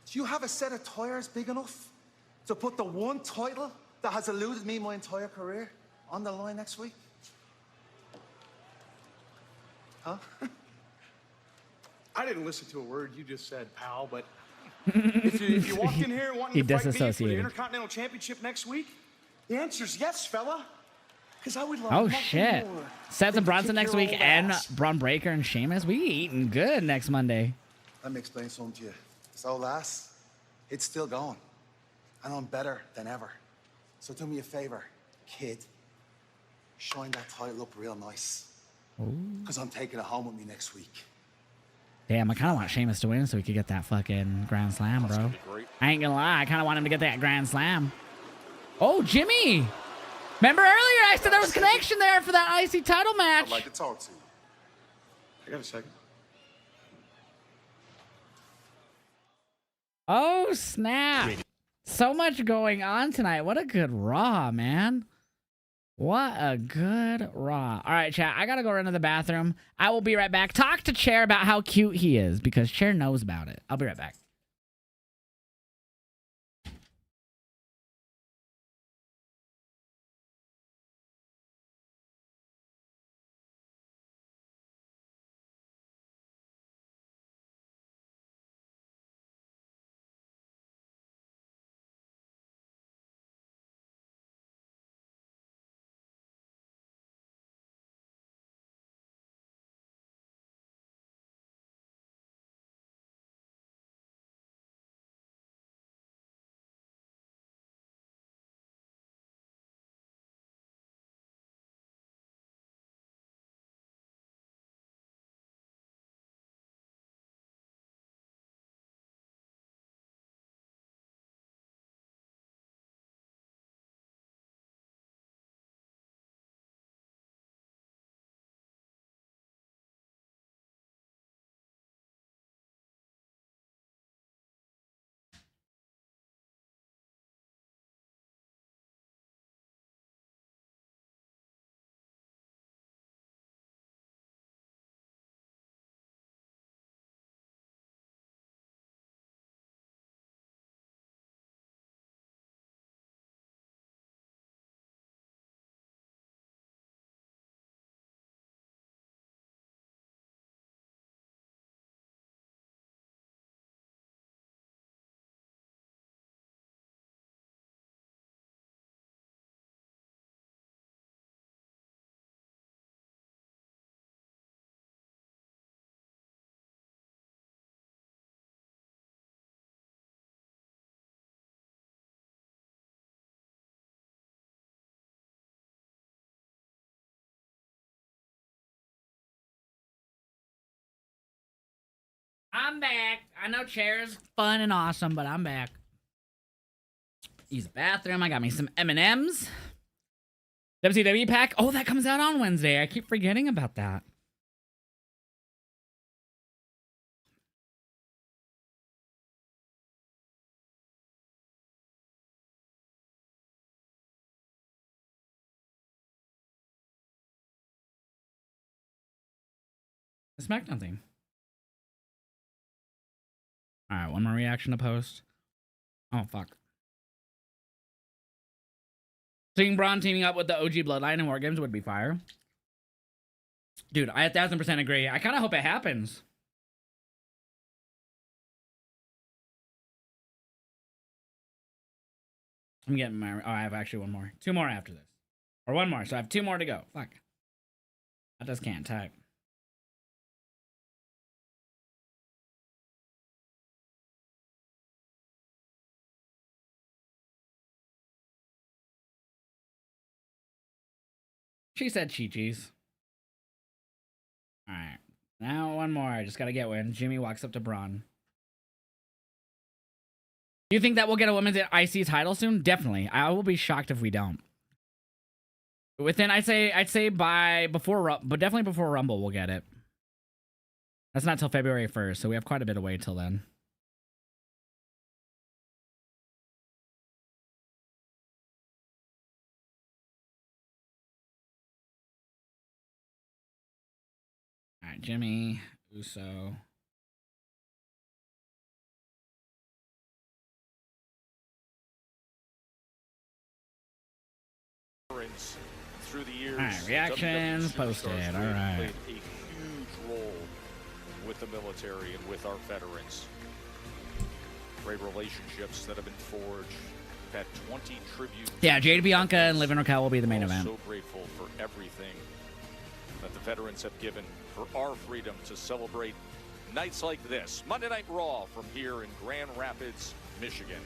[SPEAKER 5] Do you have a set of tires big enough to put the one title that has eluded me my entire career on the line next week? Huh?
[SPEAKER 7] I didn't listen to a word you just said, pal, but if you walked in here wanting to fight me for the Intercontinental Championship next week, the answer's yes, fella. Because I would love
[SPEAKER 1] Oh, shit. Seth and Bronson next week and Braun Breaker and Sheamus. We eating good next Monday.
[SPEAKER 5] Let me explain something to you. So, lass, it's still going. And I'm better than ever. So do me a favor, kid. Shine that title up real nice. Because I'm taking it home with me next week.
[SPEAKER 1] Damn, I kind of want Sheamus to win so we could get that fucking Grand Slam, bro. I ain't gonna lie. I kind of want him to get that Grand Slam. Oh, Jimmy. Remember earlier I said there was connection there for that IC title match.
[SPEAKER 5] I'd like to talk to you.
[SPEAKER 7] I got a second.
[SPEAKER 1] Oh, snap. So much going on tonight. What a good Raw, man. What a good Raw. All right, chat. I got to go run to the bathroom. I will be right back. Talk to Chair about how cute he is because Chair knows about it. I'll be right back. I'm back. I know Chair's fun and awesome, but I'm back. Use the bathroom. I got me some M&Ms. WCW pack. Oh, that comes out on Wednesday. I keep forgetting about that. The SmackDown thing. All right, one more reaction to post. Oh, fuck. Seeing Braun teaming up with the OG Bloodline in War Games would be fire. Dude, I 1000% agree. I kind of hope it happens. I'm getting my... Oh, I have actually one more. Two more after this. Or one more, so I have two more to go. Fuck. I just can't type. She said Chi-Chi's. All right. Now one more. I just got to get one. Jimmy walks up to Braun. Do you think that we'll get a women's IC title soon? Definitely. I will be shocked if we don't. Within, I'd say but definitely before Rumble we'll get it. That's not till February 1st, so we have quite a bit of wait till then. All right, Jimmy Uso.
[SPEAKER 2] Through the years,
[SPEAKER 1] all right, reactions posted. All right.
[SPEAKER 2] Played a huge role with the military and with our veterans. Great relationships that have been forged. We've had 20 tributes.
[SPEAKER 1] Yeah, Jade Bianca and Liv and Raquel will be the main event.
[SPEAKER 2] So grateful for everything that the veterans have given for our freedom to celebrate nights like this. Monday Night Raw from here in Grand Rapids, Michigan.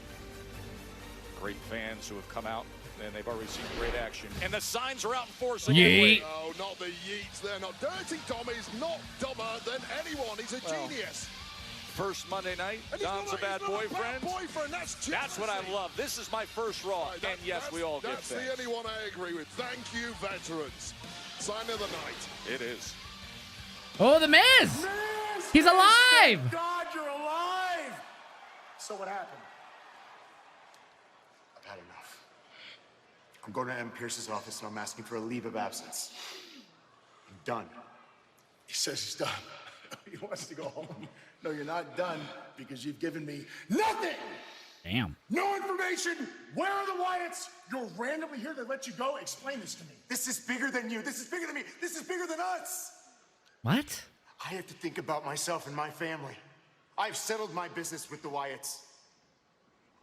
[SPEAKER 2] Great fans who have come out. And they've already seen great action. And the signs are out in force again.
[SPEAKER 1] Yeet.
[SPEAKER 4] No, not the yeets. They're not. Dirty Tommy's not dumber than anyone. He's a genius.
[SPEAKER 2] First Monday night, Dom's a bad boyfriend. That's what I love. This is my first Raw. And yes, we all get
[SPEAKER 4] That's
[SPEAKER 2] fed.
[SPEAKER 4] the only one I agree with. Thank you, veterans. Sign of the night.
[SPEAKER 2] It is.
[SPEAKER 1] Oh, the Miz! He's alive!
[SPEAKER 15] God, you're alive! So what happened?
[SPEAKER 24] I've had enough. I'm going to M. Pierce's office and I'm asking for a leave of absence. I'm done.
[SPEAKER 15] He says he's done. He wants to go home. No, you're not done because you've given me nothing!
[SPEAKER 1] Damn.
[SPEAKER 15] No information! Where are the Wyatts? You're randomly here to let you go? Explain this to me.
[SPEAKER 24] This is bigger than you. This is bigger than me. This is bigger than us.
[SPEAKER 1] What?
[SPEAKER 24] I have to think about myself and my family. I've settled my business with the Wyatts.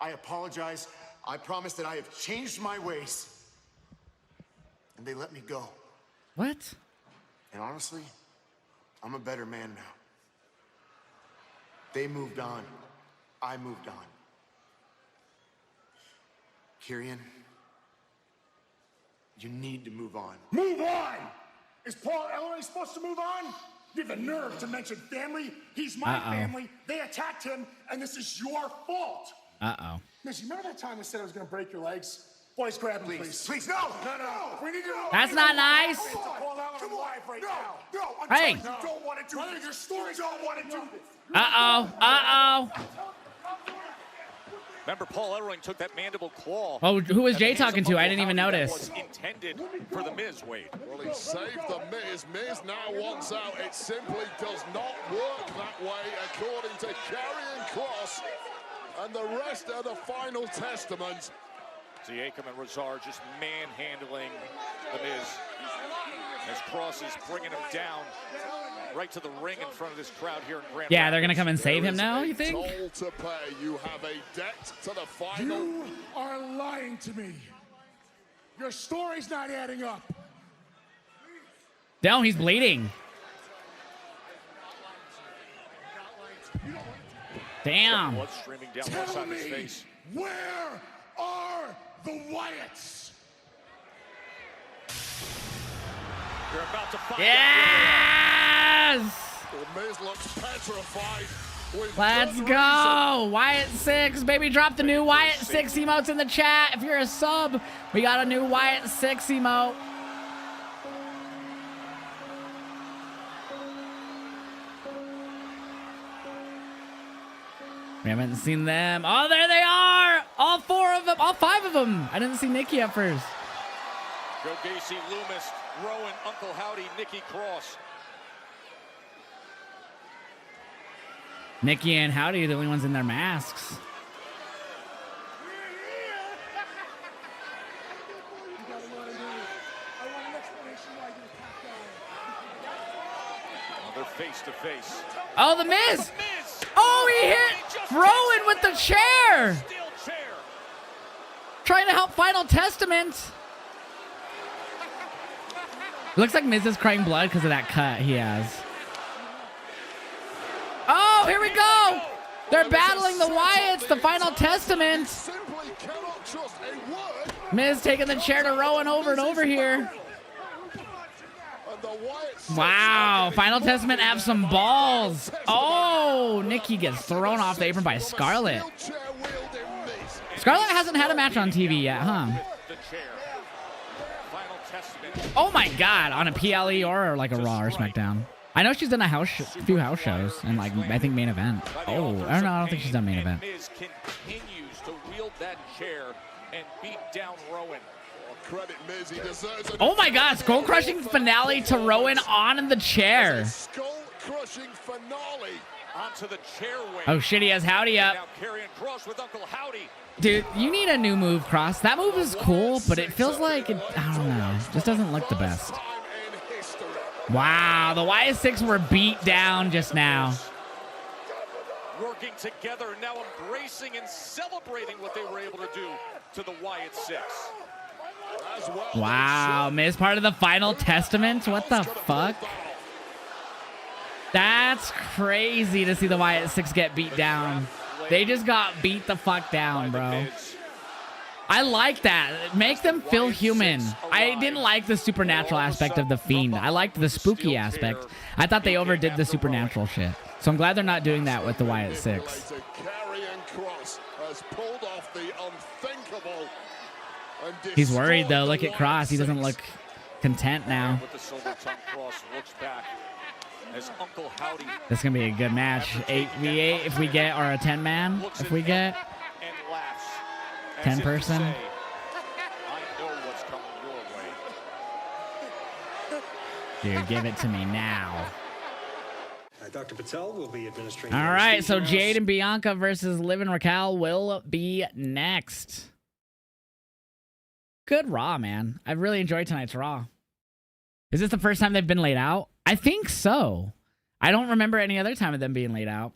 [SPEAKER 24] I apologize. I promise that I have changed my ways. And they let me go.
[SPEAKER 1] What?
[SPEAKER 24] And honestly, I'm a better man now. They moved on. I moved on. Kyrian, you need to move on.
[SPEAKER 15] Move on! Is Paul Ellering supposed to move on? You have the nerve to mention family. He's my family. They attacked him, and this is your fault.
[SPEAKER 1] Uh-oh.
[SPEAKER 15] Miss, you remember that time I said I was going to break your legs? Boys, grab him, please.
[SPEAKER 24] Please, no!
[SPEAKER 15] No. We need to...
[SPEAKER 1] That's not nice.
[SPEAKER 15] Paul Ellering live right now.
[SPEAKER 24] No,
[SPEAKER 1] Hey.
[SPEAKER 15] You don't want to do this. Your stories don't want to do this.
[SPEAKER 1] Uh-oh.
[SPEAKER 2] Remember, Paul Ellering took that mandible claw.
[SPEAKER 1] Oh, who was
[SPEAKER 2] and
[SPEAKER 1] Jay
[SPEAKER 2] Miz
[SPEAKER 1] talking to? I didn't even
[SPEAKER 2] that
[SPEAKER 1] notice.
[SPEAKER 2] was intended for the Miz, Wade.
[SPEAKER 4] Well, he saved the Miz. Miz now wants out. It simply does not work that way, according to Karrion Kross. And the rest are the final testament.
[SPEAKER 2] Siakam and Razar just manhandling the Miz. As Kross is bringing him down right to the ring in front of this crowd here in Grand
[SPEAKER 1] Yeah, they're gonna
[SPEAKER 2] Rapids.
[SPEAKER 1] come and save him now, you think?
[SPEAKER 4] Toll to pay. You have a debt to the final.
[SPEAKER 15] You are lying to me. Your story's not adding up.
[SPEAKER 1] No, he's bleeding. Damn.
[SPEAKER 2] Blood streaming down one side of his face.
[SPEAKER 15] Where are the Wyatts?
[SPEAKER 2] They're about to fight.
[SPEAKER 1] Yes!
[SPEAKER 4] Well, Miz looks petrified.
[SPEAKER 1] Let's go. Wyatt 6, baby. Drop the new Wyatt 6 emotes in the chat. If you're a sub, we got a new Wyatt 6 emote. We haven't seen them. Oh, there they are. All 4 of them. All 5 of them. I didn't see Nikki at first.
[SPEAKER 2] Joe Gacy, Loomis, Rowan, Uncle Howdy, Nikki Cross.
[SPEAKER 1] Nikki and Howdy are the only ones in their masks.
[SPEAKER 2] They're face to face.
[SPEAKER 1] Oh, the Miz. Oh, he hit Rowan with the chair. Trying to help Final Testament. Looks like Miz is crying blood because of that cut he has. Oh, here we go. They're battling the Wyatts, the Final Testament. Miz taking the chair to Rowan over and over here. Wow, Final Testament have some balls. Oh, Nikki gets thrown off the apron by Scarlett. Scarlett hasn't had a match on TV yet, huh? Oh my God, on a PLE or like a Raw or SmackDown. I know she's done a few house shows and like I think main event. Oh, I don't know. I don't think she's done main event.
[SPEAKER 2] Miz continues to wield that chair and beat down Rowan.
[SPEAKER 1] Oh my God, skull crushing finale to Rowan on the chair.
[SPEAKER 2] Skull crushing finale onto the chairway.
[SPEAKER 1] Oh shit, he has Howdy up.
[SPEAKER 2] Now carrying Cross with Uncle Howdy.
[SPEAKER 1] Dude, you need a new move, Cross. That move is cool, but it feels like it, I don't know, just doesn't look the best. Wow, the Wyatt Six were beat down just now.
[SPEAKER 2] Working together, now embracing and celebrating what they were able to do to the Wyatt Six.
[SPEAKER 1] Wow, Miz part of the Final Testament? What the fuck? That's crazy to see the Wyatt Six get beat down. They just got beat the fuck down, bro. I like that. Make them feel human. I didn't like the supernatural aspect of the Fiend. I liked the spooky aspect. I thought they overdid the supernatural shit. So I'm glad they're not doing that with the Wyatt Six. He's worried though. Look at Cross. He doesn't look content now. This is gonna be a good match. 8v8 if we get, or a 10-man if we get. 10 person. Dude, give it to me now.
[SPEAKER 11] Dr. Patel will be administering.
[SPEAKER 1] All right, so Jade and Bianca versus Liv and Raquel will be next. Good Raw, man. I really enjoyed tonight's Raw. Is this the first time they've been laid out? I think so. I don't remember any other time of them being laid out.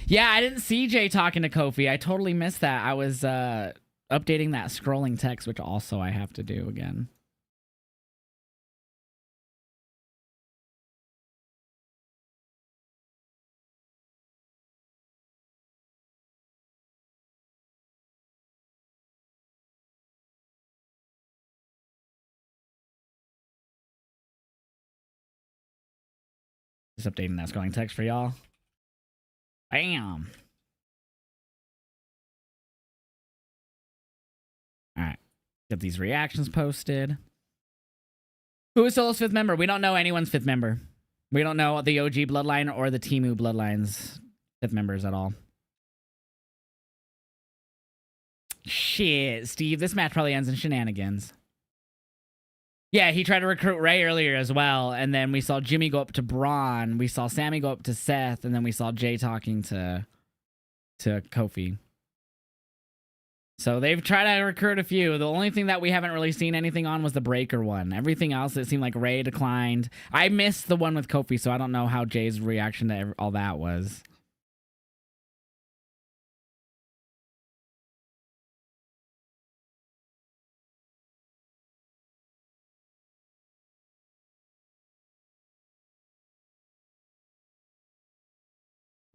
[SPEAKER 1] Yeah, I didn't see Jay talking to Kofi. I totally missed that. I was updating that scrolling text, which also I have to do again. Just updating that scrolling text for y'all. Bam. All right. Get these reactions posted. Who is Solo's 5th member? We don't know anyone's 5th member. We don't know the OG Bloodline or the Temu Bloodline's 5th members at all. Shit, Steve. This match probably ends in shenanigans. Yeah, he tried to recruit Ray earlier as well, and then we saw Jimmy go up to Braun, we saw Sammy go up to Seth, and then we saw Jay talking to Kofi. So they've tried to recruit a few. The only thing that we haven't really seen anything on was the Breaker one. Everything else, it seemed like Ray declined. I missed the one with Kofi, so I don't know how Jay's reaction to all that was.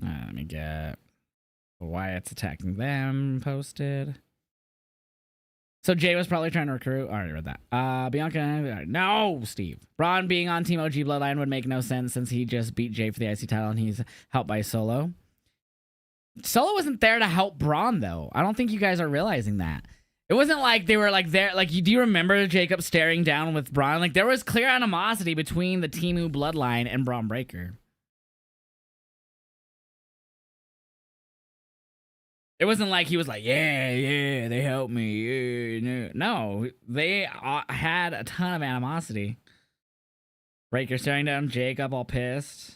[SPEAKER 1] Let me get Wyatt's attacking them posted. So Jay was probably trying to recruit. I already read that. Bianca, no, Steve. Braun being on Team OG Bloodline would make no sense since he just beat Jay for the IC title and he's helped by Solo. Solo wasn't there to help Braun though. I don't think you guys are realizing that. It wasn't like they were like there. Like, do you remember Jacob staring down with Braun? Like there was clear animosity between the Temu Bloodline and Braun Breaker. It wasn't like he was like, yeah, they helped me. Yeah, no, they had a ton of animosity. Breaker staring down Jacob, all pissed.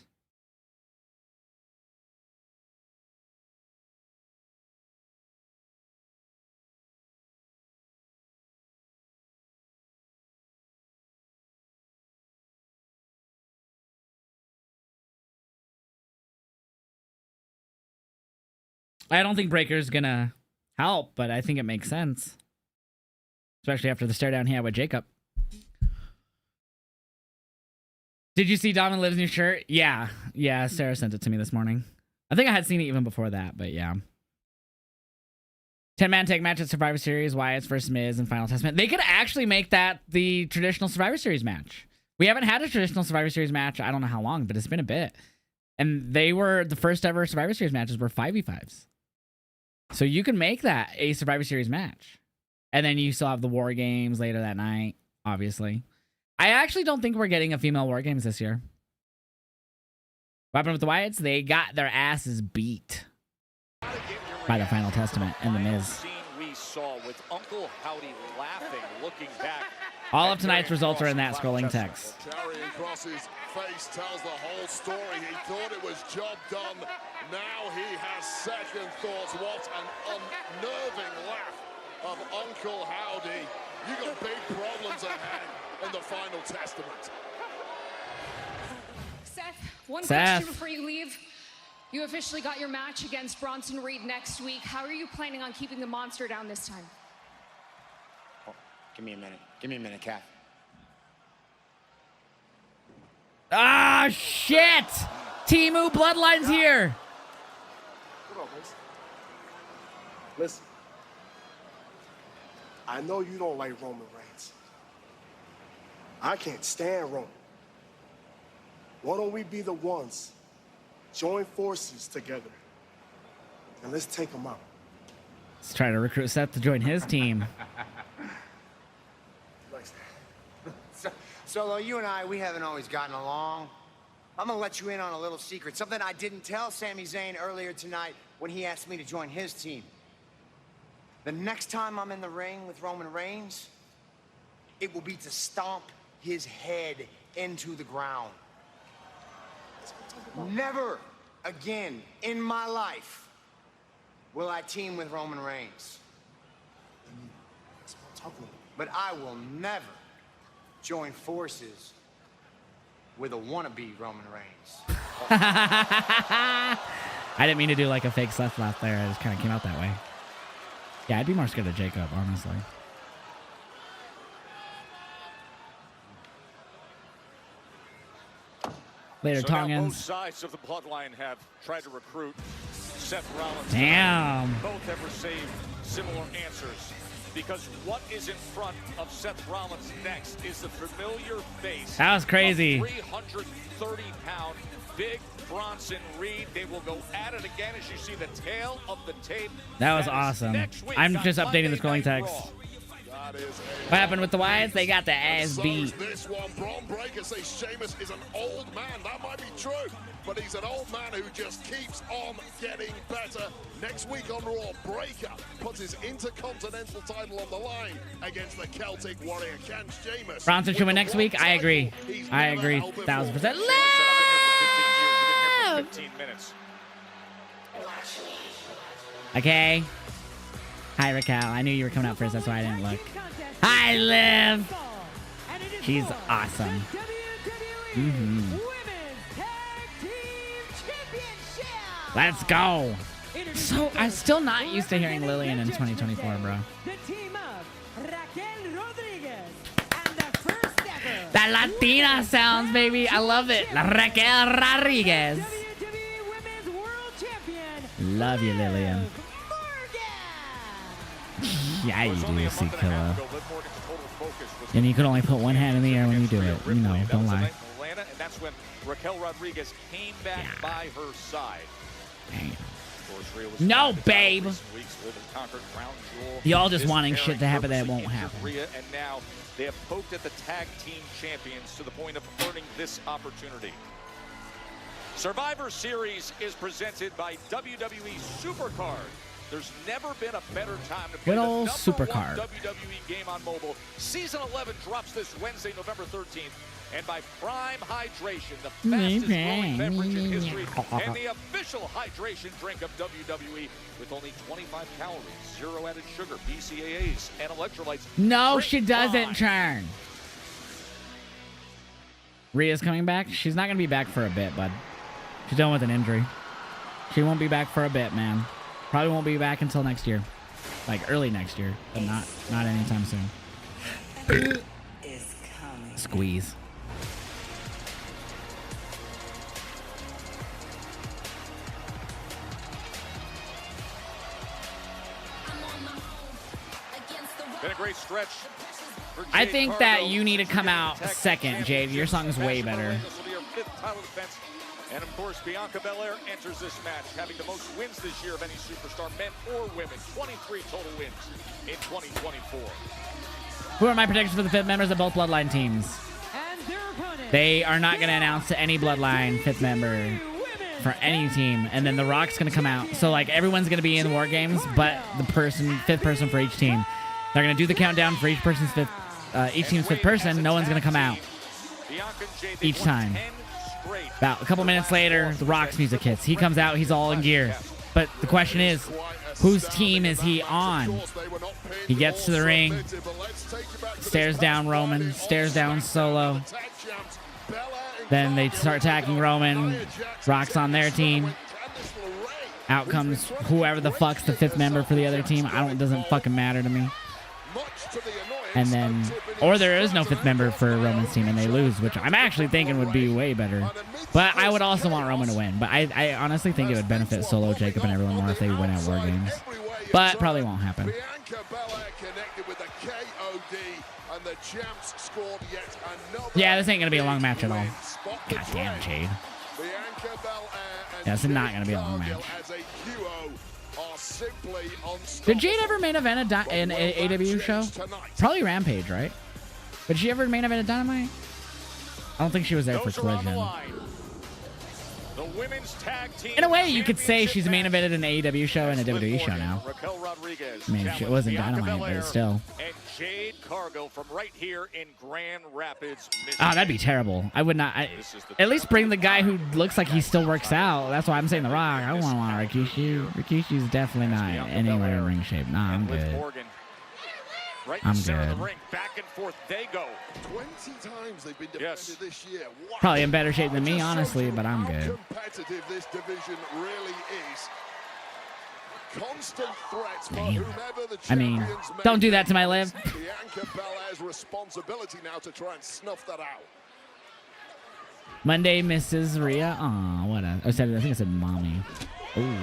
[SPEAKER 1] I don't think Breaker's gonna help, but I think it makes sense. Especially after the stare down he had with Jacob. Did you see Dom and Liv's new shirt? Yeah, Sarah sent it to me this morning. I think I had seen it even before that, but yeah. 10-man tag match at Survivor Series, Wyatt's versus Miz and Final Testament. They could actually make that the traditional Survivor Series match. We haven't had a traditional Survivor Series match. I don't know how long, but it's been a bit. And they were the first ever Survivor Series matches were 5v5s. So you can make that a Survivor Series match. And then you still have the War Games later that night, obviously. I actually don't think we're getting a female War Games this year. What happened with the Wyatts? They got their asses beat by the Final Testament and the Miz.
[SPEAKER 2] We saw with Uncle Howdy laughing, looking back.
[SPEAKER 1] All of tonight's results are in that scrolling text.
[SPEAKER 4] Karrion Kross's face tells the whole story. He thought it was job done. Now he has second thoughts. What an unnerving laugh of Uncle Howdy. You got big problems ahead in the Final Testament.
[SPEAKER 6] Seth, one question before you leave. You officially got your match against Bronson Reed next week. How are you planning on keeping the monster down this time?
[SPEAKER 12] Oh, give me a minute. Give me a minute, Kat.
[SPEAKER 1] Ah, shit! Timu Bloodline's here.
[SPEAKER 4] Come on, Mason. Listen. I know you don't like Roman Reigns. I can't stand Roman. Why don't we be the ones? Join forces together. And let's take him out.
[SPEAKER 1] Let's try to recruit Seth to join his team.
[SPEAKER 12] Solo, you and I, we haven't always gotten along. I'm gonna let you in on a little secret. Something I didn't tell Sami Zayn earlier tonight when he asked me to join his team. The next time I'm in the ring with Roman Reigns, it will be to stomp his head into the ground. Never again in my life will I team with Roman Reigns. But I will never join forces with a wannabe Roman Reigns.
[SPEAKER 1] I didn't mean to do like a fake Seth laugh there. It just kind of came out that way. Yeah, I'd be more scared of Jacob, honestly. Later,
[SPEAKER 2] so
[SPEAKER 1] Tongans.
[SPEAKER 2] Both sides of the bloodline have tried to recruit Seth Rollins.
[SPEAKER 1] Damn.
[SPEAKER 2] Both have received similar answers. Because what is in front of Seth Rollins next is the familiar face.
[SPEAKER 1] That was crazy.
[SPEAKER 2] 330-pound big Bronson Reed. They will go at it again as you see the tail of the tape.
[SPEAKER 1] That was awesome. I'm just updating the scrolling text. What happened with the Wyatts? They got the ass beat.
[SPEAKER 4] This one, Bron Breakker says Sheamus is an old man. That might be true, but he's an old man who just keeps on getting better. Next week on Raw, Breakker puts his Intercontinental title on the line against the Celtic Warrior Ken Sheamus.
[SPEAKER 1] Bronson should win next week. I agree. I agree. 1000%. Live!
[SPEAKER 2] 15 minutes.
[SPEAKER 1] Okay. Hi, Raquel. I knew you were coming out first. That's why I didn't look. Hi, Liv. She's awesome. Let's go. So, I'm still not used to hearing Lillian in 2024, bro. That Latina sounds, baby. I love it. Raquel Rodriguez. Love you, Lillian. Yeah, you do, C-Killer. And you can only put one hand in the air when you do it. You know, don't lie.
[SPEAKER 2] And that's when Raquel Rodriguez came back by her side.
[SPEAKER 1] No, babe. Y'all just wanting shit to happen that won't happen.
[SPEAKER 2] And now they have poked at the tag team champions to the point of earning this opportunity. Survivor Series is presented by WWE Supercard. There's never been a better time to play the number
[SPEAKER 1] Supercard.
[SPEAKER 2] one WWE game on mobile. Season 11 drops this Wednesday, November 13th. And by Prime Hydration, the fastest growing beverage in history, and the official hydration drink of WWE with only 25 calories, 0 added sugar, BCAAs, and electrolytes.
[SPEAKER 1] No, she doesn't turn. Rhea's coming back. She's not going to be back for a bit, bud. She's dealing with an injury. She won't be back for a bit, man. Probably won't be back until next year. Like early next year, but not anytime soon. Squeeze.
[SPEAKER 2] Been a great stretch
[SPEAKER 1] I think that you need to come out second, Jade. Your song is way better.
[SPEAKER 2] This will be her 5th title defense. And of course, Bianca Belair enters this match, having the most wins this year of any superstar, men or women. 23 total wins in 2024.
[SPEAKER 1] Who are my predictions for the 5th members of both Bloodline teams? They are not going to announce any Bloodline 5th member for any team, and then The Rock's going to come out. So, like, everyone's going to be in the War Games, but the 5th person for each team. They're going to do the countdown for each team's 5th person. No one's going to come out each time. About a couple minutes later, The Rock's music hits. He comes out. He's all in gear. But the question is, whose team is he on? He gets to the ring, stares down Roman, stares down Solo. Then they start attacking Roman. Rock's on their team. Out comes whoever the fuck's the 5th member for the other team. It doesn't fucking matter to me. And then, or there is no 5th member for Roman's team and they lose, which I'm actually thinking would be way better. But I would also want Roman to win. But I honestly think it would benefit Solo, Jacob, and everyone more if they win at War Games. But probably won't happen. Yeah, this ain't going to be a long match at all. God damn, Jade. Yeah, this is not going to be a long match. Did Jade ever main event an AW show? Probably Rampage, right? Did she ever main event a Dynamite? I don't think she was there for Collision. In a way, you could say she's main evented an AEW show and a WWE show now. I mean, it wasn't Dynamite, but still.
[SPEAKER 2] And Jade Cargill from right here in Grand Rapids, Michigan.
[SPEAKER 1] Oh, that'd be terrible. I would not. At least bring the guy who looks like he still works out. That's why I'm saying The Rock. I don't want Rikishi. Rikishi's definitely not anywhere in ring shape. Nah, I'm good. I'm good.
[SPEAKER 2] Back and forth they go.
[SPEAKER 4] 20 times they've been defended this year.
[SPEAKER 1] Probably in better shape than me, honestly, but I'm good.
[SPEAKER 4] Competitive this division really is. Constant threats for whomever the
[SPEAKER 1] I mean, don't do that to my Liv.
[SPEAKER 4] Bianca Belair's responsibility now to try and snuff that out.
[SPEAKER 1] Monday, Mrs. Rhea. Aw, what a... I think I said mommy. Ooh.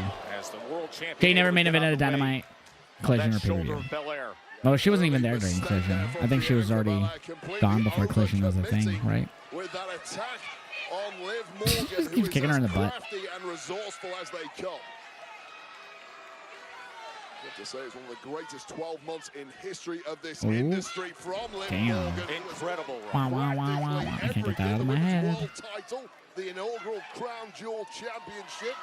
[SPEAKER 1] Jay never main event at a Dynamite, Collision, or pay-per-view. Oh, she wasn't even there during Collision. I think she was already gone before Collision was a thing, right?
[SPEAKER 4] With that attack on Liv Morgan,
[SPEAKER 1] Just keeps kicking her in the butt.
[SPEAKER 4] And resourceful as they come. I have to say, it's one of the greatest 12 months in history of this industry from Liv Morgan.
[SPEAKER 2] Incredible.
[SPEAKER 1] Wow, wow, wow, wow. I can't get that out of my head.
[SPEAKER 4] World title, the inaugural Crown Jewel Championship.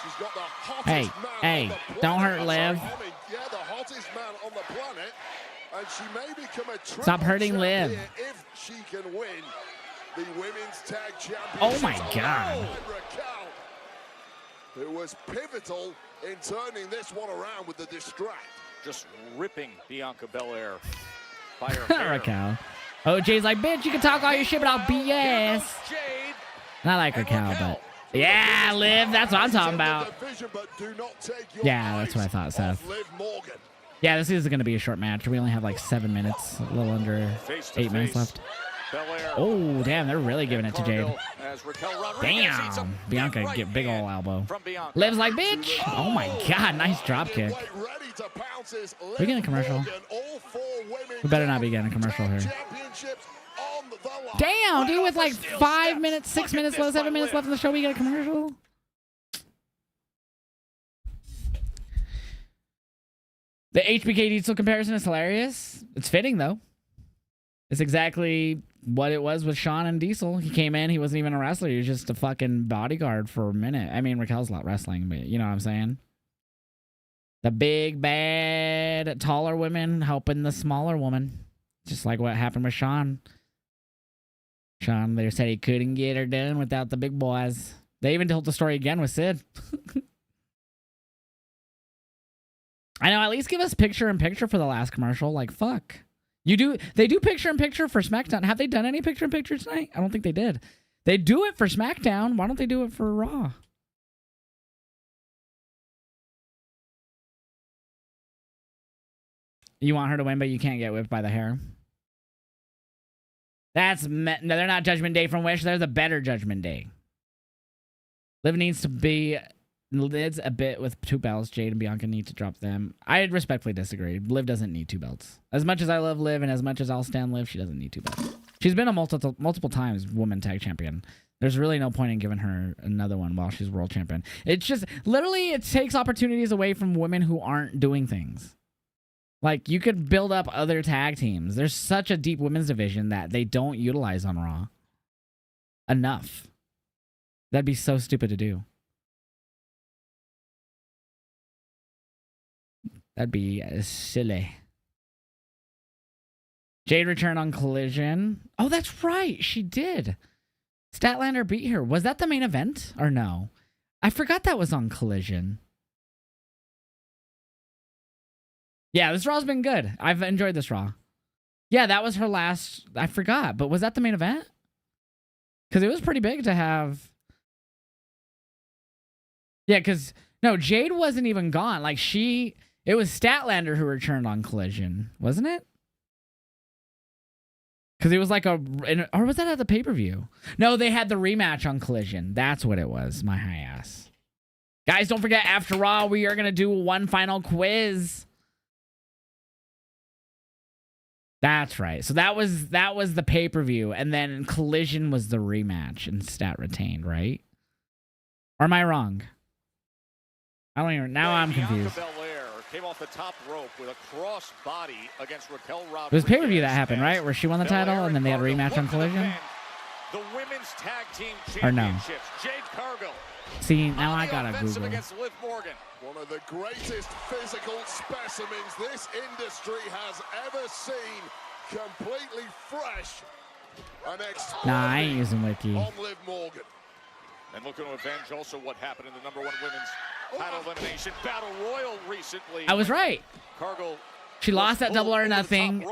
[SPEAKER 4] She's got the hottest man on the planet.
[SPEAKER 1] Don't hurt Liv.
[SPEAKER 4] Yeah, the hottest man on the planet. And she may become a triple
[SPEAKER 1] Stop hurting Liv.
[SPEAKER 4] if she can win the Women's Tag Championship.
[SPEAKER 1] Oh my God.
[SPEAKER 4] Raquel, who was pivotal in turning this one around with the distract.
[SPEAKER 2] Just ripping Bianca Belair by her hair.
[SPEAKER 1] Raquel. Oh, Jay's like, bitch, you can talk all your shit, but I'll beat your ass. Not like Raquel, but... Yeah, Liv, that's what I'm talking about. Yeah, that's what I thought, Seth. Yeah, this is going to be a short match. We only have like 7 minutes, a little under 8 minutes left. Oh, damn, they're really giving it to Jade. Damn, Bianca get big ol' elbow. Liv's like, bitch. Oh my God, nice drop kick. We getting a commercial? We better not be getting a commercial here. Damn, dude, with like 5 minutes, 6 minutes left, 7 minutes left in the show, we get a commercial? The HBK Diesel comparison is hilarious. It's fitting, though. It's exactly what it was with Shawn and Diesel. He came in, he wasn't even a wrestler. He was just a fucking bodyguard for a minute. I mean, Raquel's not wrestling, but you know what I'm saying? The big, bad, taller women helping the smaller woman. Just like what happened with Shawn. Shawn there said he couldn't get her done without the big boys. They even told the story again with Sid. I know, at least give us picture-in-picture for the last commercial. Like, fuck. They do picture-in-picture for SmackDown. Have they done any picture-in-picture tonight? I don't think they did. They do it for SmackDown. Why don't they do it for Raw? You want her to win, but you can't get whipped by the hair. No, they're not Judgment Day from Wish. They're the better Judgment Day. Liv needs to be Lid's a bit with 2 belts. Jade and Bianca need to drop them. I respectfully disagree. Liv doesn't need 2 belts. As much as I love Liv and as much as I'll stand Liv, she doesn't need 2 belts. She's been a multiple times woman tag champion. There's really no point in giving her another one while she's world champion. It's just literally it takes opportunities away from women who aren't doing things. Like, you could build up other tag teams. There's such a deep women's division that they don't utilize on Raw enough. That'd be so stupid to do. That'd be silly. Jade returned on Collision. Oh, that's right. She did. Statlander beat her. Was that the main event or no? I forgot that was on Collision. Yeah, this Raw's been good. I've enjoyed this Raw. Yeah, that was her last. I forgot, but was that the main event? Because it was pretty big to have. Yeah, because no, Jade wasn't even gone. Like it was Statlander who returned on Collision, wasn't it? Because it was like or was that at the pay-per-view? No, they had the rematch on Collision. That's what it was. My high ass. Guys, don't forget, after Raw, we are going to do one final quiz. That's right. So that was the pay-per-view, and then Collision was the rematch, and Stat retained, right? Or am I wrong? I don't even. Now I'm confused.
[SPEAKER 2] Came off the top rope with a cross body against Raquel Rodriguez.
[SPEAKER 1] It was pay-per-view that happened, right? Where she won the title, and then they had a rematch on Collision.
[SPEAKER 2] The women's tag team
[SPEAKER 1] or no?
[SPEAKER 2] Jade Cargill.
[SPEAKER 1] See, now I gotta Google.
[SPEAKER 2] Liv Morgan.
[SPEAKER 4] One of the greatest physical specimens this industry has ever seen. Completely fresh.
[SPEAKER 1] Nah, I ain't using Wiki.
[SPEAKER 4] On Liv Morgan.
[SPEAKER 2] And looking to avenge also what happened in the #1 women's title elimination battle royal recently.
[SPEAKER 1] I was right.
[SPEAKER 2] Cargill.
[SPEAKER 1] She lost at Double or Nothing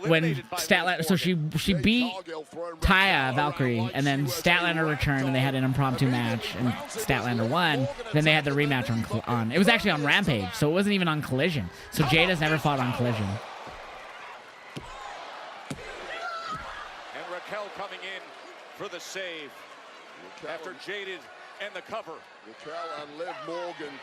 [SPEAKER 1] when Statlander. So she beat Taya Valkyrie, and then Statlander returned, and they had an impromptu match, and Statlander won. Then they had the rematch on. It was actually on Rampage, so it wasn't even on Collision. So Jade has never fought on Collision.
[SPEAKER 2] And Raquel coming in for the save after Jaded and the cover.
[SPEAKER 4] Raquel and Liv Morgan,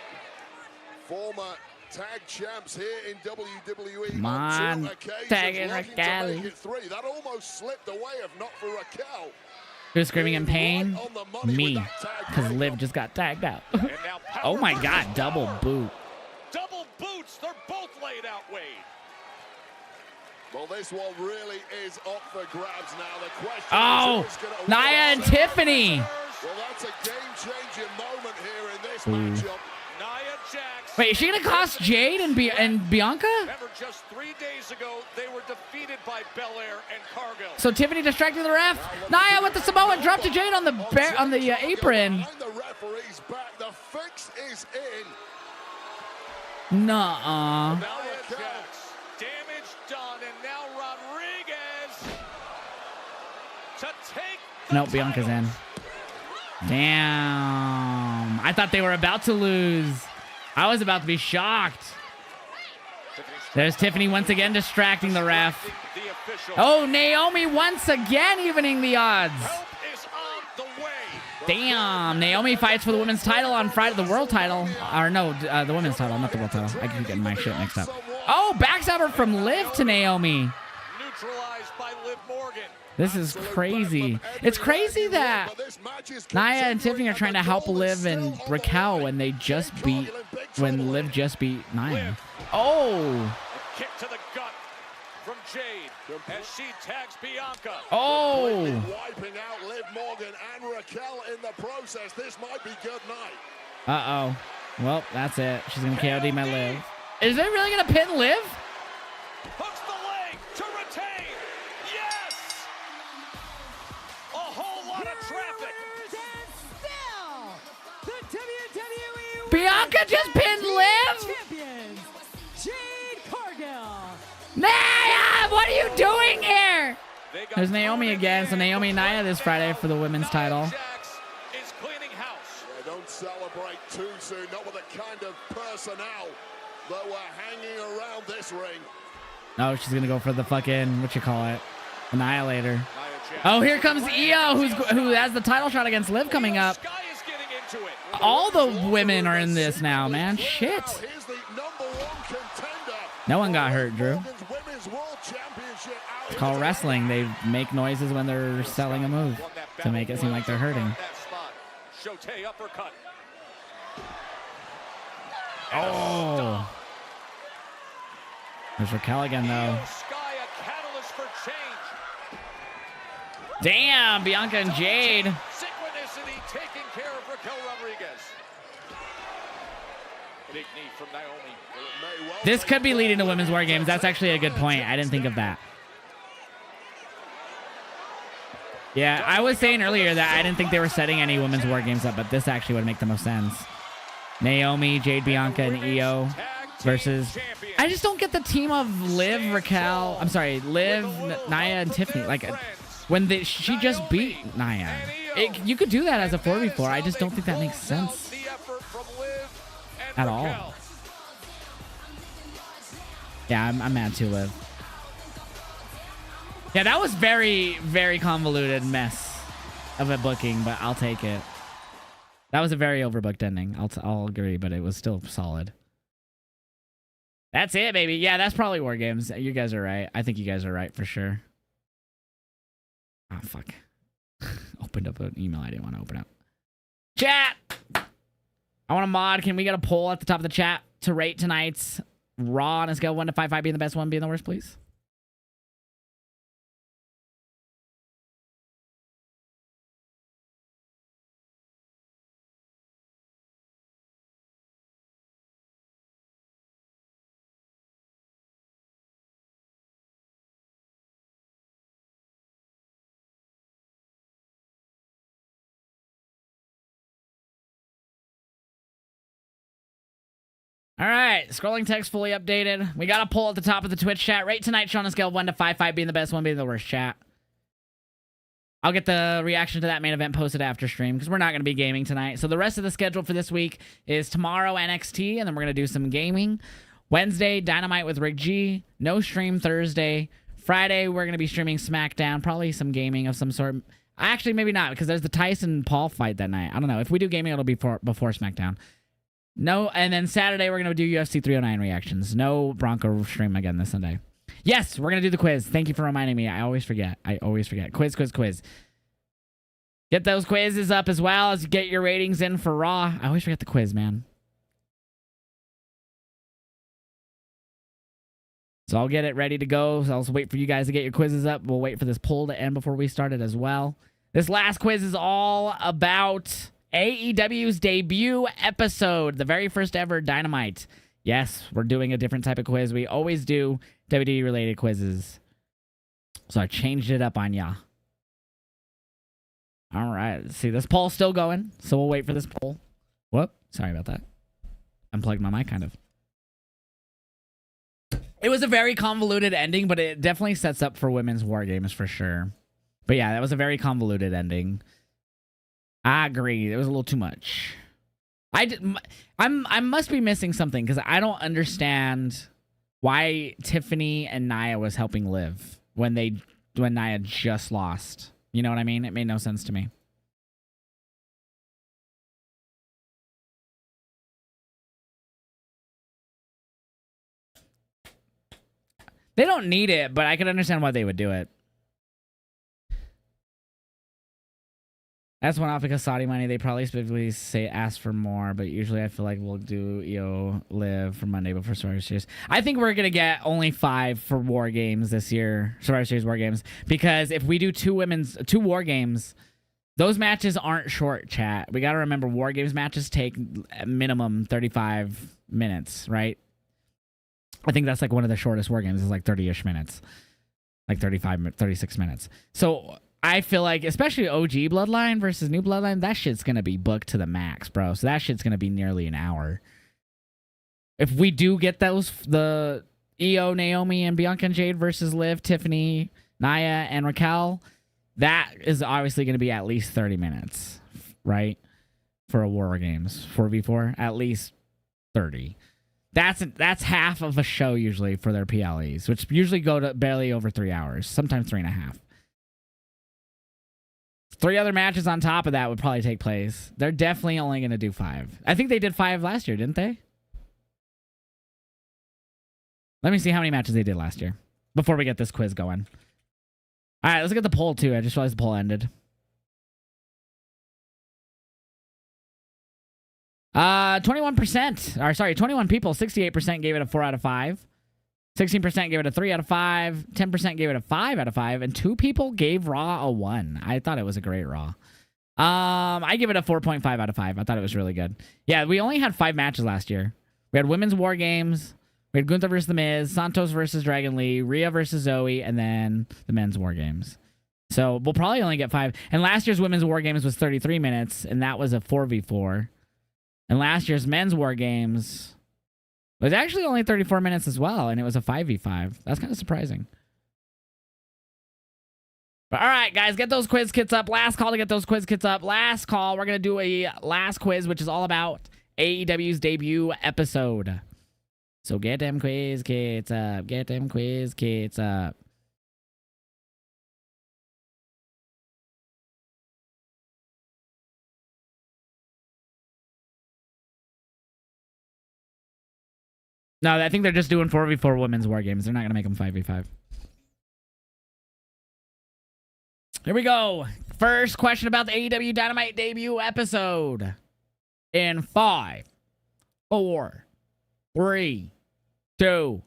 [SPEAKER 4] former tag champs here in WWE.
[SPEAKER 1] Come on, tagging Raquel.
[SPEAKER 4] That almost slipped away if not for Raquel.
[SPEAKER 1] Who's screaming in pain? Me, because Liv just got tagged out. Oh my God, double boot.
[SPEAKER 2] Double boots, they're both laid out, Wade.
[SPEAKER 4] Well, this one really is up for grabs now. The question
[SPEAKER 1] is Nia and Tiffany.
[SPEAKER 4] Well, that's a game-changing moment here in this matchup.
[SPEAKER 2] Nia Jax.
[SPEAKER 1] Wait, is she gonna cost Jade and Bianca?
[SPEAKER 2] Remember, just 3 days ago, they were defeated by Belair and Cargill.
[SPEAKER 1] So Tiffany distracted the ref. Nia with the Samoa drop to Jade on the apron.
[SPEAKER 4] The referee's back. The fix is
[SPEAKER 1] in. Nuh-uh.
[SPEAKER 2] Nia Jax, damage done, and now Rodriguez to take.
[SPEAKER 1] Nope, Bianca's in. Damn. I thought they were about to lose. I was about to be shocked. There's Tiffany once again distracting the ref. Oh, Naomi once again evening the odds. Damn. Naomi fights for the women's title on Friday. The world title. Or no, the women's title, not the world title. I keep getting my shit mixed up. Oh, backstabber from Liv to Naomi.
[SPEAKER 2] Neutralized by Liv Morgan.
[SPEAKER 1] This is crazy. It's crazy that Nia and Tiffany are trying to help Liv and Raquel when Liv just beat Nia. Oh.
[SPEAKER 2] Kick to the gut from Jade as she tags Bianca.
[SPEAKER 1] Oh.
[SPEAKER 4] Wiping out Liv Morgan and Raquel in the process. This might be good night.
[SPEAKER 1] Uh-oh. Well, that's it. She's going to KOD my Liv. Is it really going to pin Liv?
[SPEAKER 2] Hooks the leg to retain. Yes! A whole lot of traffic.
[SPEAKER 9] The WWE
[SPEAKER 1] Bianca just pinned Liv?
[SPEAKER 9] Champions, Jade Cargill.
[SPEAKER 1] Nia, what are you doing here? There's Naomi again. So Naomi and Nia this Friday for the women's title.
[SPEAKER 2] Is cleaning house.
[SPEAKER 4] Yeah, don't celebrate too soon. Not with the kind of personnel that were hanging around this ring.
[SPEAKER 1] No, she's gonna go for the fucking Annihilator. Oh, here comes Io, who has the title shot against Liv coming up. all the women are in this now, man. Shit. No one got hurt, Drew. It's called wrestling. They make noises when they're selling a move to make it seem like they're hurting. Oh. There's Raquel again, though. Damn, Bianca and Jade.
[SPEAKER 2] Synchronicity taking care of Raquel Rodriguez. Big knee from Naomi.
[SPEAKER 1] This could be leading to women's war games. That's actually a good point. I didn't think of that. Yeah, I was saying earlier that I didn't think they were setting any women's war games up, but this actually would make the most sense. Naomi, Jade, Bianca, and Io versus... I just don't get the team of Liv, Raquel... I'm sorry, Liv, Nia, and Tiffany. Like, when she just beat Nia. You could do that as a 4v4. I just don't think that makes sense at all. Yeah, I'm mad too, Liv. Yeah, that was very, very convoluted mess of a booking, but I'll take it. That was a very overbooked ending. I'll agree, but it was still solid. That's it, baby. Yeah, that's probably War Games. You guys are right. I think you guys are right for sure. Oh, fuck. Opened up an email I didn't want to open up. Chat! I want a mod. Can we get a poll at the top of the chat to rate tonight's Raw on a scale of 1 to 5, 5 being the best, 1 being the worst, please? All right, scrolling text fully updated. We got a poll at the top of the Twitch chat. Rate tonight, show on a scale of 1 to 5, 5 being the best, 1 being the worst, chat. I'll get the reaction to that main event posted after stream because we're not going to be gaming tonight. So the rest of the schedule for this week is tomorrow NXT, and then we're going to do some gaming. Wednesday, Dynamite with Rick G. No stream Thursday. Friday, we're going to be streaming SmackDown. Probably some gaming of some sort. Actually, maybe not because there's the Tyson-Paul fight that night. I don't know. If we do gaming, it'll be before SmackDown. No, and then Saturday, we're going to do UFC 309 reactions. No Bronco stream again this Sunday. Yes, we're going to do the quiz. Thank you for reminding me. I always forget. Quiz. Get those quizzes up as well as you get your ratings in for Raw. I always forget the quiz, man. So I'll get it ready to go. So I'll wait for you guys to get your quizzes up. We'll wait for this poll to end before we start it as well. This last quiz is all about AEW's debut episode, the very first ever Dynamite. Yes, we're doing a different type of quiz. We always do WWE-related quizzes. So I changed it up on ya. All right. See, this poll's still going, so we'll wait for this poll. Whoop. Sorry about that. Unplugged my mic, kind of. It was a very convoluted ending, but it definitely sets up for women's war games for sure. But yeah, that was a very convoluted ending. I agree. It was a little too much. I must be missing something because I don't understand why Tiffany and Nia was helping Liv when Nia just lost. You know what I mean? It made no sense to me. They don't need it, but I can understand why they would do it. That's one off because Saudi money. They probably specifically say ask for more, but usually I feel like we'll do Live for Monday before Survivor Series. I think we're gonna get only 5 for War Games this year, Survivor Series War Games, because if we do 2 War Games, those matches aren't short. Chat. We gotta remember War Games matches take minimum 35 minutes, right? I think that's like one of the shortest War Games is like 30-ish minutes, like 36 minutes. So I feel like, especially OG Bloodline versus New Bloodline, that shit's going to be booked to the max, bro. So that shit's going to be nearly an hour. If we do get the Io, Naomi, and Bianca and Jade versus Liv, Tiffany, Nia, and Raquel, that is obviously going to be at least 30 minutes, right? For a War Games 4v4, at least 30. That's half of a show usually for their PLEs, which usually go to barely over 3 hours, sometimes 3.5. 3 other matches on top of that would probably take place. They're definitely only going to do 5. I think they did 5 last year, didn't they? Let me see how many matches they did last year before we get this quiz going. All right, let's look at the poll too. I just realized the poll ended. 21%, or sorry, 21 people, 68% gave it a 4 out of 5. 16% gave it a 3 out of 5. 10% gave it a 5 out of 5. And 2 people gave Raw a 1. I thought it was a great Raw. I give it a 4.5 out of 5. I thought it was really good. Yeah, we only had 5 matches last year. We had Women's War Games. We had Gunther versus The Miz, Santos versus Dragon Lee, Rhea versus Zoe, and then the Men's War Games. So we'll probably only get 5. And last year's Women's War Games was 33 minutes, and that was a 4v4. And last year's Men's War Games was actually only 34 minutes as well, and it was a 5v5. That's kind of surprising. But all right, guys, get those quiz kits up. Last call to get those quiz kits up. Last call. We're going to do a last quiz, which is all about AEW's debut episode. So get them quiz kits up. Get them quiz kits up. No, I think they're just doing 4v4 Women's War Games. They're not going to make them 5v5. Here we go. First question about the AEW Dynamite debut episode. In 5, 4, 3, 2,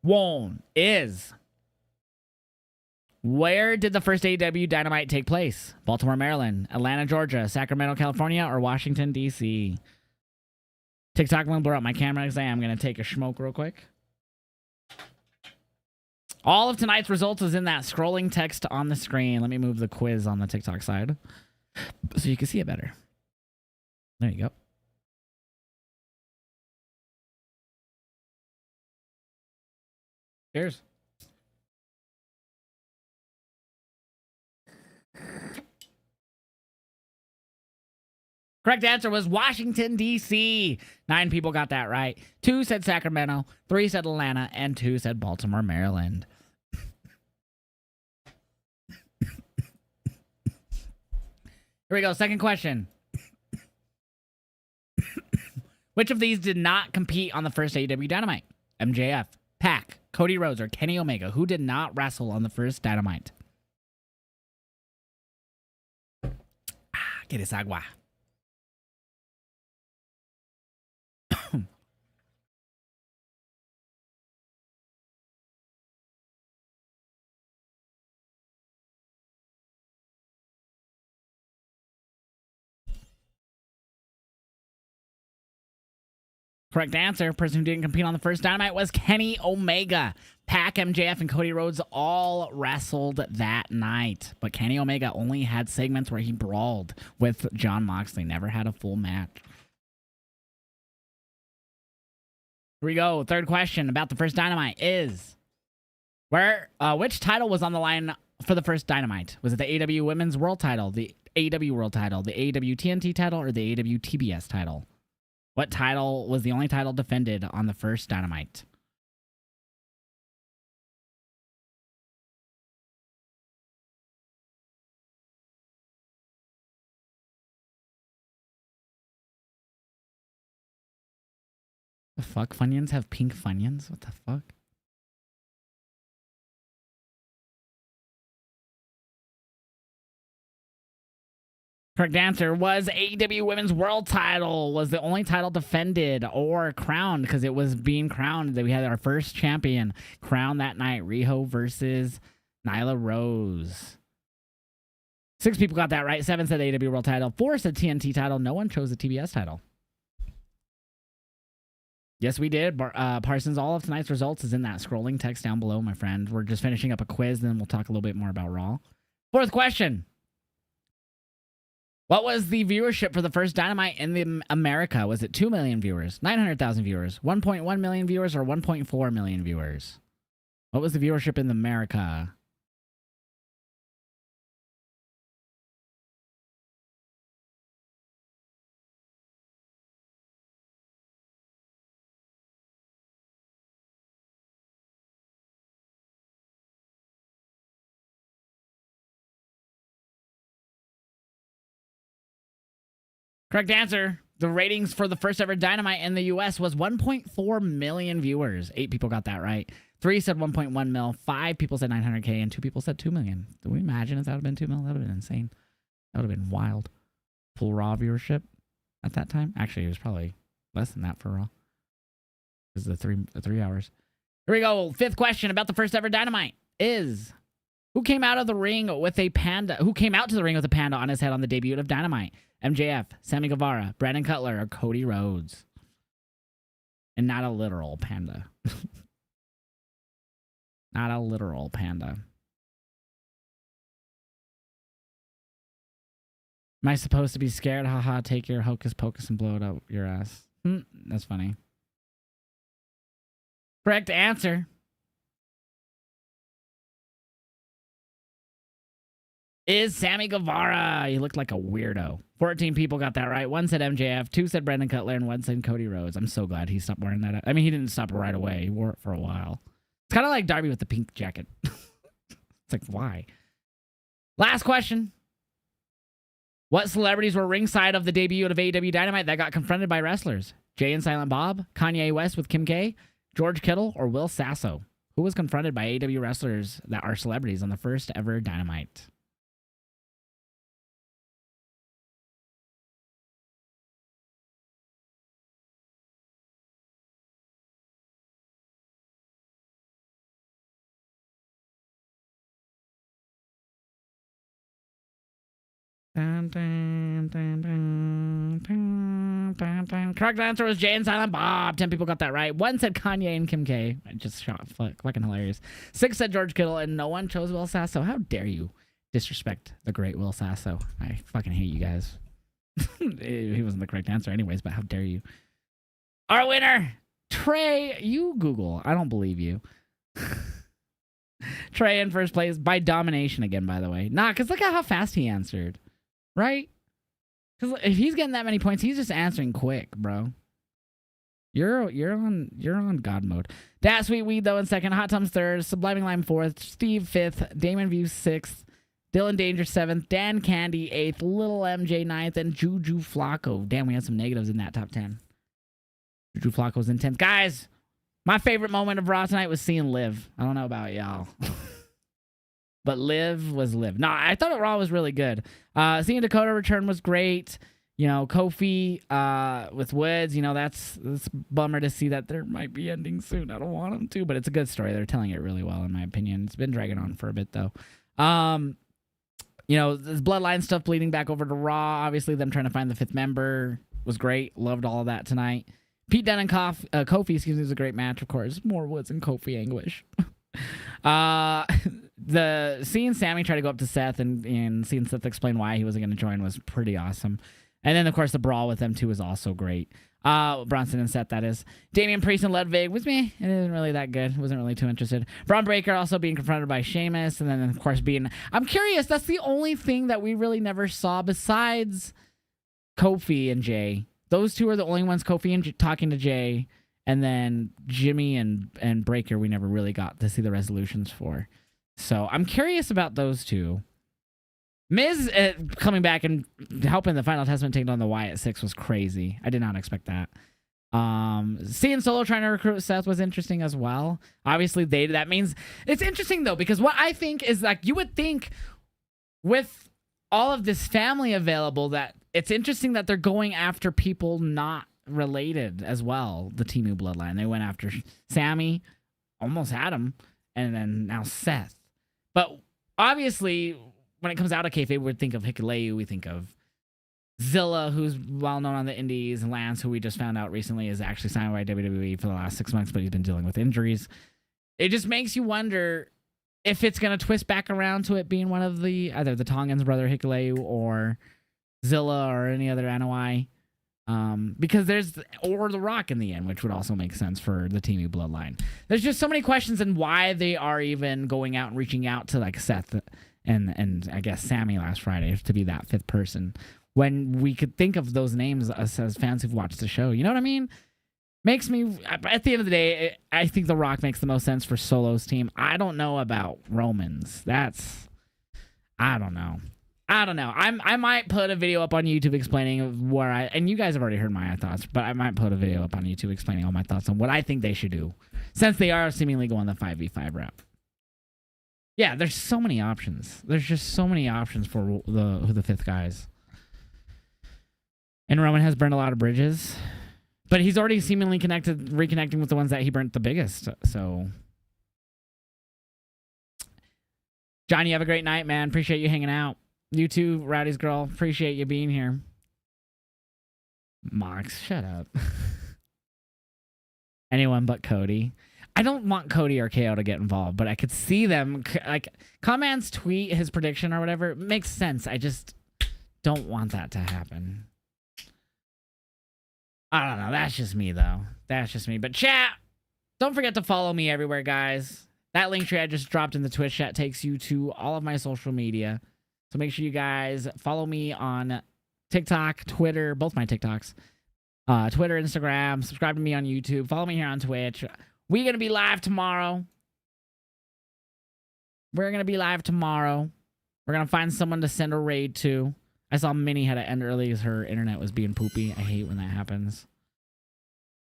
[SPEAKER 1] 1 is... Where did the first AEW Dynamite take place? Baltimore, Maryland, Atlanta, Georgia, Sacramento, California, or Washington, D.C.? TikTok won't blur up my camera because I'm going to take a smoke real quick. All of tonight's results is in that scrolling text on the screen. Let me move the quiz on the TikTok side so you can see it better. There you go. Cheers. Correct answer was Washington, D.C. 9 people got that right. 2 said Sacramento, 3 said Atlanta, and 2 said Baltimore, Maryland. Here we go. Second question. Which of these did not compete on the first AEW Dynamite? MJF, Pac, Cody Rhodes, or Kenny Omega? Who did not wrestle on the first Dynamite? ¿Quieres agua? Correct answer. Person who didn't compete on the first Dynamite was Kenny Omega. Pac, MJF, and Cody Rhodes all wrestled that night. But Kenny Omega only had segments where he brawled with Jon Moxley. Never had a full match. Here we go. Third question about the first Dynamite is... which title was on the line for the first Dynamite? Was it the AEW Women's World Title, the AEW World Title, the AEW TNT title, or the AEW TBS title? What title was the only title defended on the first Dynamite? The fuck? Funyuns have pink Funyuns? What the fuck? Correct answer was AEW Women's World Title was the only title defended or crowned because it was being crowned that we had our first champion crowned that night. Riho versus Nyla Rose. 6 people got that right. 7 said AEW World Title. 4 said TNT title. No one chose the TBS title. Yes, we did. Parsons, all of tonight's results is in that scrolling text down below, my friend. We're just finishing up a quiz, then we'll talk a little bit more about Raw. 4th question. What was the viewership for the first Dynamite in the America? Was it 2 million viewers, 900,000 viewers, 1.1 million viewers, or 1.4 million viewers? What was the viewership in the America? Correct answer. The ratings for the first ever Dynamite in the U.S. was 1.4 million viewers. 8 people got that right. 3 said 1.1 mil. 5 people said 900K, and 2 people said 2 million. Do we imagine if that would have been 2 mil? That would have been insane. That would have been wild. Full Raw viewership at that time. Actually, it was probably less than that for Raw. Because the 3 hours. Here we go. 5th question about the first ever Dynamite is, who came out of the ring with a panda? Who came out to the ring with a panda on his head on the debut of Dynamite? MJF, Sammy Guevara, Brandon Cutler, or Cody Rhodes? And not a literal panda. Not a literal panda. Am I supposed to be scared? Haha, take your hocus pocus and blow it up your ass. That's funny. Correct answer is Sammy Guevara. He looked like a weirdo. 14 people got that right. 1 said MJF, 2 said Brandon Cutler, and 1 said Cody Rhodes. I'm so glad he stopped wearing that. I mean, he didn't stop right away. He wore it for a while. It's kind of like Darby with the pink jacket. It's like, why? Last question. What celebrities were ringside of the debut of AEW Dynamite that got confronted by wrestlers? Jay and Silent Bob, Kanye West with Kim K, George Kittle, or Will Sasso? Who was confronted by AEW wrestlers that are celebrities on the first ever Dynamite? Correct answer was Jay and Silent Bob. 10 people got that right. 1 said Kanye and Kim K. I just shot. Fucking hilarious. 6 said George Kittle, and no one chose Will Sasso. How dare you disrespect the great Will Sasso? I fucking hate you guys. He wasn't the correct answer anyways, but how dare you? Our winner, Trey. You Google. I don't believe you. Trey in first place by domination again, by the way. Nah, because look at how fast he answered. Right? Because if he's getting that many points, he's just answering quick, bro. You're on God mode. Dat Sweet Weed though in second, Hot Tums third, Subliming Lime fourth, Steve fifth, Damon View sixth, Dylan Danger seventh, Dan Candy eighth, Little MJ ninth, and Juju Flacco. Damn, we had some negatives in that top 10. Juju Flacco's in 10th. Guys, my favorite moment of Raw tonight was seeing Liv. I don't know about y'all. But Liv was Liv. No, I thought Raw was really good. Seeing Dakota return was great. You know, Kofi with Woods, you know, that's bummer to see that there might be ending soon. I don't want them to, but it's a good story. They're telling it really well, in my opinion. It's been dragging on for a bit, though. You know, this Bloodline stuff bleeding back over to Raw. Obviously, them trying to find the 5th member was great. Loved all of that tonight. Pete Dunne and Kofi, excuse me, was a great match, of course. More Woods and Kofi anguish. Seeing Sammy try to go up to Seth and seeing Seth explain why he wasn't going to join was pretty awesome. And then, of course, the brawl with them, too, was also great. Bronson and Seth, that is. Damian Priest and Ludwig was me. It isn't really that good. Wasn't really too interested. Braun Breaker also being confronted by Sheamus. And then, of course, I'm curious. That's the only thing that we really never saw besides Kofi and Jay. Those two are the only ones, Kofi and talking to Jay. And then Jimmy and Breaker, we never really got to see the resolutions for. So I'm curious about those two. Miz coming back and helping the Final Testament take on the Wyatt 6 was crazy. I did not expect that. Seeing Solo trying to recruit Seth was interesting as well. Obviously, that means it's interesting though, because what I think is like you would think with all of this family available that it's interesting that they're going after people not related as well. The Timu bloodline. They went after Sammy, almost had him, and then now Seth. But obviously, when it comes out of kayfabe, we would think of Hikuleu, we think of Zilla, who's well known on the indies, and Lance, who we just found out recently is actually signed by WWE for the last 6 months, but he's been dealing with injuries. It just makes you wonder if it's going to twist back around to it being one of either the Tongan's brother Hikuleu or Zilla or any other Anoa'i. Because or The Rock in the end, which would also make sense for the Timu bloodline. There's just so many questions and why they are even going out and reaching out to like Seth and I guess Sammy last Friday to be that 5th person when we could think of those names as fans who've watched the show. You know what I mean? Makes me, at the end of the day, I think The Rock makes the most sense for Solo's team. I don't know about Roman's. I don't know. I don't know. I might put a video up on YouTube explaining where and you guys have already heard my thoughts, but I might put a video up on YouTube explaining all my thoughts on what I think they should do, since they are seemingly going the 5v5 route. Yeah, there's so many options. There's just so many options for the fifth guys. And Roman has burned a lot of bridges, but he's already seemingly reconnecting with the ones that he burnt the biggest. So, John, you have a great night, man. Appreciate you hanging out. You too, Rowdy's girl. Appreciate you being here. Mox, shut up. Anyone but Cody. I don't want Cody or KO to get involved, but I could see them, like, Commands tweet his prediction or whatever. It makes sense. I just don't want that to happen. I don't know. That's just me, though. That's just me. But chat, don't forget to follow me everywhere, guys. That link tree I just dropped in the Twitch chat takes you to all of my social media. So make sure you guys follow me on TikTok, Twitter, both my TikToks, Twitter, Instagram. Subscribe to me on YouTube. Follow me here on Twitch. We're going to be live tomorrow. We're going to find someone to send a raid to. I saw Minnie had to end early because her internet was being poopy. I hate when that happens.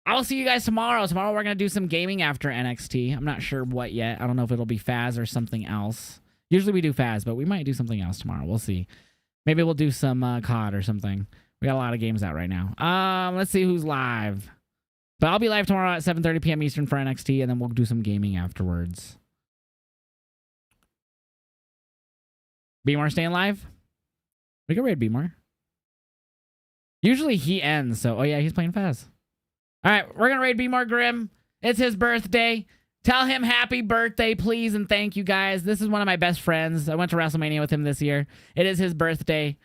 [SPEAKER 1] I'll see you guys tomorrow. Tomorrow we're going to do some gaming after NXT. I'm not sure what yet. I don't know if it'll be Faz or something else. Usually we do Faz, but we might do something else tomorrow. We'll see. Maybe we'll do some COD or something. We got a lot of games out right now. Let's see who's live. But I'll be live tomorrow at 7:30 p.m. Eastern for NXT, and then we'll do some gaming afterwards. B-More staying live? We can raid B-More. Usually he ends, so... Oh, yeah, he's playing Faz. All right, we're going to raid B-More Grim. It's his birthday. Tell him happy birthday, please, and thank you, guys. This is one of my best friends. I went to WrestleMania with him this year. It is his birthday.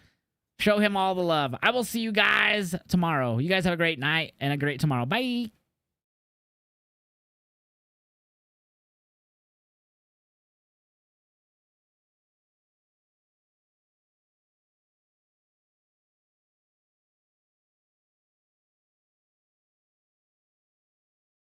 [SPEAKER 1] Show him all the love. I will see you guys tomorrow. You guys have a great night and a great tomorrow. Bye.